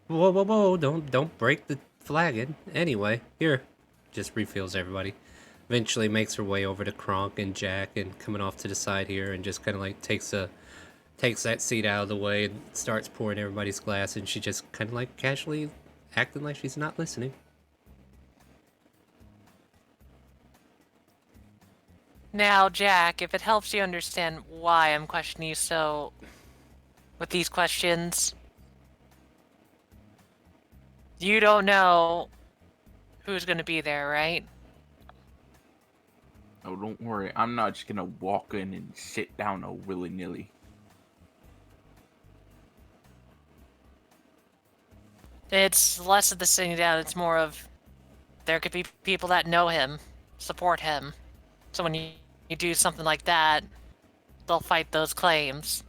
Whoa, whoa, whoa! Don't break the flagon. Anyway, here, just refills everybody. Eventually makes her way over to Kronk and Jack, and coming off to the side here, and just kind of like takes that seat out of the way and starts pouring everybody's glass, and she just kind of like casually acting like she's not listening. Now, Jack, if it helps you understand why I'm questioning you so with these questions, you don't know who's going to be there, right? Oh, don't worry. I'm not just gonna walk in and sit down all willy-nilly. It's less of the sitting down, it's more of there could be people that know him, support him. So when you do something like that, they'll fight those claims.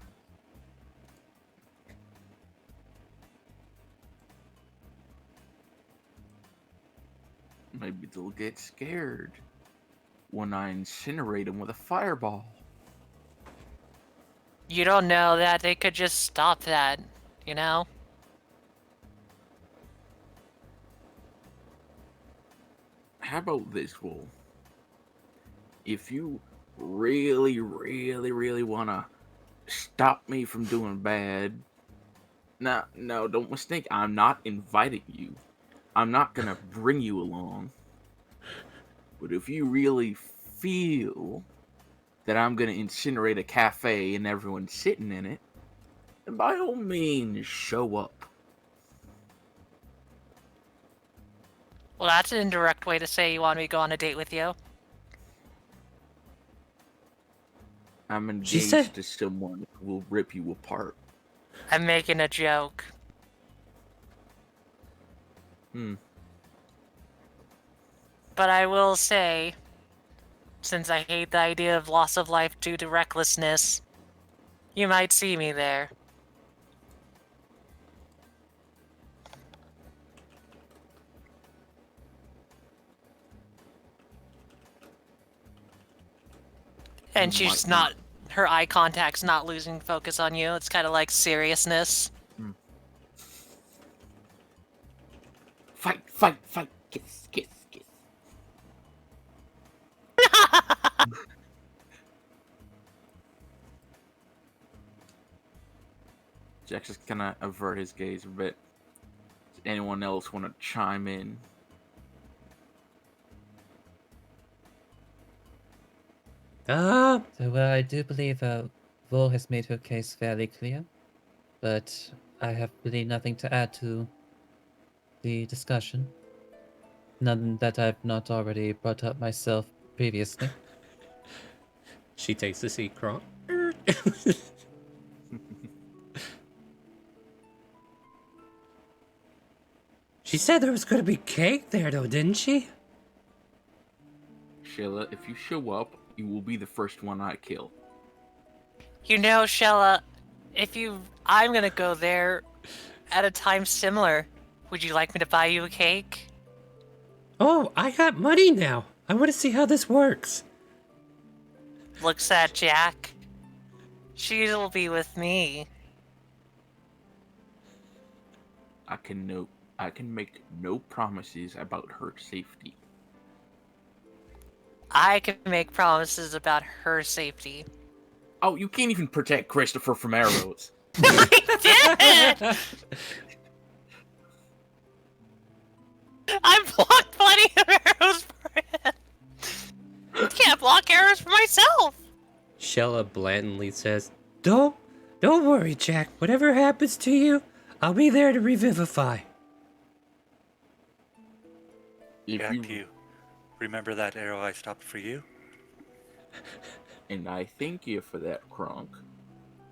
Maybe they'll get scared when I incinerate them with a fireball. You don't know that they could just stop that, you know? How about this, Wolf? If you really, really, really want to stop me from doing bad, no, don't mistake. I'm not inviting you. I'm not gonna bring you along. But if you really feel that I'm gonna incinerate a cafe and everyone's sitting in it, then by all means show up. Well, that's an indirect way to say you want me to go on a date with you. I'm She engaged said- to someone who will rip you apart. I'm making a joke. But I will say, since I hate the idea of loss of life due to recklessness, you might see me there. And she's not, her eye contact's not losing focus on you. It's kind of like seriousness. Fight, fight, fight, kiss, kiss, kiss. Jack's just gonna avert his gaze a bit. Does anyone else want to chime in? Ah, So I do believe Vol has made her case fairly clear, but I have really nothing to add to the discussion. None that I've not already brought up myself previously. she takes the seat, Kronk. She said there was gonna be cake there, though, didn't she? Sheila, if you show up, you will be the first one I kill. You know, Shella, I'm gonna go there at a time similar. Would you like me to buy you a cake? Oh, I got money now. I want to see how this works. Looks at Jack. She'll be with me. I can make no promises about her safety. I can make promises about her safety. Oh, you can't even protect Christopher from arrows. I blocked plenty of arrows for him. Can't block arrows for myself. Shella blandly says, Don't worry, Jack. Whatever happens to you, I'll be there to revivify. Jack, do you remember that arrow I stopped for you? And I thank you for that, Kronk.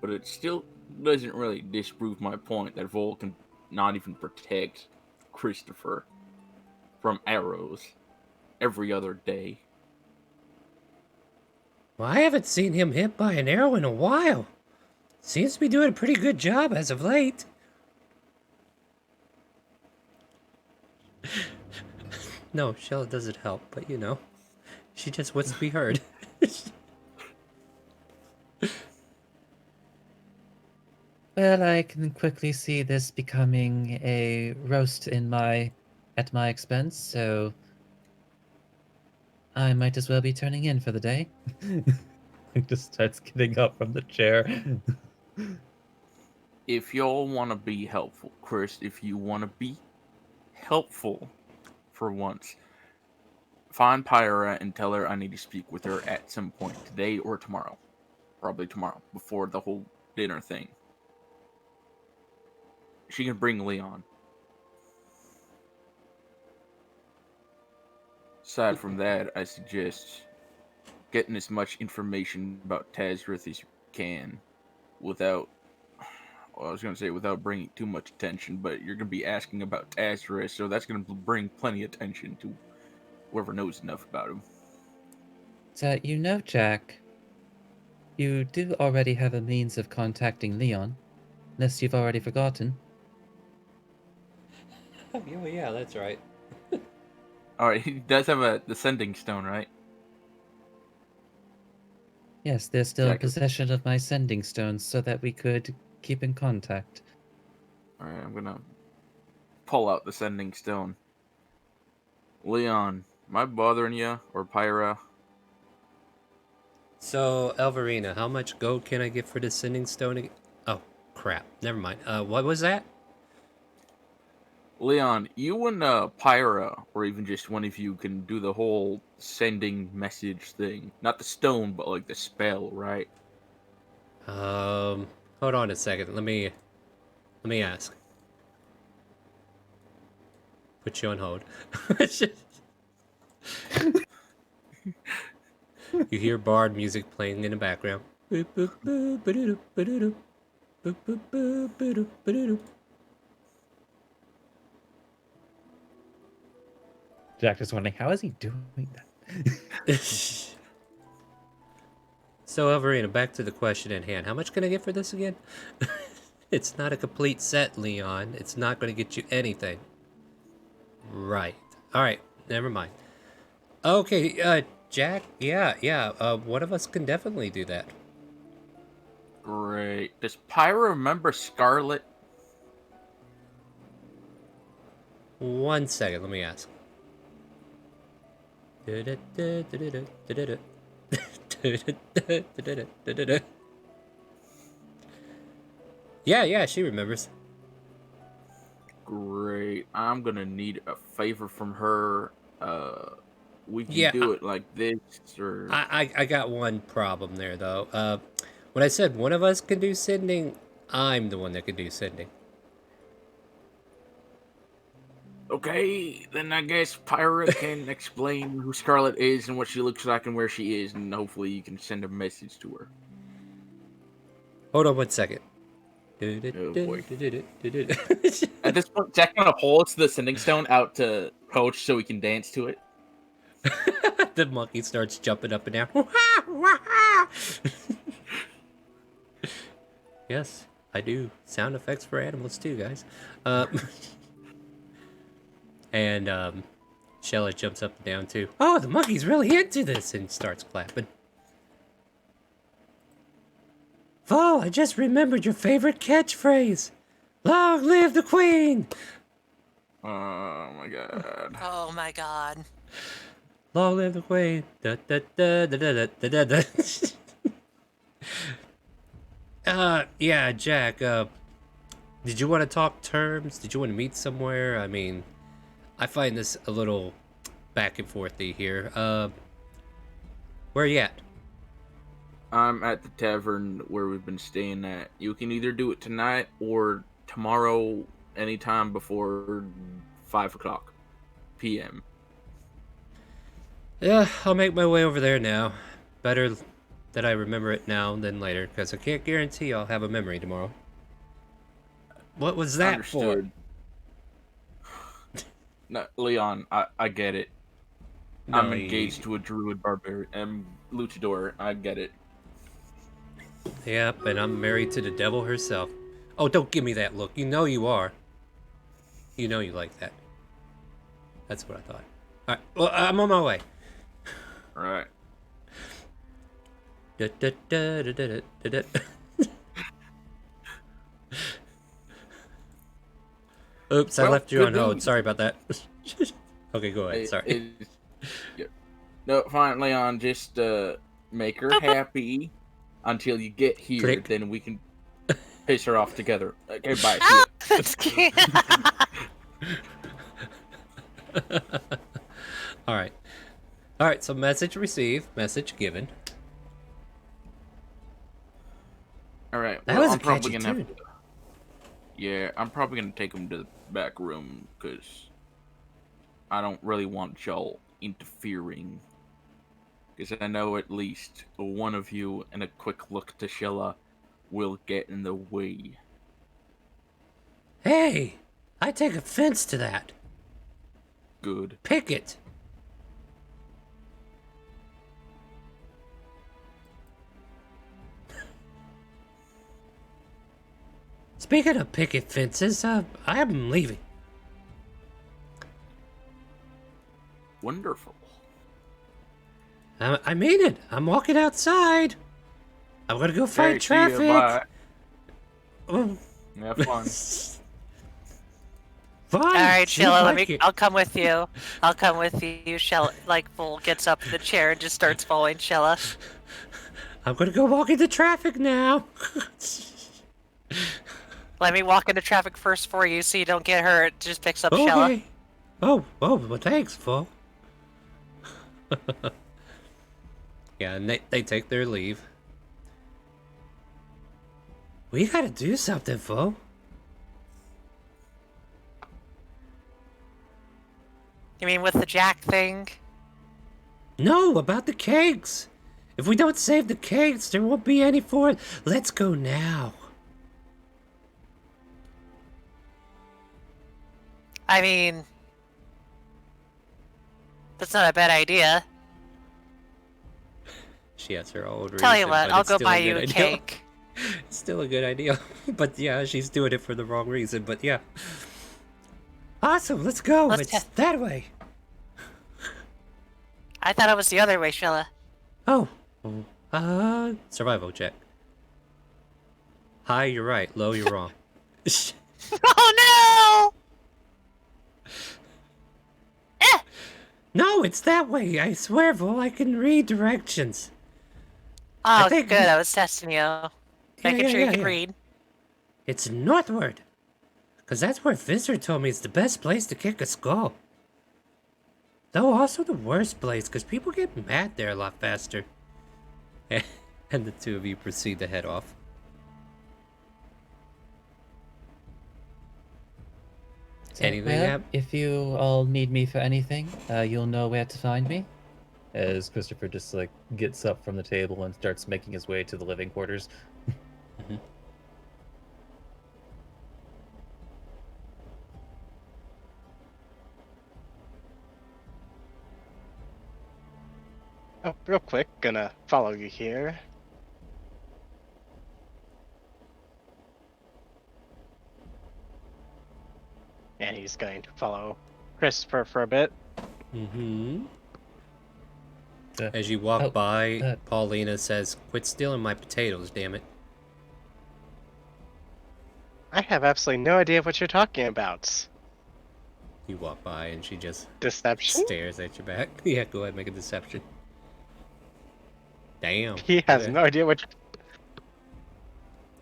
But it still doesn't really disprove my point that Vol can not even protect Christopher from arrows every other day. Well, I haven't seen him hit by an arrow in a while. Seems to be doing a pretty good job as of late. No, Shella doesn't help, but you know, she just wants to be heard. Well, I can quickly see this becoming a roast at my expense, so I might as well be turning in for the day. He just starts getting up from the chair. If y'all want to be helpful, Chris, if you want to be helpful for once, find Pyra and tell her I need to speak with her at some point today or tomorrow. Probably tomorrow, before the whole dinner thing. She can bring Leon. Aside from that, I suggest getting as much information about Tazrith as you can without, well, I was going to say without bringing too much attention, but you're going to be asking about Tazrith, so that's going to bring plenty of attention to whoever knows enough about him. So, you know, Jack, you do already have a means of contacting Leon, unless you've already forgotten. Oh, yeah, that's right. Alright, he does have the sending stone, right? Yes, they're still in Exactly. possession of my sending stones so that we could keep in contact. Alright, I'm gonna pull out the sending stone. Leon, am I bothering you? Or Pyra? So, Elverina, how much gold can I get for the sending stone again? Oh, crap. Never mind. What was that? Leon, you and Pyra, or even just one of you, can do the whole sending message thing. Not the stone, but like the spell, right? Hold on a second. Let me ask. Put you on hold. You hear bard music playing in the background. Jack is wondering, how is he doing that? So, Elverina, back to the question at hand. How much can I get for this again? It's not a complete set, Leon. It's not going to get you anything. Right. Alright, never mind. Okay, Jack, yeah, one of us can definitely do that. Great. Does Pyra remember Scarlet? 1 second, let me ask. Yeah, she remembers. Great. I'm gonna need a favor from her. We can Yeah, do it like this, or... I got one problem there, though. When I said one of us can do sending, I'm the one that can do sending. Okay, then I guess Pyra can explain who Scarlet is and what she looks like and where she is, and hopefully you can send a message to her. Hold on 1 second. Oh boy. At this point, Jack kind of holds the sending stone out to Coach so he can dance to it. The monkey starts jumping up and down. Yes, I do sound effects for animals too, guys. And Shella jumps up and down too. Oh, the monkey's really into this and starts clapping. Val, I just remembered your favorite catchphrase. Long live the queen! Oh my god. Oh my god. Long live the queen! Da, da, da, da, da, da, da, da. Yeah, Jack, did you want to talk terms? Did you want to meet somewhere? I mean, I find this a little back and forthy here. Where you at? I'm at the tavern where we've been staying at. You can either do it tonight or tomorrow, anytime before 5 o'clock p.m. Yeah, I'll make my way over there now. Better that I remember it now than later, because I can't guarantee I'll have a memory tomorrow. What was that Understood. No, Leon, I get it. for? No, I'm engaged to a druid barbarian luchador. I get it. Yep, and I'm married to the devil herself. Oh, don't give me that look. You know you are. You know you like that. That's what I thought. Alright, well, I'm on my way. All right. Da, da, da, da, da, da, da. Oops, I Well, left you good on hold. news. Sorry about that. Okay, go ahead. It- Sorry. it's- yeah. No, fine, Leon. Just make her happy until you get here. Click. Then we can piss her off together. Okay, bye. See Ah, ya. that's cute. Alright. Alright, so message received, message given. All right. That Well, was a I'm probably catchy gonna tune. have to. Yeah, I'm probably gonna take him to the back room because I don't really want y'all interfering. Because I know at least one of you and a quick look to Sheila will get in the way. Hey! I take offense to that. Good. Pick it. Speaking of picket fences, I'm leaving. Wonderful. I mean it. I'm walking outside. I'm gonna go fight Okay, see ya, traffic. bye. Oh, Have fun. fine. All right, seems Sheila, like it. I'll come with you. I'll come with you. Sheila, like, Bull gets up in the chair and just starts following Sheila. I'm gonna go walk into traffic now. Let me walk into traffic first for you so you don't get hurt. Just picks up Sheila. Okay. Oh, well, thanks, Fo. Yeah, and they take their leave. We gotta do something, Fo. You mean with the Jack thing? No, about the kegs. If we don't save the kegs, there won't be any for it. Let's go now. I mean, that's not a bad idea. She has her own reason. Tell you what, but I'll it's go still buy good you a idea. cake. It's still a good idea. But yeah, she's doing it for the wrong reason. But yeah. Awesome, let's go. Let's It's that way. I thought it was the other way, Sheila. Oh. Survival check. High, you're right. Low, you're wrong. Oh no! No, it's that way. I swear, Vol, I can read directions. Oh, think- good. I was testing you. Making sure you can read. It's northward. Because that's where Visitor told me it's the best place to kick a skull. Though also the worst place, because people get mad there a lot faster. And the two of you proceed to head off. So, Anything well, hap- if you all need me for anything, you'll know where to find me. As Christopher just like gets up from the table and starts making his way to the living quarters. Oh, real quick, gonna follow you here. and he's going to follow Christopher for a bit. Mm-hmm. Uh, As you walk oh, by, Paulina says, "Quit stealing my potatoes, damn it." I have absolutely no idea what you're talking about. You walk by and she just Deception? stares at your back. Yeah, go ahead, make a deception. Damn. He has Okay. no idea what.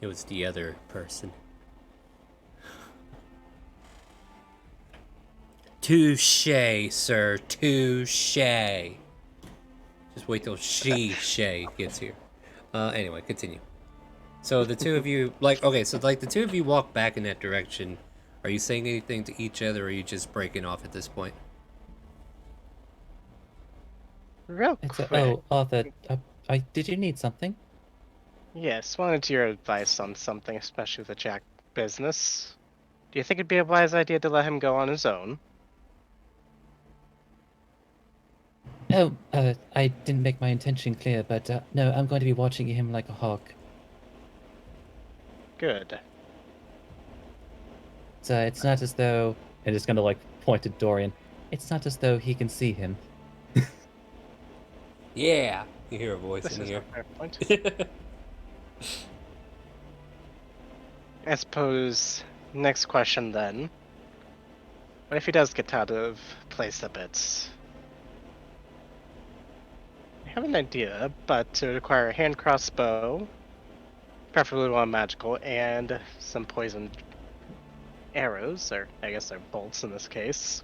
It was the other person. Touche, sir. Touche. Just wait till Shay gets here. Anyway, continue. So the two of you, okay, so the two of you walk back in that direction. Are you saying anything to each other, or are you just breaking off at this point? Real it's quick. oh, Arthur, did you need something? Yes, wanted your advice on something, especially with the Jack business. Do you think it'd be a wise idea to let him go on his own? Oh, I didn't make my intention clear, but no, I'm going to be watching him like a hawk. Good. So it's not as though, and it's gonna like point at Dorian. It's not as though he can see him. Yeah, you hear a voice This in is here. a fair point. I suppose, next question then. What if he does get out of place a bit? I have an idea, but to require a hand crossbow, preferably one magical, and some poisoned arrows, or I guess they're bolts in this case.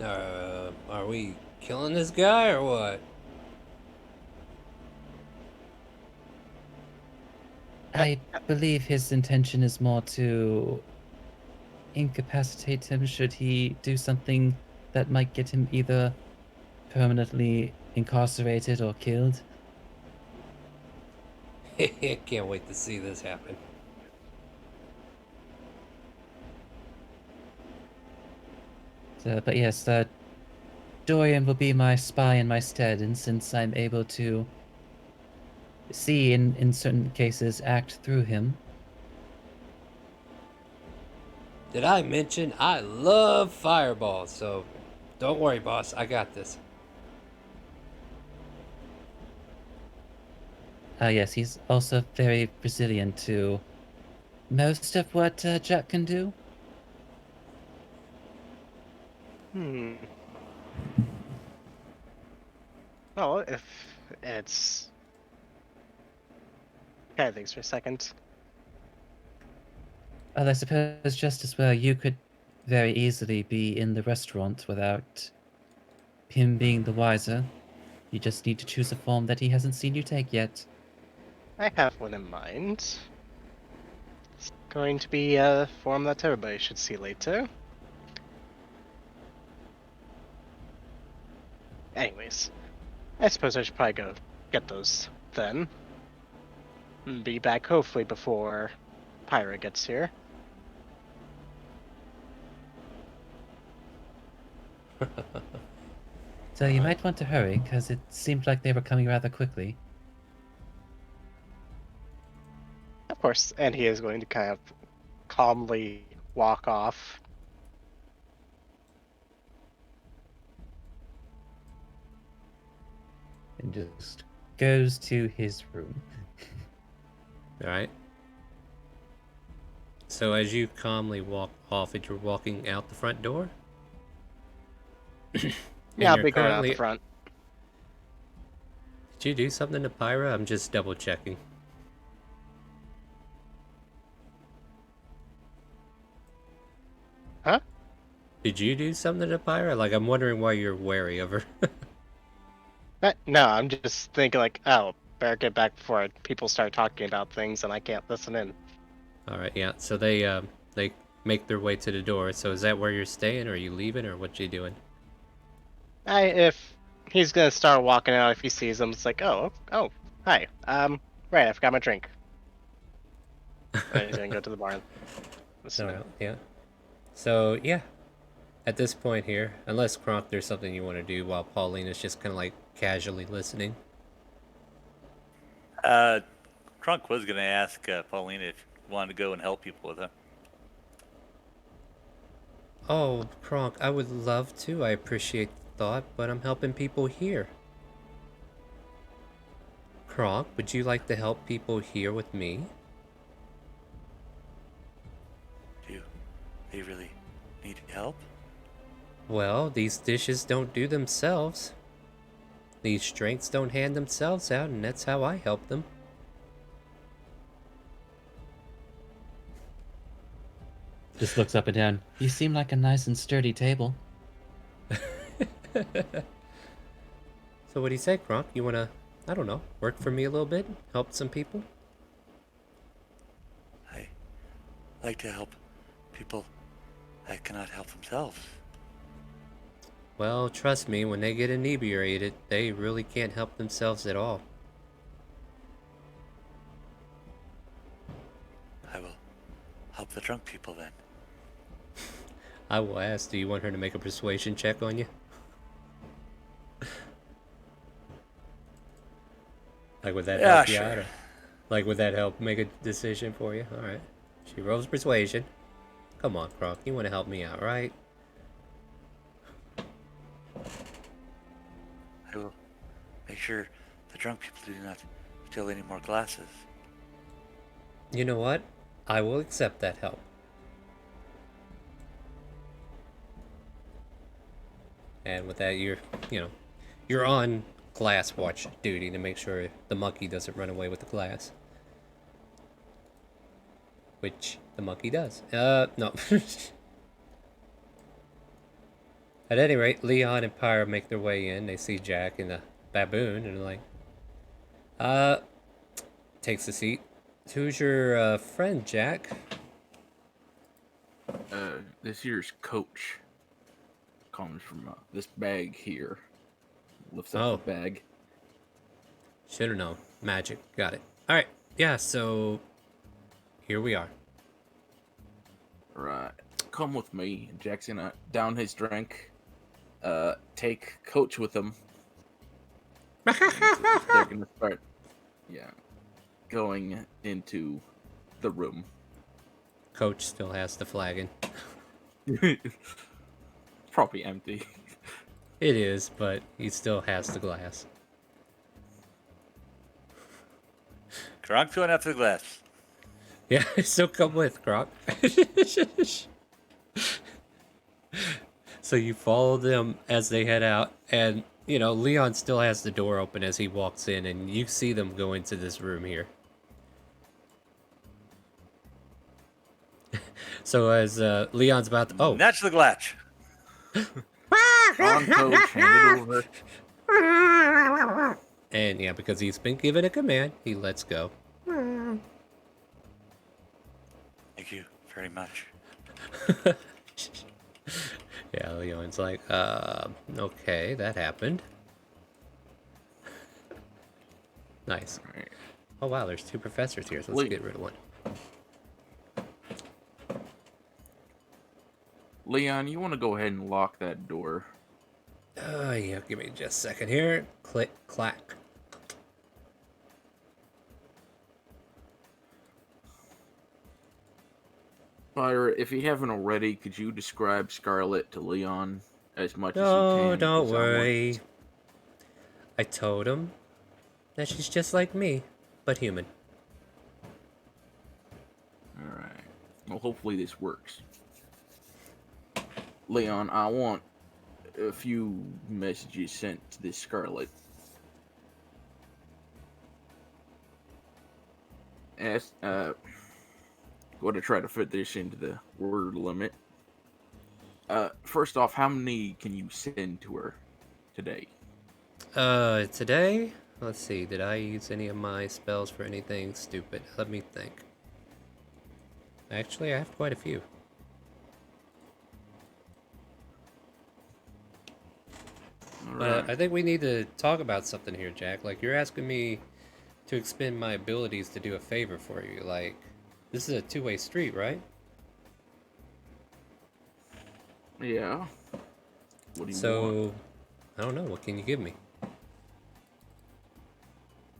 Are we killing this guy or what? I believe his intention is more to incapacitate him should he do something that might get him either permanently incarcerated or killed. Can't wait to see this happen. So, but yes, Dorian will be my spy in my stead, and since I'm able to see in certain cases act through him. Did I mention I love fireballs? So don't worry, boss. I got this. Yes, he's also very resilient to most of what Jack can do. Well, if it's... Okay, thanks for a second. I suppose just as well you could very easily be in the restaurant without him being the wiser. You just need to choose a form that he hasn't seen you take yet. I have one in mind. It's going to be a form that everybody should see later. Anyways, I suppose I should probably go get those then. Be back hopefully before Pyra gets here. So you might want to hurry, because it seemed like they were coming rather quickly. Of course, and he is going to kind of calmly walk off. And just goes to his room. All right. So as you calmly walk off, you're walking out the front door. Yeah, I'll you're be going out currently- the front. Did you do something to Pyra? I'm just double checking. Huh? Did you do something to Pyra? Like, I'm wondering why you're wary of her. No, I'm just thinking like, oh, better get back before people start talking about things and I can't listen in. All right, yeah. So they make their way to the door. So is that where you're staying, or are you leaving, or what you doing? If he's gonna start walking out, if he sees them, it's like, oh, hi. Right, I forgot my drink. And he's gonna go to the bar and listen in. Yeah. So yeah, at this point here, unless Kronk, there's something you want to do while Paulina's just kind of like casually listening. Crunk was gonna ask Paulina if you wanted to go and help people with him. Oh, Kronk, I would love to. I appreciate the thought, but I'm helping people here. Kronk, would you like to help people here with me? Do they really need help? Well, these dishes don't do themselves. These strengths don't hand themselves out, and that's how I help them. Just looks up and down. You seem like a nice and sturdy table. So what do you say, Kronk? You wanna, I don't know, work for me a little bit? Help some people? I like to help people that cannot help themselves. Well, trust me, when they get inebriated, they really can't help themselves at all. I will help the drunk people then. I will ask, do you want her to make a persuasion check on you? Like, would that Yeah, help you sure. out? Or, like, would that help make a decision for you? Alright. She rolls persuasion. Come on, Kronk, you want to help me out, right? I will make sure the drunk people do not steal any more glasses. You know what? I will accept that help. And with that, you're on glass watch duty to make sure the monkey doesn't run away with the glass. Which the monkey does. No. At any rate, Leon and Pyra make their way in. They see Jack and the baboon, and they're like, takes a seat. Who's your friend, Jack? This here's Coach. Comes from this bag here. Lifts up the bag. Should have known. Magic. Got it. Alright. Yeah, so here we are. Right. Come with me. Jack's gonna down his drink. Take Coach with him. They're gonna start, going into the room. Coach still has the flagon. It's probably empty. It is, but he still has the glass. Kronk's going after the glass. Yeah, so come with, Croc. So you follow them as they head out, and, Leon still has the door open as he walks in, and you see them go into this room here. So as Leon's about to... Oh! Snatch the glass. On Coach, hand it over. And yeah, because he's been given a command, he lets go. Thank you very much. Yeah, Leon's like, okay, that happened. Nice. Right. Oh wow, there's 2 professors here, so let's get rid of one. Leon, you want to go ahead and lock that door? Yeah, give me just a second here. Click, clack. Fire, if you haven't already, could you describe Scarlet to Leon as much as you No, can? don't 'Cause I want- worry. I told him that she's just like me, but human. Alright. Well, hopefully this works. Leon, I want a few messages sent to this Scarlet. Going to try to fit this into the word limit. First off, how many can you send to her today? Today? Let's see, did I use any of my spells for anything stupid? Let me think. Actually, I have quite a few. Alright. I think we need to talk about something here, Jack. Like, you're asking me to expend my abilities to do a favor for you. Like, this is a two-way street, right? Yeah. What do you want? So, I don't know. What can you give me?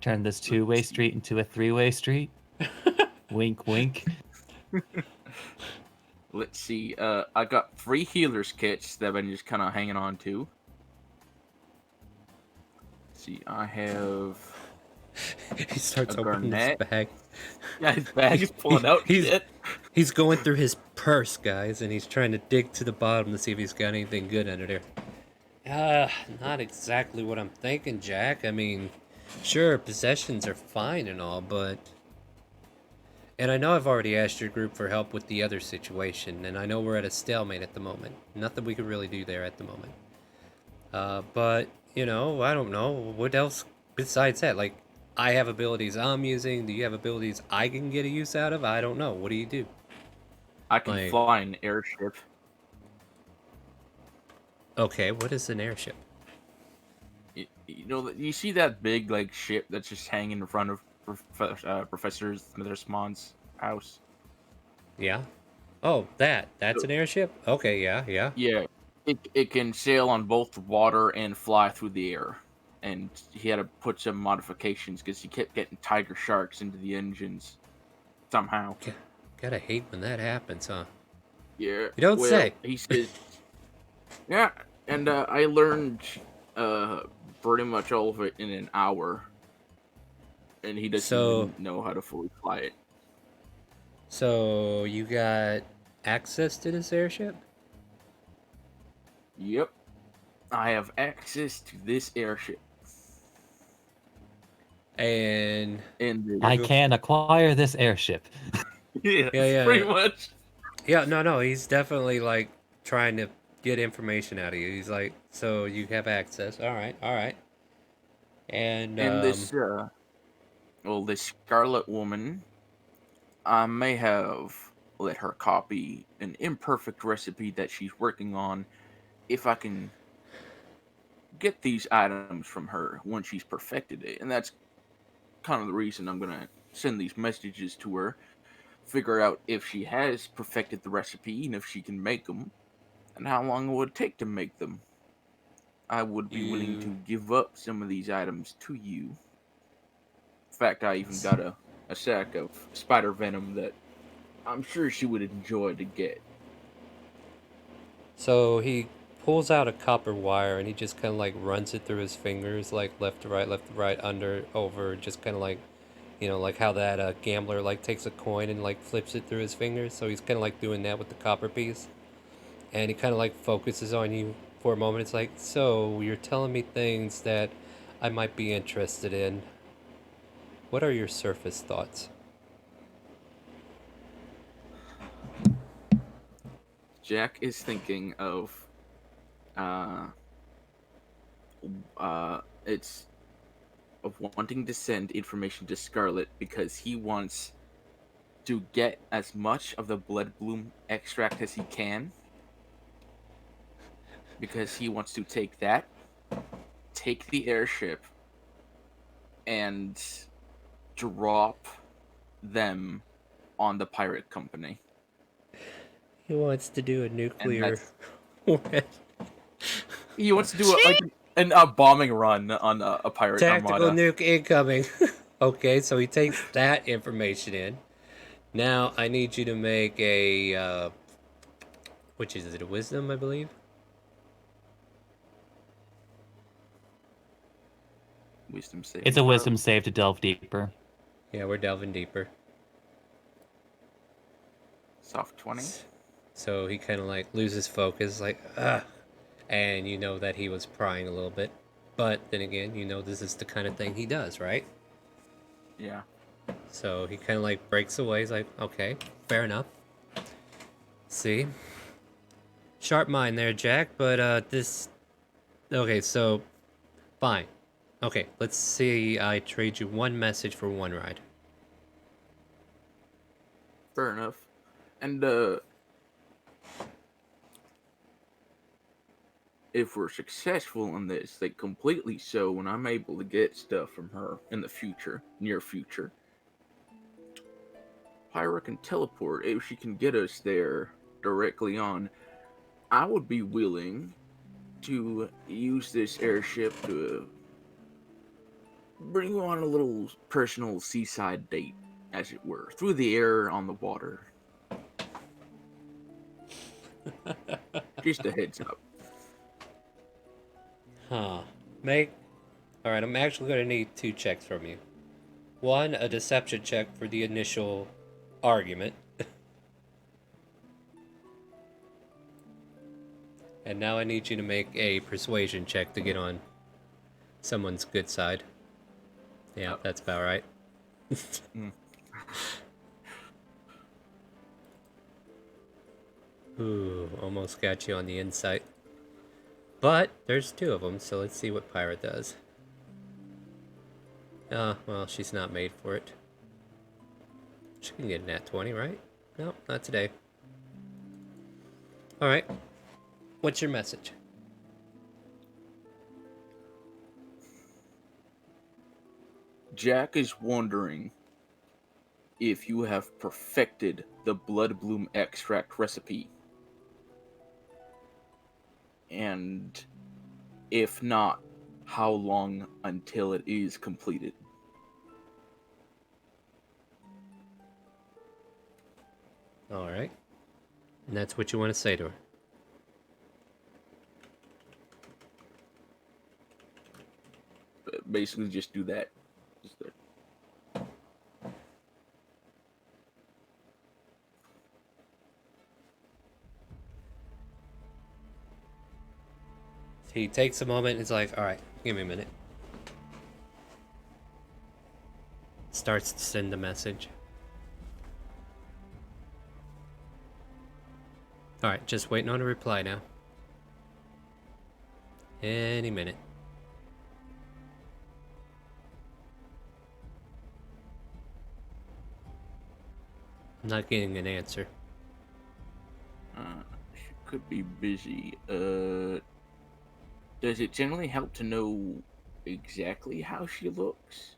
Turn this two-way street into a three-way street. Wink, wink. Let's see. I got 3 healers kits that I've been just kind of hanging on to. Let's see, I have He starts a opening his garnet. bag. Yeah, his bag is pulling out he's shit. he's going through his purse, guys, and he's trying to dig to the bottom to see if he's got anything good under there. Not exactly what I'm thinking, Jack. I mean, sure, possessions are fine and all, but... And I know I've already asked your group for help with the other situation, and I know we're at a stalemate at the moment. Nothing we could really do there at the moment. But, you know, I don't know. What else besides that? Like, I have abilities I'm using. Do you have abilities I can get a use out of? I don't know. What do you do? I can Like- fly an airship. Okay, what is an airship? You know, you see that big like ship that's just hanging in front of Professor Smon's house? Yeah? Oh, that's an airship? Okay, yeah. Yeah, it can sail on both water and fly through the air. And he had to put some modifications because he kept getting tiger sharks into the engines somehow. Gotta hate when that happens, huh? Yeah. You don't say. He says, yeah, and I learned pretty much all of it in an hour. And he doesn't even know how to fully fly it. So, you got access to this airship? Yep. I have access to this airship. And... I can acquire this airship. Yeah, Yeah. pretty much. Yeah, no, he's definitely, like, trying to get information out of you. He's like, so you have access. All right. And this Scarlet Woman, I may have let her copy an imperfect recipe that she's working on if I can get these items from her when she's perfected it. And that's kind of the reason I'm going to send these messages to her, figure out if she has perfected the recipe and if she can make them, and how long it would take to make them. I would be willing to give up some of these items to you. In fact, I even got a sack of spider venom that I'm sure she would enjoy to get. so he pulls out a copper wire and he just kind of like runs it through his fingers, like left to right, under, over, just kind of like, you know, like how that gambler like takes a coin and like flips it through his fingers. So he's kind of like doing that with the copper piece. And he kind of like focuses on you for a moment. It's like, so you're telling me things that I might be interested in. What are your surface thoughts? Jack is thinking of it's of wanting to send information to Scarlet because he wants to get as much of the blood bloom extract as he can, because he wants to take the airship and drop them on the pirate company. He wants to do a nuclear. He wants to do a bombing run on a pirate Tactical armada. nuke incoming. Okay, so he takes that information in. Now I need you to make a, which is it, a wisdom, I believe? Wisdom save. It's a wisdom save to delve deeper. Yeah, we're delving deeper. Soft 20. So he kind of like loses focus, like, ugh. And you know that he was prying a little bit. But then again, you know this is the kind of thing he does, right? Yeah. So he kind of like breaks away. He's like, okay, fair enough. See? Sharp mind there, Jack, but this... Okay, so... Fine. Okay, let's see. I trade you one message for one ride. Fair enough. And if we're successful in this, like completely so, when I'm able to get stuff from her in the future, near future, Pyra can teleport. If she can get us there directly on, I would be willing to use this airship to bring you on a little personal seaside date, as it were, through the air on the water. Just a heads up. Huh. Make. Alright, I'm actually going to need 2 checks from you. One, a deception check for the initial argument. And now I need you to make a persuasion check to get on someone's good side. Yeah, that's about right. Ooh, almost got you on the insight. But there's 2 of them, so let's see what Pyra does. Well, she's not made for it. She can get a nat 20, right? No, not today. Alright. What's your message? Jack is wondering if you have perfected the blood bloom extract recipe. And if not, how long until it is completed? Alright. And that's what you want to say to her. Basically, just do that. Just there. He takes a moment and is like, alright, give me a minute. Starts to send the message. Alright, just waiting on a reply now. Any minute. I'm not getting an answer. She could be busy. Does it generally help to know exactly how she looks?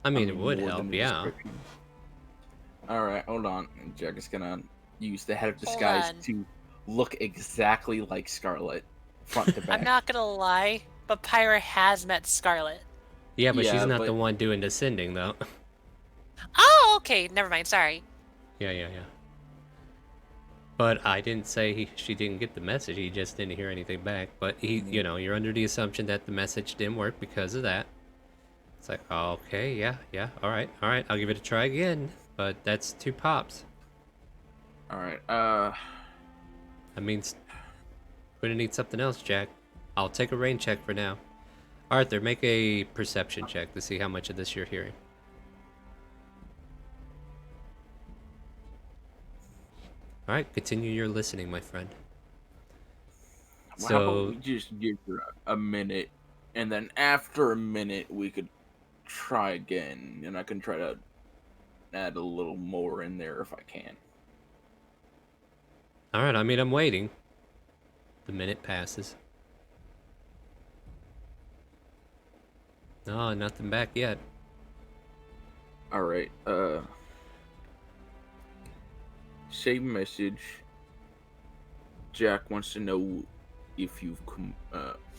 I mean, it would more help, than a yeah. description? Alright, hold on. Jack is gonna use the head of Hold disguise on. to look exactly like Scarlet, front to back. I'm not gonna lie, but Pyra has met Scarlet. Yeah, but she's Yeah, not the but- one doing the sending, though. Oh, okay. Never mind. Sorry. Yeah. But I didn't say she didn't get the message. He just didn't hear anything back. But you know, you're under the assumption that the message didn't work because of that. It's like, okay, yeah, all right, I'll give it a try again. But that's 2 pops. Alright, I mean, we're gonna need something else, Jack. I'll take a rain check for now. Arthur, make a perception check to see how much of this you're hearing. Alright, continue your listening, my friend. well, how about So, we just give her a minute, and then after a minute we could try again, and I can try to add a little more in there if I can. alright, I mean, I'm waiting. The minute passes. No, nothing back yet. Alright, same message. Jack wants to know if you've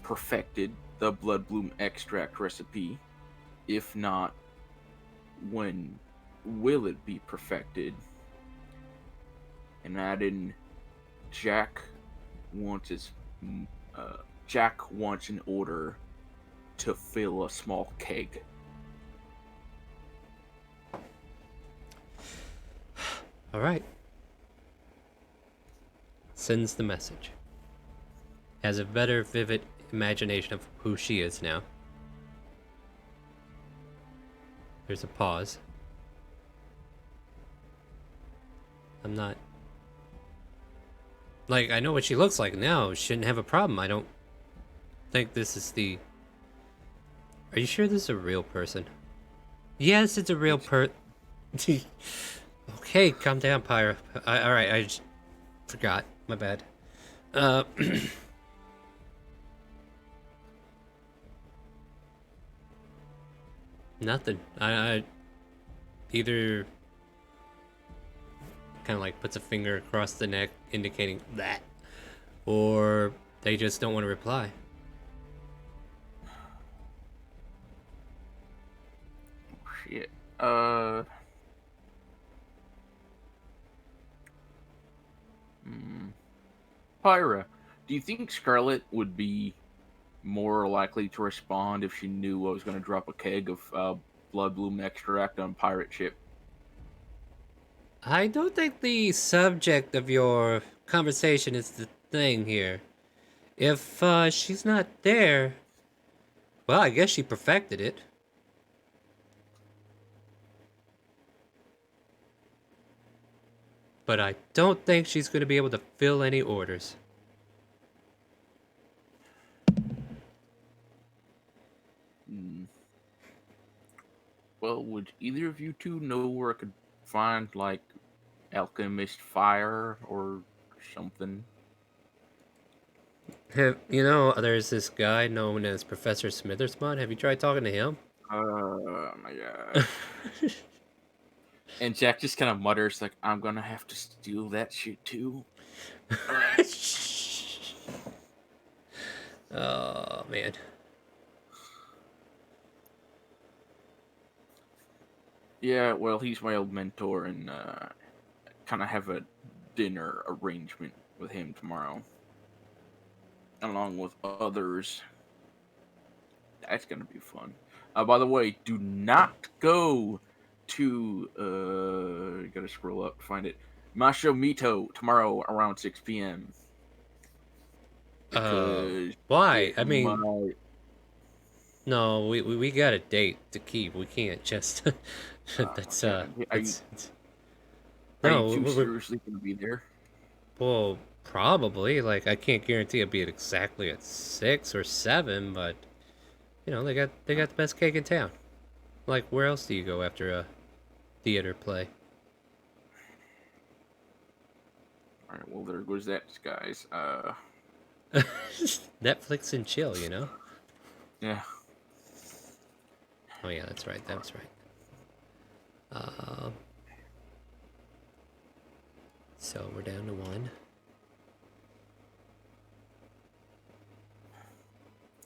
perfected the blood bloom extract recipe. If not, when will it be perfected? And add in Jack wants an order to fill a small keg. Alright. Sends the message. Has a better vivid imagination of who she is now. There's a pause. I'm not... Like, I know what she looks like now. Shouldn't have a problem. I don't think this is the... Are you sure this is a real person? Yes, it's a real Okay, calm down, Pyra. Alright, I just forgot. My bad. Nothing. I either kind of like puts a finger across the neck indicating that, or they just don't want to reply. shit. Pyra, do you think Scarlet would be more likely to respond if she knew I was going to drop a keg of blood bloom extract on pirate ship? I don't think the subject of your conversation is the thing here. If she's not there, well, I guess she perfected it. But I don't think she's going to be able to fill any orders. Well, would either of you two know where I could find, like, alchemist fire or something? You know, there's this guy known as Professor Smithersmud. Have you tried talking to him? Oh my god. And Jack just kind of mutters, like, I'm gonna have to steal that shit too. Oh, man. Yeah, well, he's my old mentor, and kind of have a dinner arrangement with him tomorrow, along with others. That's gonna be fun. By the way, do not go to you gotta scroll up to find it. Masho Mito tomorrow around 6 p.m. Because Why? it I mean, might- no, we got a date to keep. We can't just. That's okay. it's Are no. you two we're- seriously gonna be there? Well, probably. Like, I can't guarantee it'll be exactly at 6 or 7, but you know, they got the best cake in town. Like, where else do you go after a theater play? All right. Well, there goes that, guys. Netflix and chill, you know. Yeah. Oh yeah, that's right. That's right. So we're down to 1.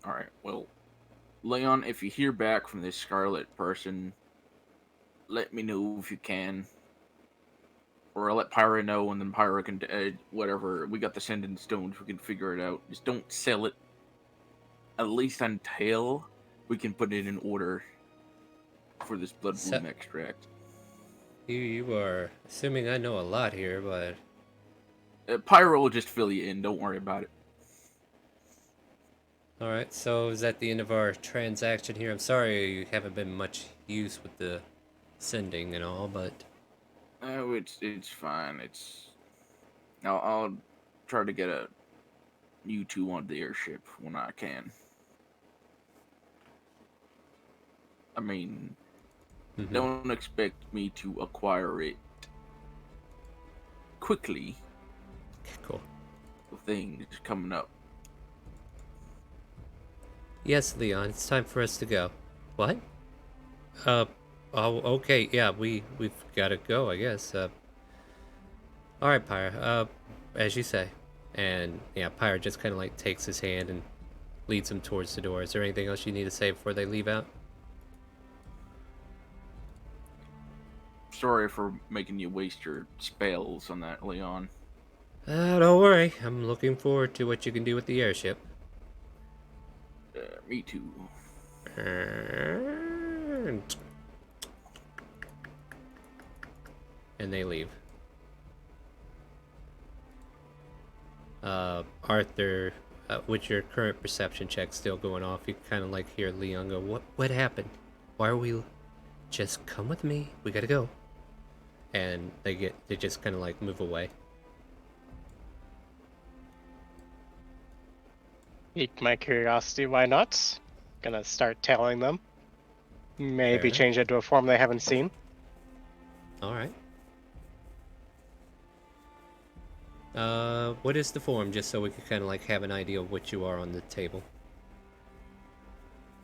All right. Well, Leon, if you hear back from this Scarlet person, let me know if you can. Or I'll let Pyra know, and then Pyra can, whatever. We got the sending stones. We can figure it out. Just don't sell it. At least until we can put it in order for this blood bloom extract. You are assuming I know a lot here, but Pyra will just fill you in. Don't worry about it. all right. So is that the end of our transaction here? I'm sorry you haven't been much use with the sending and all, but Oh, it's fine. I'll try to get you two on the airship when I can. I mean, don't expect me to acquire it quickly. Cool. The things coming up. Yes, Leon, it's time for us to go. What? Oh, okay, yeah, we've gotta go, I guess. Alright, Pyre, as you say. And, yeah, Pyre just kind of, like, takes his hand and leads him towards the door. Is there anything else you need to say before they leave out? Sorry for making you waste your spells on that, Leon. Don't worry. I'm looking forward to what you can do with the airship. Me too. And they leave. Arthur, with your current perception check still going off, you kind of like hear Leon go, What happened? Why are we... Just come with me. We gotta go. And they just kind of like move away. Pique my curiosity, why not? Gonna start telling them. Maybe Fair. change it to a form they haven't seen. Alright. What is the form, just so we can kind of like have an idea of what you are on the table?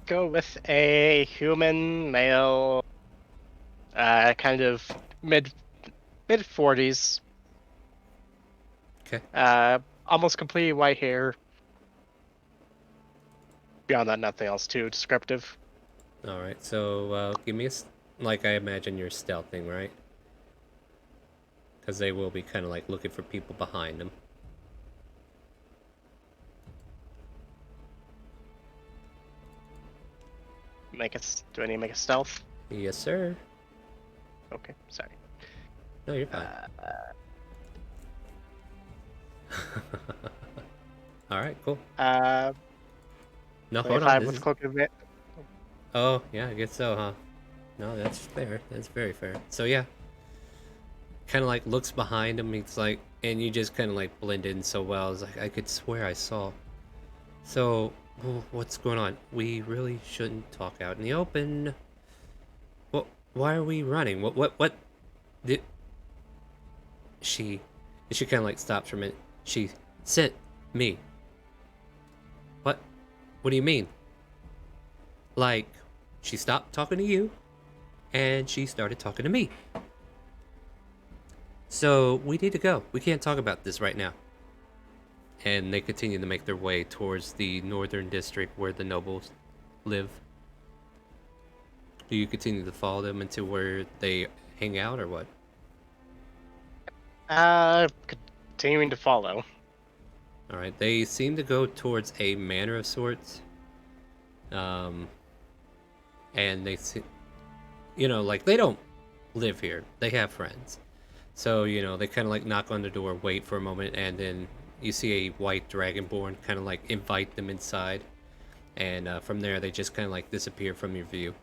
Go with a human male, kind of mid 40s. Okay. Almost completely white hair. Beyond that, nothing else too descriptive. Alright, so give me like I imagine you're stealthing, right? Because they will be kind of like looking for people behind them. Do I need to make a stealth? Yes, sir. Okay, sorry. No, you're fine. All right, cool. No, hold on. 25 This with is... cloak of advantage. Oh, yeah, I guess so, huh? No, that's fair. That's very fair. So yeah, kind of like looks behind him. It's like, and you just kind of like blend in so well. It's like I could swear I saw. So, what's going on? We really shouldn't talk out in the open. What? Why are we running? What? Did she? And she kind of like stops for a minute. She sent me. What? What do you mean? Like, she stopped talking to you, and she started talking to me. So we need to go. We can't talk about this right now. And they continue to make their way towards the northern district where the nobles live. Do you continue to follow them into where they hang out, or what? Continuing to follow. All right, they seem to go towards a manor of sorts. And they see, like they don't live here. They have friends. So, they kind of like knock on the door, wait for a moment, and then you see a white dragonborn kind of like invite them inside. And from there, they just kind of like disappear from your view.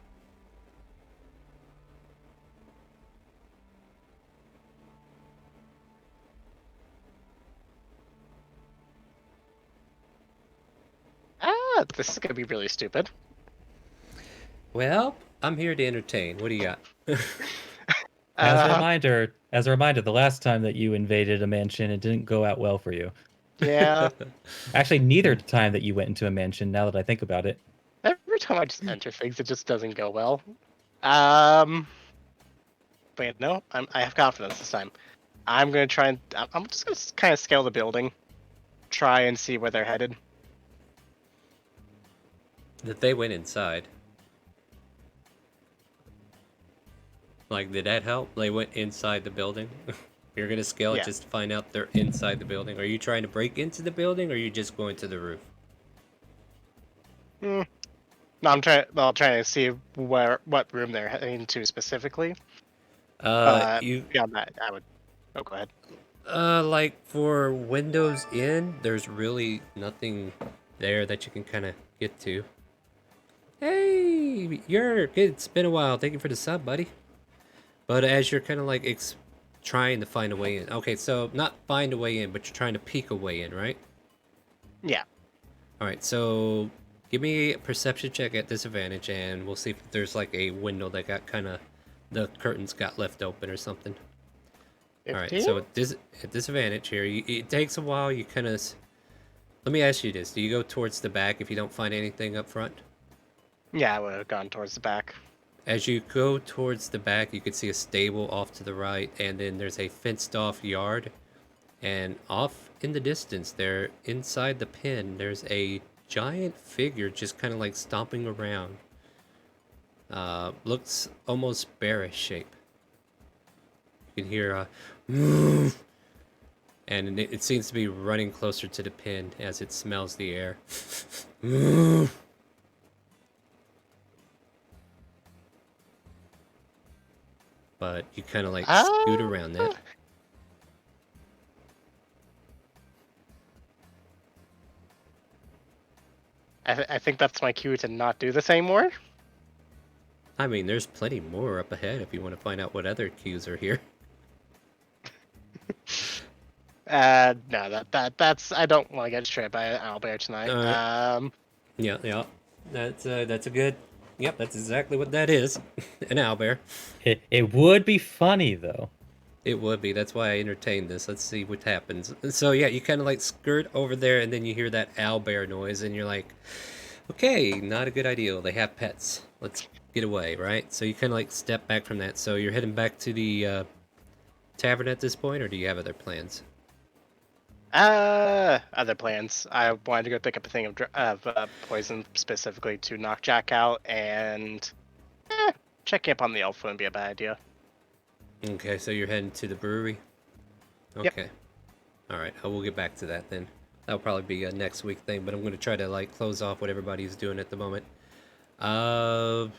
This is gonna be really stupid. Well, I'm here to entertain. What do you got? As a reminder, the last time that you invaded a mansion, it didn't go out well for you. Yeah. Actually, neither time that you went into a mansion, now that I think about it. Every time I just enter things, it just doesn't go well. But no, I have confidence this time. I'm gonna try and I'm just gonna kind of scale the building, try and see where they're headed. That they went inside. Like, did that help? They went inside the building? You're gonna scale it Yeah. just to find out they're inside the building. Are you trying to break into the building, or are you just going to the roof? No, I'm trying to see what room they're heading to specifically. You Beyond that, I would. Oh, go ahead. like for windows in, there's really nothing there that you can kind of get to. Hey, it's been a while. Thank you for the sub, buddy. But as you're kind of like trying to find a way in. Okay, so not find a way in, but you're trying to peek a way in, right? Yeah. All right, so give me a perception check at disadvantage, and we'll see if there's like a window that got the curtains got left open or something. All right, 15? so at disadvantage here, it takes a while. You kind of. Let me ask you this: do you go towards the back if you don't find anything up front? Yeah, I would have gone towards the back. As you go towards the back, you can see a stable off to the right, and then there's a fenced-off yard. And off in the distance there, inside the pen, there's a giant figure just kind of like stomping around. Looks almost bearish shape. You can hear move, and it seems to be running closer to the pen as it smells the air. Move. But you kind of like scoot around that. I think that's my cue to not do this anymore. I mean, there's plenty more up ahead if you want to find out what other cues are here. No, that's I don't want to get straight by Owlbear tonight. Yeah, that's a good. Yep, that's exactly what that is. An owlbear. It would be funny though. It would be. That's why I entertained this. Let's see what happens. So yeah, you kind of like skirt over there, and then you hear that owlbear noise, and you're like, okay, not a good idea. They have pets. Let's get away, right? So you kind of like step back from that. So you're heading back to the tavern at this point, or do you have other plans? Other plans. I wanted to go pick up a thing of poison specifically to knock Jack out and checking up on the elf wouldn't be a bad idea. Okay, so you're heading to the brewery? Yep. Okay. Alright, I will get back to that then. That'll probably be a next week thing, but I'm going to try to, like, close off what everybody's doing at the moment. I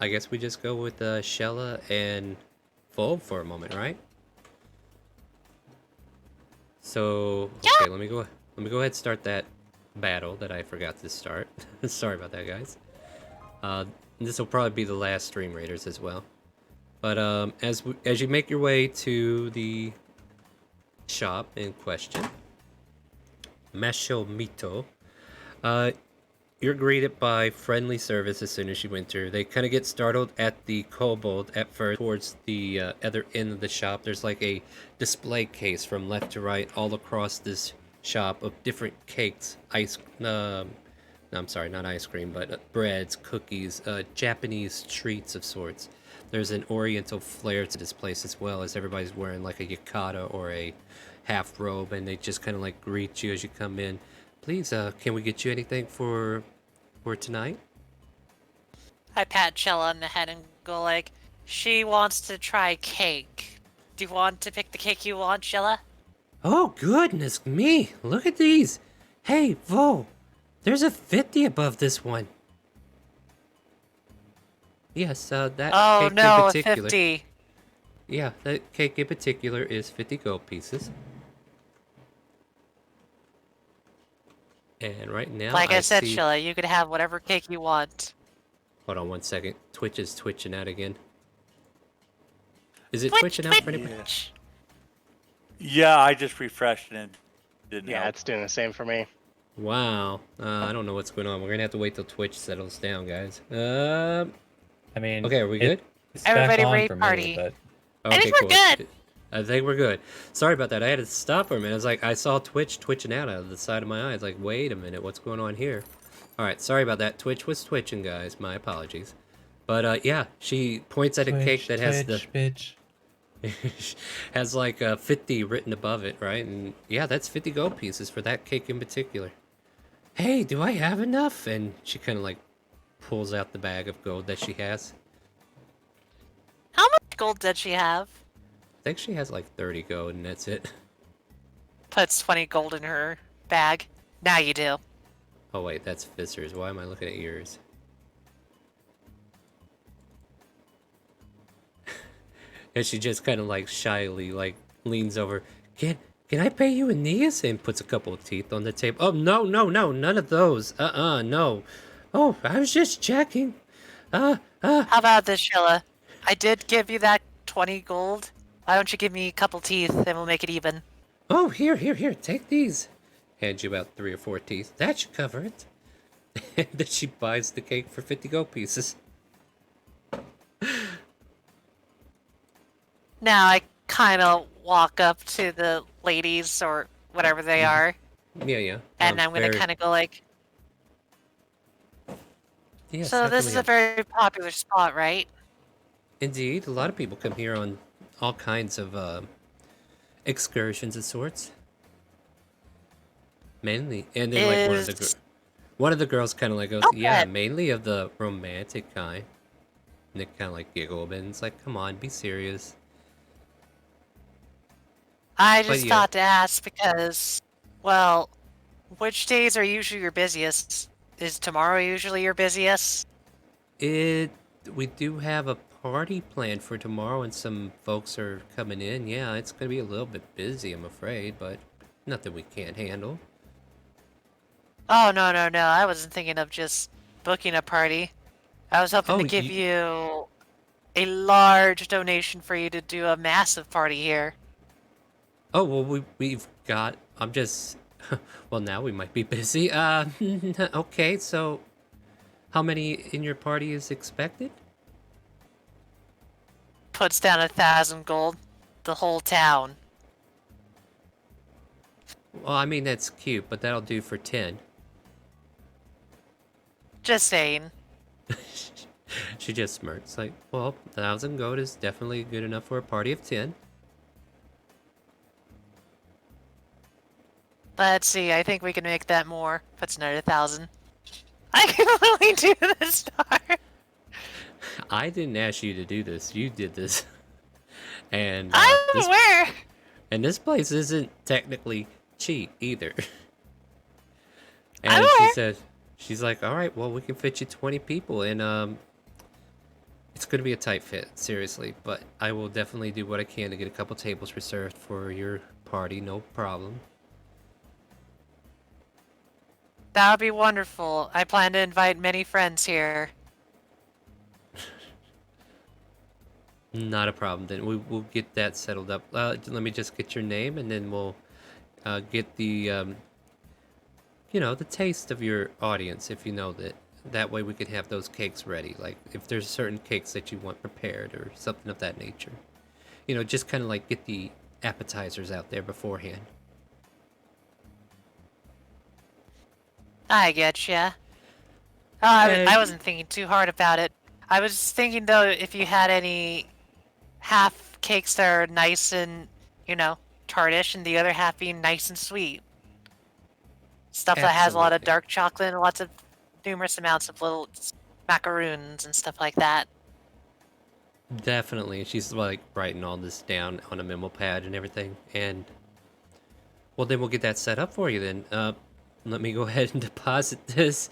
guess we just go with Shella and Volv for a moment, right? So, okay, let me go ahead and start that battle that I forgot to start. Sorry about that, guys. This will probably be the last StreamRaiders as well. But as you make your way to the shop in question, Masho Mito, you're greeted by friendly service as soon as you enter. They kind of get startled at the kobold at first. Towards the other end of the shop, there's like a display case from left to right all across this shop of different cakes, no, I'm sorry, not ice cream, but breads, cookies, Japanese treats of sorts. There's an oriental flair to this place as well, as everybody's wearing like a yukata or a half robe, and they just kind of like greet you as you come in. Please, can we get you anything for tonight? I pat Shella on the head and go like, she wants to try cake. Do you want to pick the cake you want, Shella? Oh, goodness me! Look at these! Hey, Vo! There's a 50 above this one. Yes, that Oh cake no, in a particular. 50. Yeah, that cake in particular is 50 gold pieces. And right now, Like I said, see... Shella, you could have whatever cake you want. Hold on one second. Twitch is twitching out again. Is it Twitch, twitching out for twitch. anybody? Yeah, I just refreshed and it didn't Yeah, help. it's doing the same for me. Wow. I don't know what's going on. We're gonna have to wait till Twitch settles down, guys. I mean, Okay, are we good? It's back Everybody on raid for me, party. but I think we're good. I think we're good. Sorry about that. I had to stop for a minute. I was like, I saw Twitch twitching out of the side of my eyes. Like, wait a minute, what's going on here? All right, sorry about that. Twitch was twitching, guys. My apologies. But yeah, she points at a cake that has the bitch. has like 50 written above it, right? And yeah, that's 50 gold pieces for that cake in particular. Hey, do I have enough? And she kind of like pulls out the bag of gold that she has. How much gold did she have? I think she has like 30 gold, and that's it. Puts 20 gold in her bag. Now you do. Oh wait, that's Fizzer's. Why am I looking at yours? And she just kind of like shyly like leans over. Can I pay you in these? And puts a couple of teeth on the table. Oh no, none of those. No. Oh, I was just checking. How about this, Shilla? I did give you that 20 gold. Why don't you give me a couple teeth and we'll make it even? Oh, here, take these. Hands you about 3 or 4 teeth. That should cover it. And then she buys the cake for 50 gold pieces. Now I kind of walk up to the ladies or whatever they are, Yeah. and I'm gonna kind of go like, Yes, so how this can is we a help? very popular spot, right? Indeed, a lot of people come here on all kinds of excursions of sorts. Mainly, and then like one of the girls kind of like goes, Oh, yeah, good. mainly of the romantic kind. And they kind of like giggle a bit, and it's like, come on, be serious. I But just yeah. thought to ask because, well, which days are usually your busiest? Is tomorrow usually your busiest? We do have a party planned for tomorrow, and some folks are coming in. Yeah, it's gonna be a little bit busy, I'm afraid, but nothing we can't handle. Oh, no. I wasn't thinking of just booking a party. I was hoping Oh, to give you a large donation for you to do a massive party here. Oh, well, we've got... I'm just... Well, now we might be busy. Okay, so... How many in your party is expected? Puts down 1,000 gold. The whole town. Well, I mean, that's cute, but that'll do for 10. Just saying. She just smirks, like, well, 1,000 gold is definitely good enough for a party of 10. Let's see, I think we can make that more. Puts another 1,000. I can only do the star. I didn't ask you to do this. You did this. And I'm aware. this place isn't technically cheap either. I'm And she aware. said, she's like, all right, well, we can fit you 20 people, and it's going to be a tight fit, seriously. But I will definitely do what I can to get a couple tables reserved for your party, no problem. That would be wonderful. I plan to invite many friends here. Not a problem. Then we'll get that settled up. Let me just get your name, and then we'll get the the taste of your audience, if you know that. That way we can have those cakes ready. Like if there's certain cakes that you want prepared or something of that nature. Just kind of like get the appetizers out there beforehand. I get ya. Oh, I wasn't thinking too hard about it. I was just thinking, though, if you had any half cakes that are nice and, tartish, and the other half being nice and sweet. Stuff that has a lot of Absolutely. dark chocolate and lots of numerous amounts of little macaroons and stuff like that. Definitely. And she's like writing all this down on a memo pad and everything. And well, then we'll get that set up for you then. Let me go ahead and deposit this.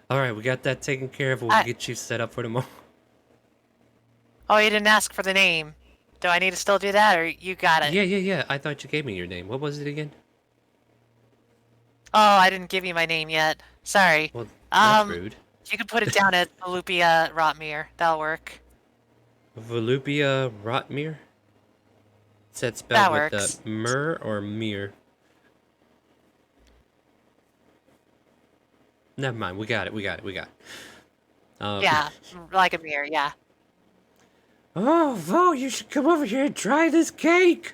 All right, we got that taken care of. We'll get you set up for tomorrow. Oh, you didn't ask for the name. Do I need to still do that, or you got it? Yeah. I thought you gave me your name. What was it again? Oh, I didn't give you my name yet. Sorry. Well, that's rude. You could put it down as Volupia Rotmere. That'll work. Volupia Rotmere? Is that spelled That with works. mer or mere? Never mind. We got it. Yeah, like a mirror, yeah. Oh, Vo, you should come over here and try this cake.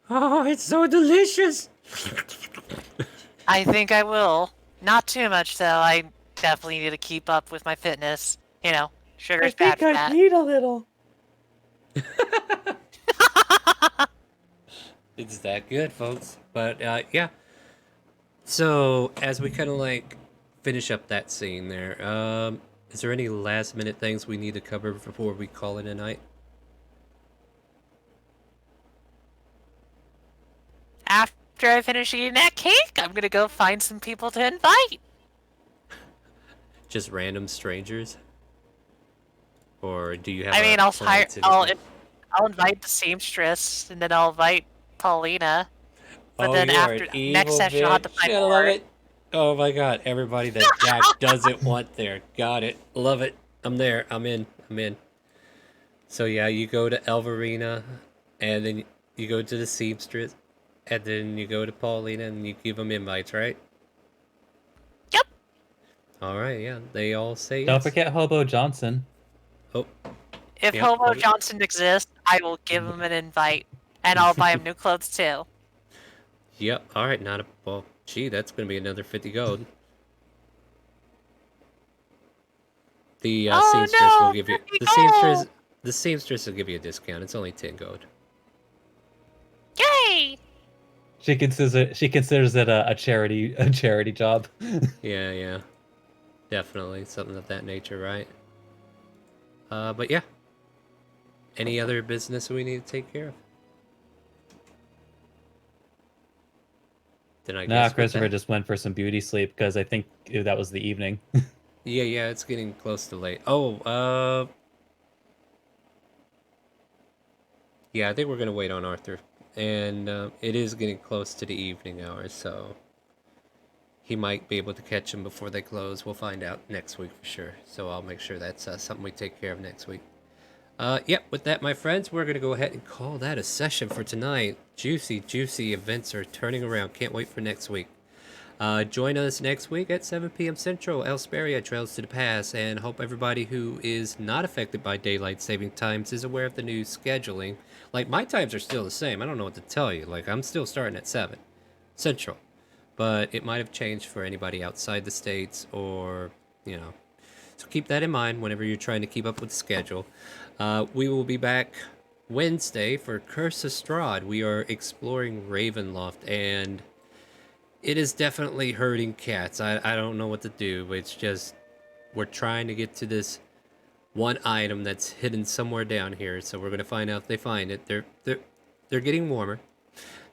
Oh, it's so delicious. I think I will. Not too much, though. I definitely need to keep up with my fitness. Sugar's bad for that. need a little. It's that good, folks. But yeah. So as we kind of like finish up that scene there, is there any last minute things we need to cover before we call it a night? After I finish eating that cake, I'm gonna go find some people to invite. Just random strangers? Or do you have I mean, a I'll plan hire. to- I'll invite the seamstress, and then I'll invite Paulina. But Oh, then you are after an next evil session, I'll have to bitch. find I love more. it. Oh my god, everybody that Jack doesn't want there. Got it. Love it. I'm there. I'm in. So yeah, you go to Elverina, and then you go to the seamstress, and then you go to Paulina, and you give them invites, right? Yep. All right, yeah. They all say yes. Don't forget Hobo Johnson. Oh, If Yep, Hobo Hobo- Johnson exists, I will give him an invite, and I'll buy him new clothes too. yep. All right, not a well. Gee, that's gonna be another 50 gold. The Oh, seamstress no, will give you 50 the gold! seamstress will give you a discount. It's only 10 gold. Yay! She considers it a charity job. Yeah. Definitely something of that nature, right? But yeah. Any other business we need to take care of? Then I Nah, guess with Christopher that- just went for some beauty sleep because I think that was the evening. Yeah, it's getting close to late. Oh, yeah, I think we're gonna wait on Arthur. And it is getting close to the evening hours, so he might be able to catch him before they close. We'll find out next week for sure. So I'll make sure that's something we take care of next week. Yep, with that, my friends, we're going to go ahead and call that a session for tonight. Juicy events are turning around. Can't wait for next week. Join us next week at 7 p.m. Central, Elsparia Trails to the Pass, and hope everybody who is not affected by daylight saving times is aware of the new scheduling. Like, my times are still the same. I don't know what to tell you. Like, I'm still starting at 7 Central, but it might have changed for anybody outside the states or, So keep that in mind whenever you're trying to keep up with the schedule. We will be back Wednesday for Curse of Strahd, we are exploring Ravenloft, and it is definitely hurting cats. I don't know what to do. It's just we're trying to get to this one item that's hidden somewhere down here. So we're gonna find out if they find it. They're getting warmer,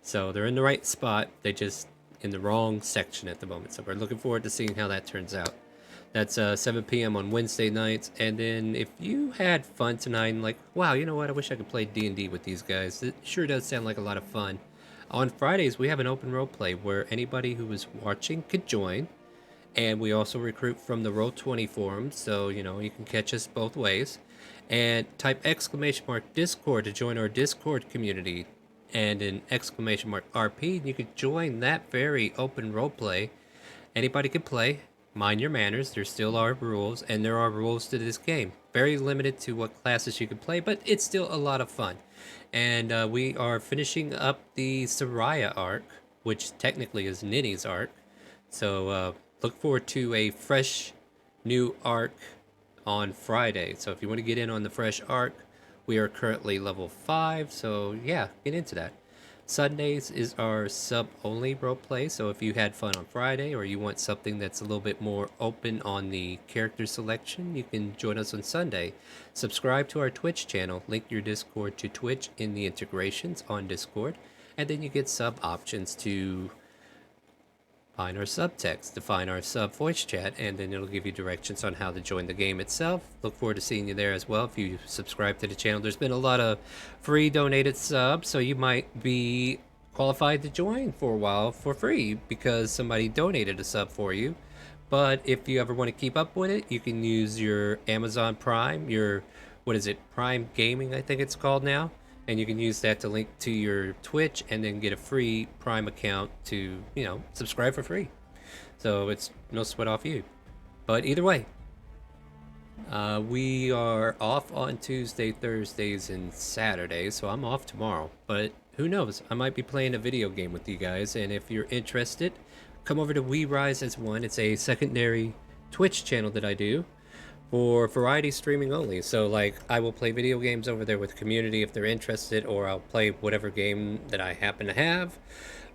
so they're in the right spot. They just in the wrong section at the moment. So we're looking forward to seeing how that turns out. That's 7 p.m. on Wednesday nights. And then if you had fun tonight and like, wow, you know what? I wish I could play D&D with these guys. It sure does sound like a lot of fun. On Fridays, we have an open role play where anybody who is watching could join. And we also recruit from the Roll20 forums, so, you know, you can catch us both ways. And type !Discord to join our Discord community. And an !RP, and you can join that very open role play. Anybody can play. Mind your manners. There still are rules, and there are rules to this game. Very limited to what classes you can play, but it's still a lot of fun. And we are finishing up the Soraya arc, which technically is Ninny's arc. So look forward to a fresh new arc on Friday. So if you want to get in on the fresh arc, we are currently level 5. So yeah, get into that. Sundays is our sub-only roleplay, so if you had fun on Friday or you want something that's a little bit more open on the character selection, you can join us on Sunday. Subscribe to our Twitch channel, link your Discord to Twitch in the integrations on Discord, and then you get sub options to find our subtext, to find our sub voice chat, and then it'll give you directions on how to join the game itself. Look forward to seeing you there as well if you subscribe to the channel. There's been a lot of free donated subs, so you might be qualified to join for a while for free because somebody donated a sub for you. But if you ever want to keep up with it, you can use your Amazon Prime, your, what is it, Prime Gaming, I think it's called now. And you can use that to link to your Twitch and then get a free Prime account to, you know, subscribe for free. So it's no sweat off you. But either way, we are off on Tuesday, Thursdays, and Saturdays. So I'm off tomorrow. But who knows? I might be playing a video game with you guys. And if you're interested, come over to We Rise as One. It's a secondary Twitch channel that I do for variety streaming only. So like I will play video games over there with the community if they're interested, or I'll play whatever game that I happen to have,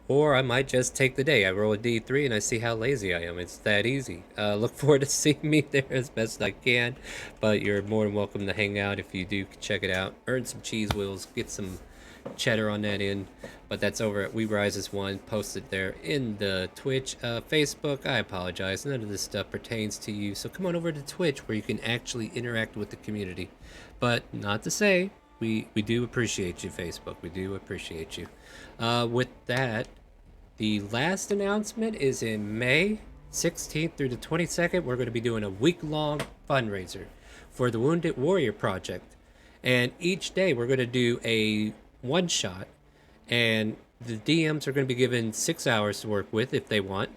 or I might just take the day. I roll a D3 and I see how lazy I am. It's that easy. Look forward to seeing me there as best I can, but you're more than welcome to hang out if you do. Check it out, earn some cheese wheels, get some cheddar on that end. But that's over at We Rise as One, posted there in the Twitch. Facebook, I apologize, none of this stuff pertains to you, so come on over to Twitch where you can actually interact with the community. But not to say, we do appreciate you, Facebook, we do appreciate you. With that, the last announcement is in May 16th through the 22nd. We're going to be doing a week-long fundraiser for the Wounded Warrior Project, and each day we're going to do a one-shot, and the DMs are going to be given 6 hours to work with if they want,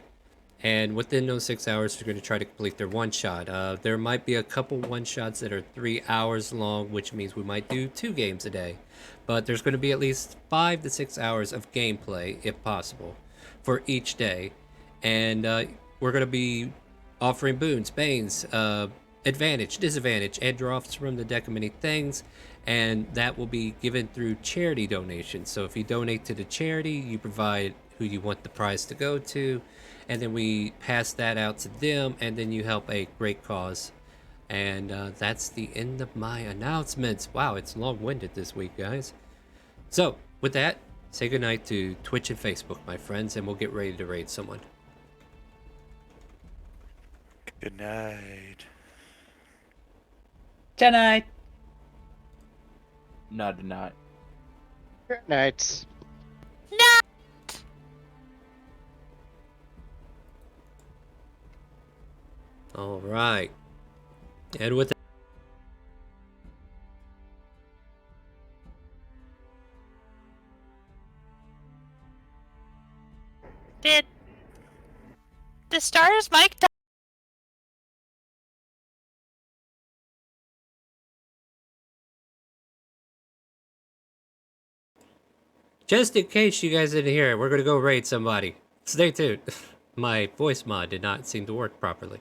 and within those 6 hours they're going to try to complete their one-shot. There might be a couple one-shots that are 3 hours long, which means we might do 2 games a day, but there's going to be at least 5 to 6 hours of gameplay if possible for each day. And we're going to be offering boons, banes, advantage, disadvantage, and draws from the deck of many things, and that will be given through charity donations. So if you donate to the charity, you provide who you want the prize to go to, and then we pass that out to them, and then you help a great cause. And that's the end of my announcements. Wow, it's long-winded this week, guys. So with that, say goodnight to Twitch and Facebook, my friends, and we'll get ready to raid someone. Good night. Tonight. Not tonight. Good night. All right. And with Did the stars mic just in case you guys didn't hear it, we're going to go raid somebody. Stay tuned. My voice mod did not seem to work properly.